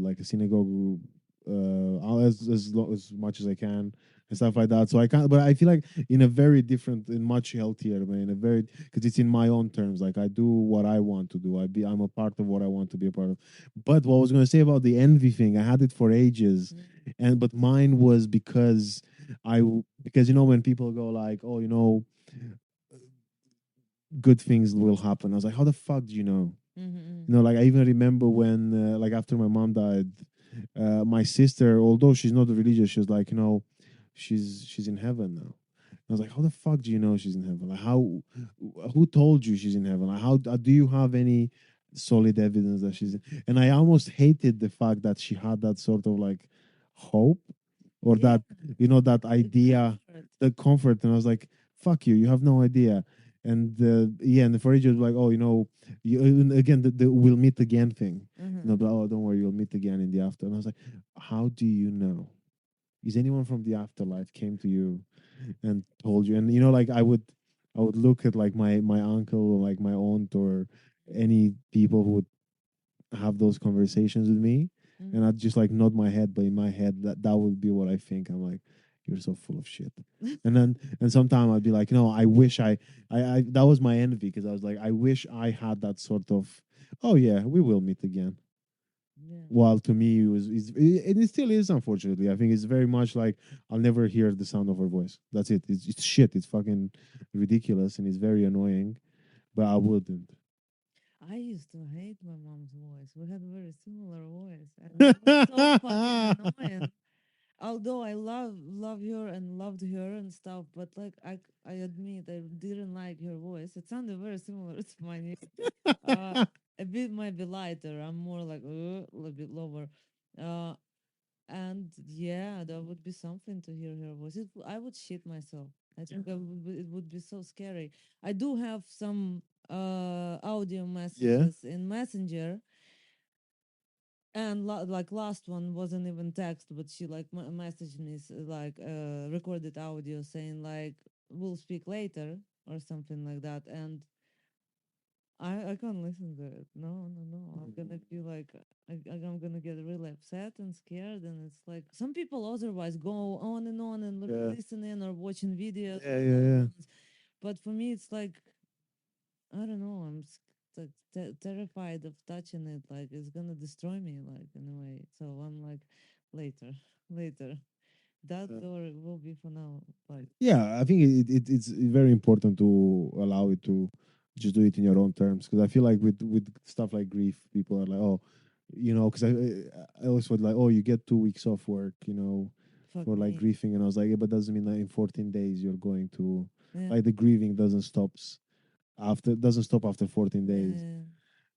like a synagogue as much as I can and stuff like that. So I can't, but I feel like in a very different and much healthier way, in a very, because it's in my own terms. Like I do what I want to do. I'm a part of what I want to be a part of. But what I was going to say about the envy thing, I had it for ages, Mm, and but mine was because because when people go like, oh, good things will happen. I was like, how the fuck do you know? mhm, Like I even remember when, like after my mom died, my sister, although she's not religious, she was like, she's in heaven now. I was like, how the fuck do you know she's in heaven? Like, who told you she's in heaven? Like, how do you have any solid evidence that she's in? mhm. And I almost hated the fact that she had that sort of like hope, or Yeah, that, that the idea, comfort. the comfort. And I was like, fuck you, you have no idea. And yeah, and the for was like, oh, and again, the we'll meet again thing. Mhm. But oh, don't worry, you'll meet again in the after. And I was like, how do you know? Is anyone from the afterlife came to you and told you? And like I would look at like my uncle or like my aunt or any people who would have those conversations with me, and Mhm. I'd just like nod my head, but in my head that would be what I think. I'm like, you're so full of shit. And sometimes I'd be like, I wish I that was my envy, because I was like, I wish I had that sort of, oh yeah, we will meet again. Yeah. While to me it still is, unfortunately. I think it's very much like I'll never hear the sound of her voice. That's it. It's shit. It's fucking ridiculous and it's very annoying. But I wouldn't. I used to hate my mom's voice. We had a very similar voice, and it was so fucking annoying. Although I love her and loved her and stuff, but like I admit I didn't like her voice. It sounded very similar to mine. Uh, a bit might be lighter. I'm more like a little bit lower. Uh, and yeah, that would be something to hear her voice. I would shit myself. I think it would be so scary. I do have some audio Yeah. messages in Messenger, and like last one wasn't even text, but she like messaged me like recorded audio saying like we'll speak later or something like that, and I can't listen to it. No, no, no. I'm gonna be like, I'm gonna get really upset and scared. And it's like some people otherwise go on and Yeah. listening or watching videos Yeah. of Yeah. loved Yeah. ones. But for me, it's like, I don't know. Like terrified of touching it. Like it's gonna destroy me, like in a way. So I'm like, later, later. That or will be for now. Like, Yeah, I think it's very important to allow it to just do it in your own terms, because I feel like with stuff like grief, people are like, oh, because I always felt like, oh, you get 2 weeks off work, fuck for like me. grieving, and I was like, yeah, but doesn't mean that in 14 days you're going to, Yeah, like, the grieving doesn't stop after 14 days. yeah,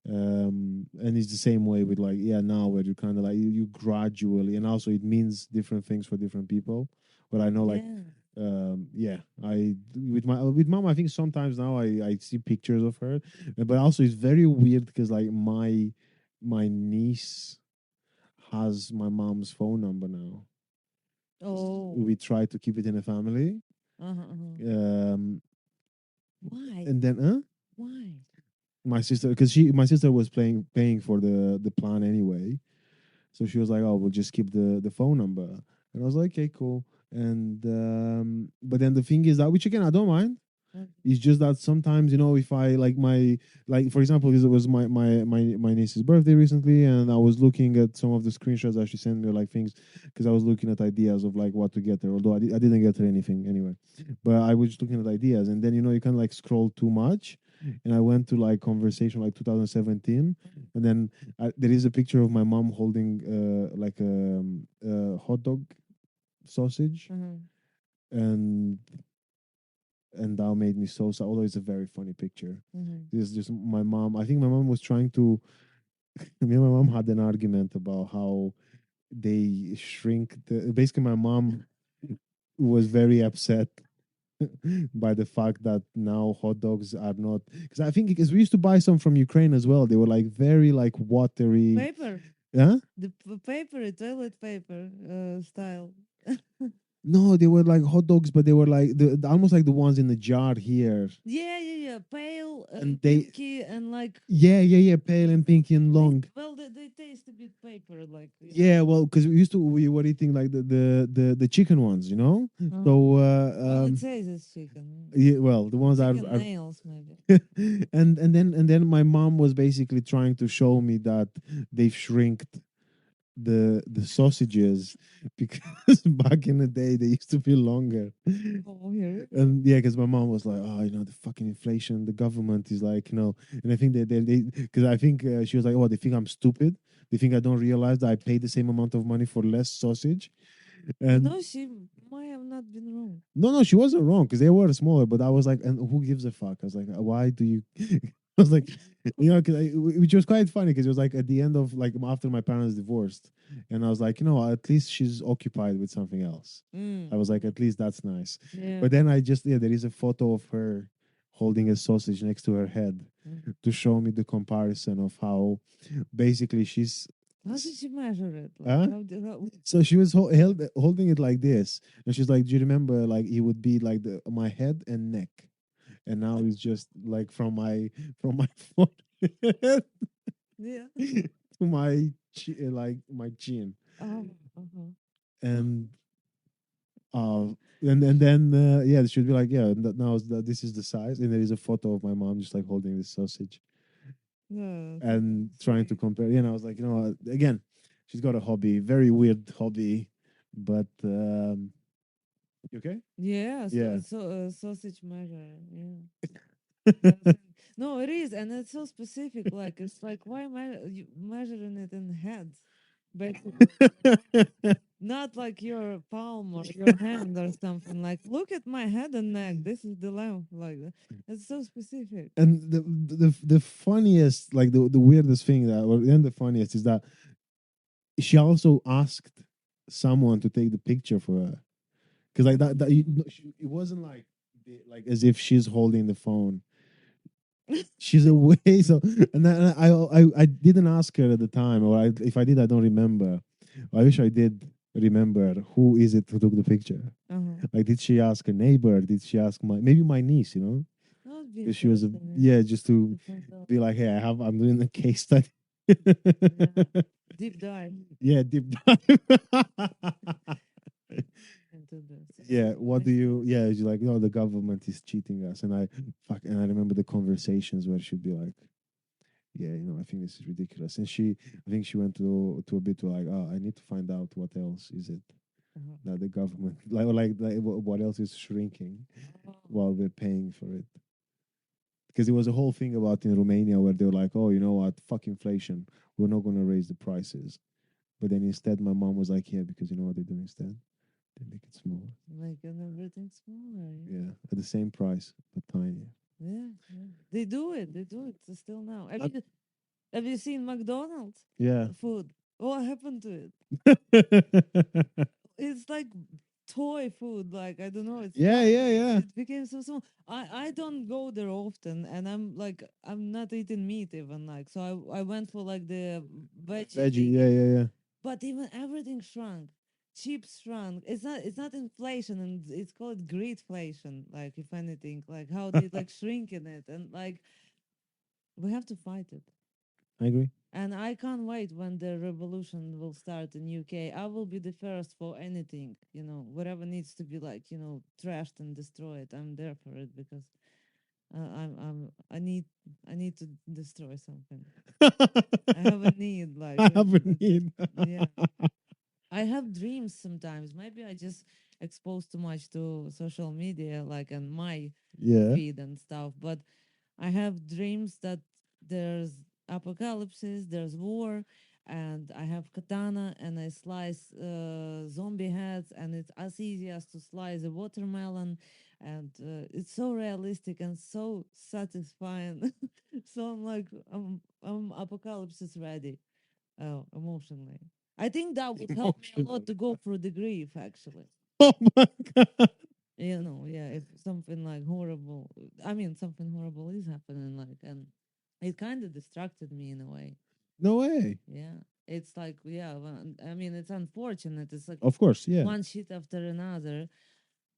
And it's the same way with, like, yeah, now where you kind of like you gradually, and also it means different things for different people. But I know, like, yeah, yeah, I with mom, I think sometimes now I see pictures of her, but also it's very weird because like my niece has my mom's phone number now. oh, We try to keep it in the family. uh-huh. um Why? and then Why? my sister, because my sister was paying for the plan anyway. So she was like, "Oh, we'll just keep the phone number." And I was like, "Okay, cool." And but then the thing is that, which again I don't mind. Okay. It's just that sometimes, if I like like, for example, this was my niece's birthday recently, and I was looking at some of the screenshots that she sent me, like things, because I was looking at ideas of like what to get her. Although I didn't get her anything anyway, but I was just looking at ideas, and then you can like scroll too much, and I went to like conversation like 2017, and then there is a picture of my mom holding like a hot dog sausage, Uh-huh. and and that made me so sad. Although it's a very funny picture. Mm-hmm. It's just my mom. I think my mom was trying to. Me and my mom had an argument about how they shrink. Basically, my mom was very upset by the fact that now hot dogs are not, because I think because we used to buy some from Ukraine as well. They were like very like watery. Paper, Yeah. the paper, toilet paper style. No, they were like hot dogs, but they were like almost like the ones in the jar here, Yeah, yeah, yeah. Pale, and they pinky, and like yeah, pale and pinky and they long. well, they taste a bit paper, like you know. Yeah, well, because we were eating like the chicken ones, you know. Uh-huh. So Well, it says it's chicken. yeah, well, the ones Chicken are nails, maybe. and then my mom was basically trying to show me that they've shrinked the sausages because back in the day they used to be longer. Oh, here. And yeah, because my mom was like, oh, the fucking inflation, the government is like, and I think they because I think she was like, oh, they think I'm stupid. They think I don't realize that I paid the same amount of money for less sausage. You And know, she might have not been wrong. no, she wasn't wrong because they were smaller. But I was like, and who gives a fuck? I was like, why do you? I was like, which was quite funny because it was like at the end of like after my parents divorced, and I was like, at least she's occupied with something else. I was like, Mm. at least that's nice. Yeah. But then there is a photo of her holding a sausage next to her head Mm. to show me the comparison of how basically she's. How did she measure it? Like, Huh? how? So she was holding it like this, and she's like, "Do you remember? Like it would be like my head and neck, and now it's just like from my forehead Yeah. to my like my chin, Oh. Uh-huh. and uh, and then yeah, it should be like yeah. Now this is the size, and there is a photo of my mom just like holding this sausage Yeah. So and trying to sweet. compare. And I was like, again, she's got a hobby, very weird hobby, but you okay? Yeah. Yeah. Sausage measure. Yeah. That's it. No, it is, and it's so specific. Like it's like why am I you measuring it in heads, basically, not like your palm or your hand or something. Like look at my head and neck. This is the length. Like it's so specific. And the funniest, like the weirdest thing that, or then the funniest is that she also asked someone to take the picture for her because like it wasn't like like as if she's holding the phone. She's away, so and then I didn't ask her at the time, or if I did, I don't remember. I wish I did remember who is it who took the picture. Uh-huh. Like, did she ask a neighbor? Did she ask maybe my niece? That would be Because she was interesting. yeah, just to To find out. be like, hey, I'm doing a case study. Yeah. Deep dive Yeah, deep dive. into the Yeah, sausage what do you? mysteries. Yeah, she's like, no, the government is cheating us, and I remember the conversations where she'd be like, yeah, I think this is ridiculous, and I think she went to a bit to like, oh, I need to find out what else is it Uh-huh. that the government like what else is shrinking Oh, while we're paying for it. Because it was a whole thing about in Romania where they were like, oh, you know what, fuck inflation, we're not going to raise the prices. But then instead, my mom was like, yeah, because you know what they do instead? They make it smaller. making everything smaller. Yeah. Yeah, at the same price, but tinier. Yeah, yeah. They do it. They do it still now. Uh, Have you seen McDonald's yeah. food? What happened to it? It's like toy food. Like I don't know. It's Yeah, yeah, tiny. yeah. It became so small. I don't go there often, and I'm not eating meat even. Like so, I went for like the veggie Veggie, yeah, thingy. yeah, yeah. But even everything shrunk. Chips shrunk. It's not inflation, and it's called greedflation. Like if anything, like how they like shrinking it, and like we have to fight it. I agree. And I can't wait when the revolution will start in UK. I will be the first for anything, whatever needs to be like, trashed and destroyed. I'm there for it because I need to destroy something. I have a need, like, I have a need. yeah. I have dreams sometimes. Maybe I just exposed too much to social media, like on my Yeah. feed and stuff. But I have dreams that there's apocalypses, there's war, and I have katana and I slice zombie heads, and it's as easy as to slice a watermelon. and it's so realistic and so satisfying. So I'm like, I'm apocalypse is ready. Oh, emotionally. I think that would help me a lot Emotional. to go through the grief, actually. Oh my god. Yeah, if something like horrible, I mean, something horrible is happening, like, and it kind of distracted me in a way. No way. Yeah. It's like, yeah, I mean, it's unfortunate. It's like Of course, yeah. one shit after another.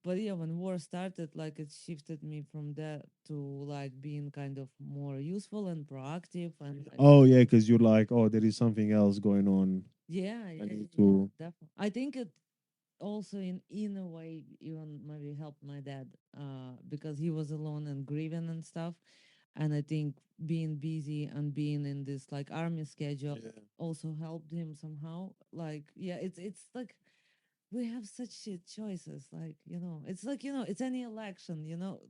But yeah, when war started, like, it shifted me from that to like being kind of more useful and proactive and like, Oh yeah, because you're like, oh, there is something else going on. yeah, I yeah, need yeah, to. definitely. I think it also in a way even maybe helped my dad because he was alone and grieving and stuff, and I think being busy and being in this like army schedule Yeah. also helped him somehow. Like, yeah, it's like we have such shit choices, like, it's like, it's any election,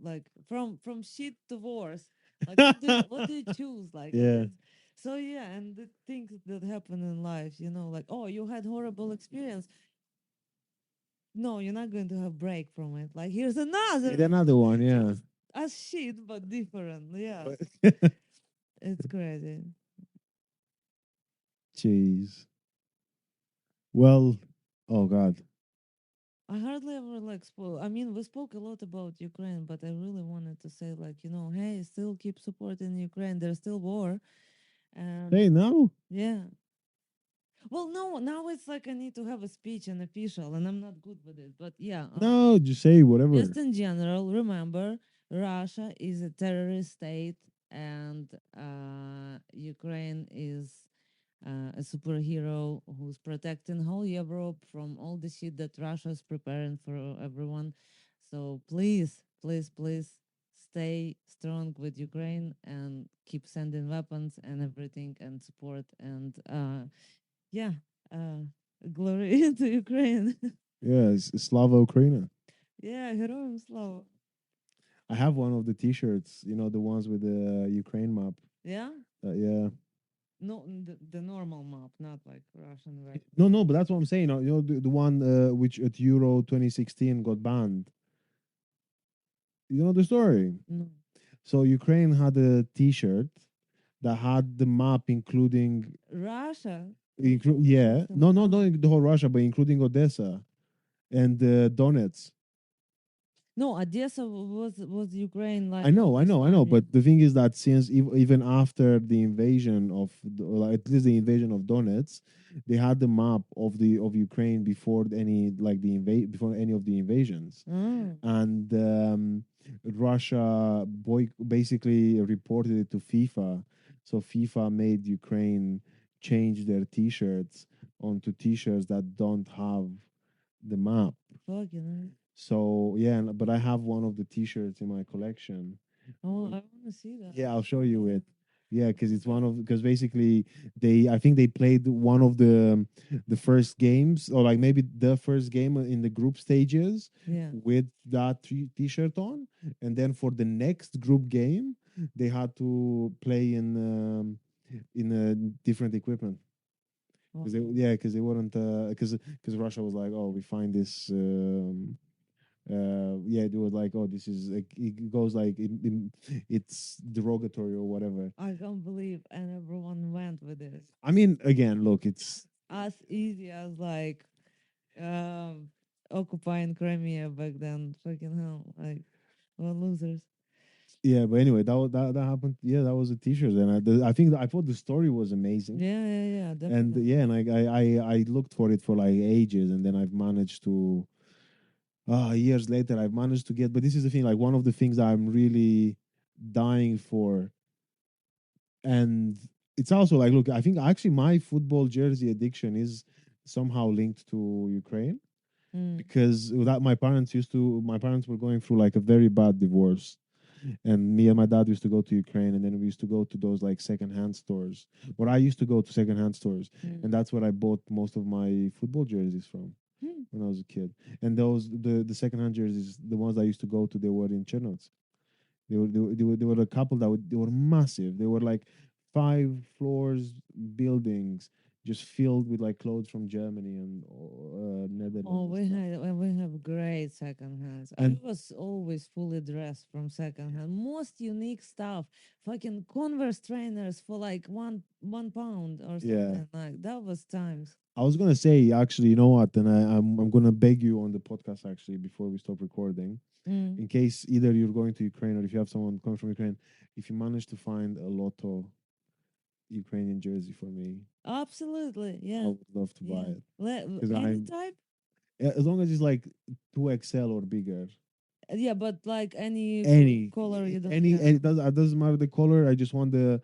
like from shit to worse, like what do you choose, like Yeah. it's so, yeah, and the things that happen in life, like, oh, you had horrible experience. No, you're not going to have break from it. Like, here's another And another one, yeah. just as shit but different. Yeah, But- so it's crazy. Jeez. Well, oh god. I hardly ever like spoke. I mean, we spoke a lot about Ukraine, but I really wanted to say, like, hey, still keep supporting Ukraine. There's still war, and Hey, no, yeah. Well, no, now it's like I need to have a speech and official, and I'm not good with it. But yeah, no, just say just whatever. in general, remember, Russia is a terrorist state, and Ukraine is a superhero who's protecting whole Europe from all the shit that Russia is preparing for everyone. So please, please, please stay strong with Ukraine and keep sending weapons and everything and support and yeah, uh, glory to Ukraine. Yeah, it's Slava Ukraina. Yeah, Героям слава. I have one of the T-shirts. You know, the ones with the Ukraine map. Yeah, Yeah. no, the normal map, not like Russian red. No, no, but that's what I'm saying. You know, the one which at Euro 2016 got banned. You know the story. No, So Ukraine had a T-shirt that had the map, including, Russia. yeah, System. no, no, Oh. not the whole Russia, but including Odessa and Donetsk. No, Odessa was Ukraine like I know, all I this know, I know. time. Yeah. But the thing is that since even after the invasion of, like, at least the invasion of Donetsk, they had the map of Ukraine before any like the before any of the invasions, Oh, and Russia basically reported it to FIFA. So FIFA made Ukraine change their T-shirts onto T-shirts that don't have the map. fucking. So yeah, but I have one of the T-shirts in my collection. Oh, I want to see that. Yeah, I'll show you it. Yeah, because it's one of because basically I think they played one of the first games, or like maybe the first game in the group stages Yeah. with that T-shirt on, and then for the next group game they had to play in a different equipment Oh, because they weren't because Russia was like, oh, we find this yeah, it was like, oh, this is like it goes like it's derogatory or whatever. I can't believe and everyone went with this. I mean, again, look, it's As easy as like um occupying Crimea back then. Fucking hell. Like, what losers. yeah, but anyway, that happened. Yeah, that was a T-shirt, and I think I thought the story was amazing, Yeah, yeah, yeah, and definitely. yeah, and I looked for it for like ages, and then I've managed to years later I've managed to get. But this is the thing, like one of the things that I'm really dying for, and it's also like, look, I think actually my football jersey addiction is somehow linked to Ukraine Mm, because that my parents were going through like a very bad divorce, and me and my dad used to go to Ukraine, and then we used to go to those like secondhand stores, or I used to go to secondhand stores, mm, and that's where I bought most of my football jerseys from mm. when I was a kid. And those the secondhand jerseys, the ones I used to go to, they were in Chernovsk. They were a couple that they were massive. They were like 5 floors buildings, just filled with like clothes from Germany and Oh, Netherlands and stuff. we have great second hands. I And was always fully dressed from second hand. Most unique stuff. Fucking Converse trainers for like one pound or yeah, something like that was times. I was gonna say actually, you know what? And I'm gonna beg you on the podcast actually before we stop recording, Mm. in case either you're going to Ukraine or if you have someone coming from Ukraine, if you manage to find a Lotto Ukrainian jersey for me, Absolutely. I Yeah. would love to buy Yeah. it because Any I'm type? as long as it's like 2XL or bigger. Yeah, but like any Any, color you don't any, care. it doesn't matter the color. I just want the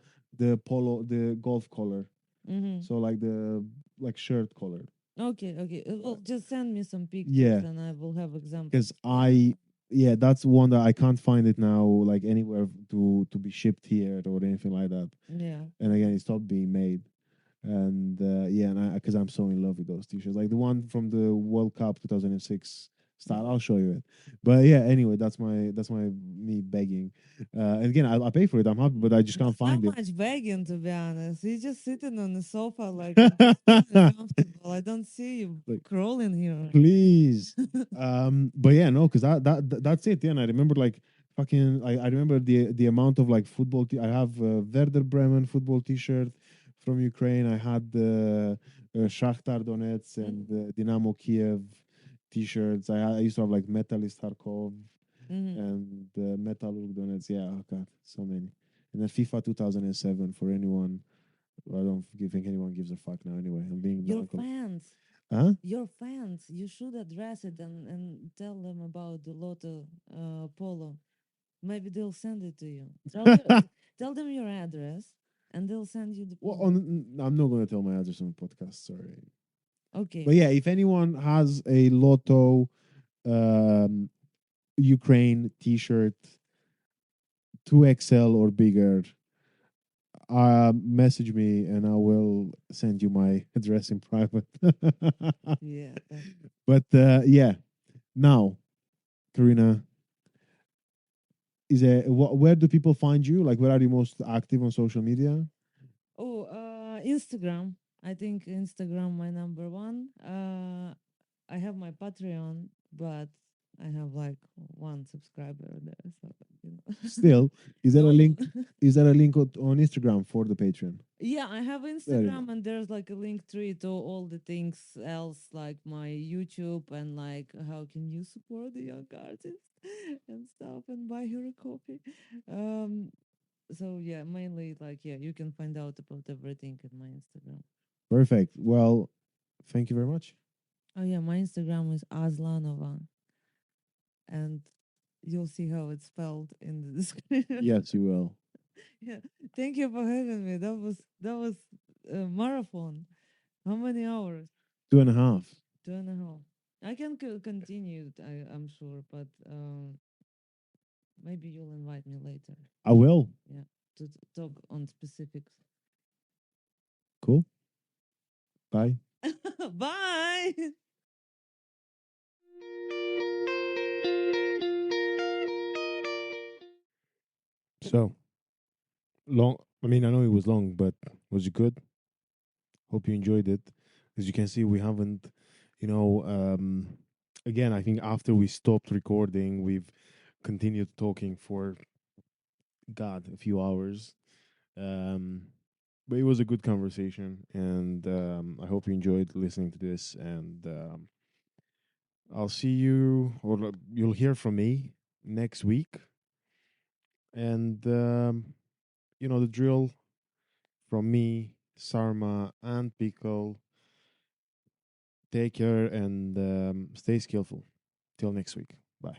polo, the golf color. Mm-hmm. So like the like shirt color. Okay, okay. Well, just send me some pictures Yeah, and I will have examples. because Yeah. yeah, that's one that I can't find it now like anywhere to be shipped here or anything like that. Yeah. And again, it stopped being made. And yeah, and I because I'm so in love with those t-shirts, like the one from the World Cup 2006 style. I'll show you it. But yeah, anyway, that's my me begging. And again, I pay for it. I'm happy, but I just can't That's not find it. much begging, to be honest. You're just sitting on the sofa, like extremely comfortable. I don't see you Like, crawling here. please. But yeah, no, because that's it. Yeah, and I remember like fucking. I remember the amount of like football. I have Werder Bremen football T-shirt from Ukraine. I had the Shakhtar Donetsk and Mm-hmm. Dynamo Kiev T-shirts. I used to have like Metalist Kharkov Mm-hmm. and Metalurg Donetsk. Yeah, oh god, so many. And then FIFA 2007 for anyone. I don't think anyone gives a fuck now. Anyway, I'm being Your non. fans, Huh? your fans, you should address it and tell them about the Lotto Polo. Maybe they'll send it to you. Tell them your address and they'll send you the Well, polo. I'm not going to tell my address on the podcast. Sorry, Okay. but yeah, if anyone has a Lotto um, Ukraine T-shirt, 2XL or bigger, message me and I will send you my address in private. Yeah. That. But yeah, now, Karina, where do people find you? Like, where are you most active on social media? Oh, Instagram. I think Instagram my number one. I have my Patreon, but I have like one subscriber there, so you know. Still, is there a No. link? Is there a link on Instagram for the Patreon? Yeah, I have There you go. Instagram and there's like a link tree to all the things else like my YouTube and like how can you support the young artist and stuff and buy her a coffee. Um so yeah, mainly like yeah, you can find out about everything in my Instagram. Perfect. Well, thank you very much. Oh yeah, my Instagram is Aslanova and you'll see how it's spelled in the description. Yes, you will. Yeah. Thank you for having me. That was a marathon. How many hours? 2.5. 2.5. I can continue, I'm sure, but maybe you'll invite me later. I will. Yeah, to talk on specifics. Cool. Bye. Bye. So long. I mean, I know it was long, but was it good? Hope you enjoyed it. As you can see, we haven't, you know, again, I think after we stopped recording, we've continued talking for, God, a few hours. Um, but it was a good conversation, and I hope you enjoyed listening to this. And I'll see you, or you'll hear from me next week. And you know the drill from me, Sarma, and Pickle. Take care and stay skillful. Till next week. Bye.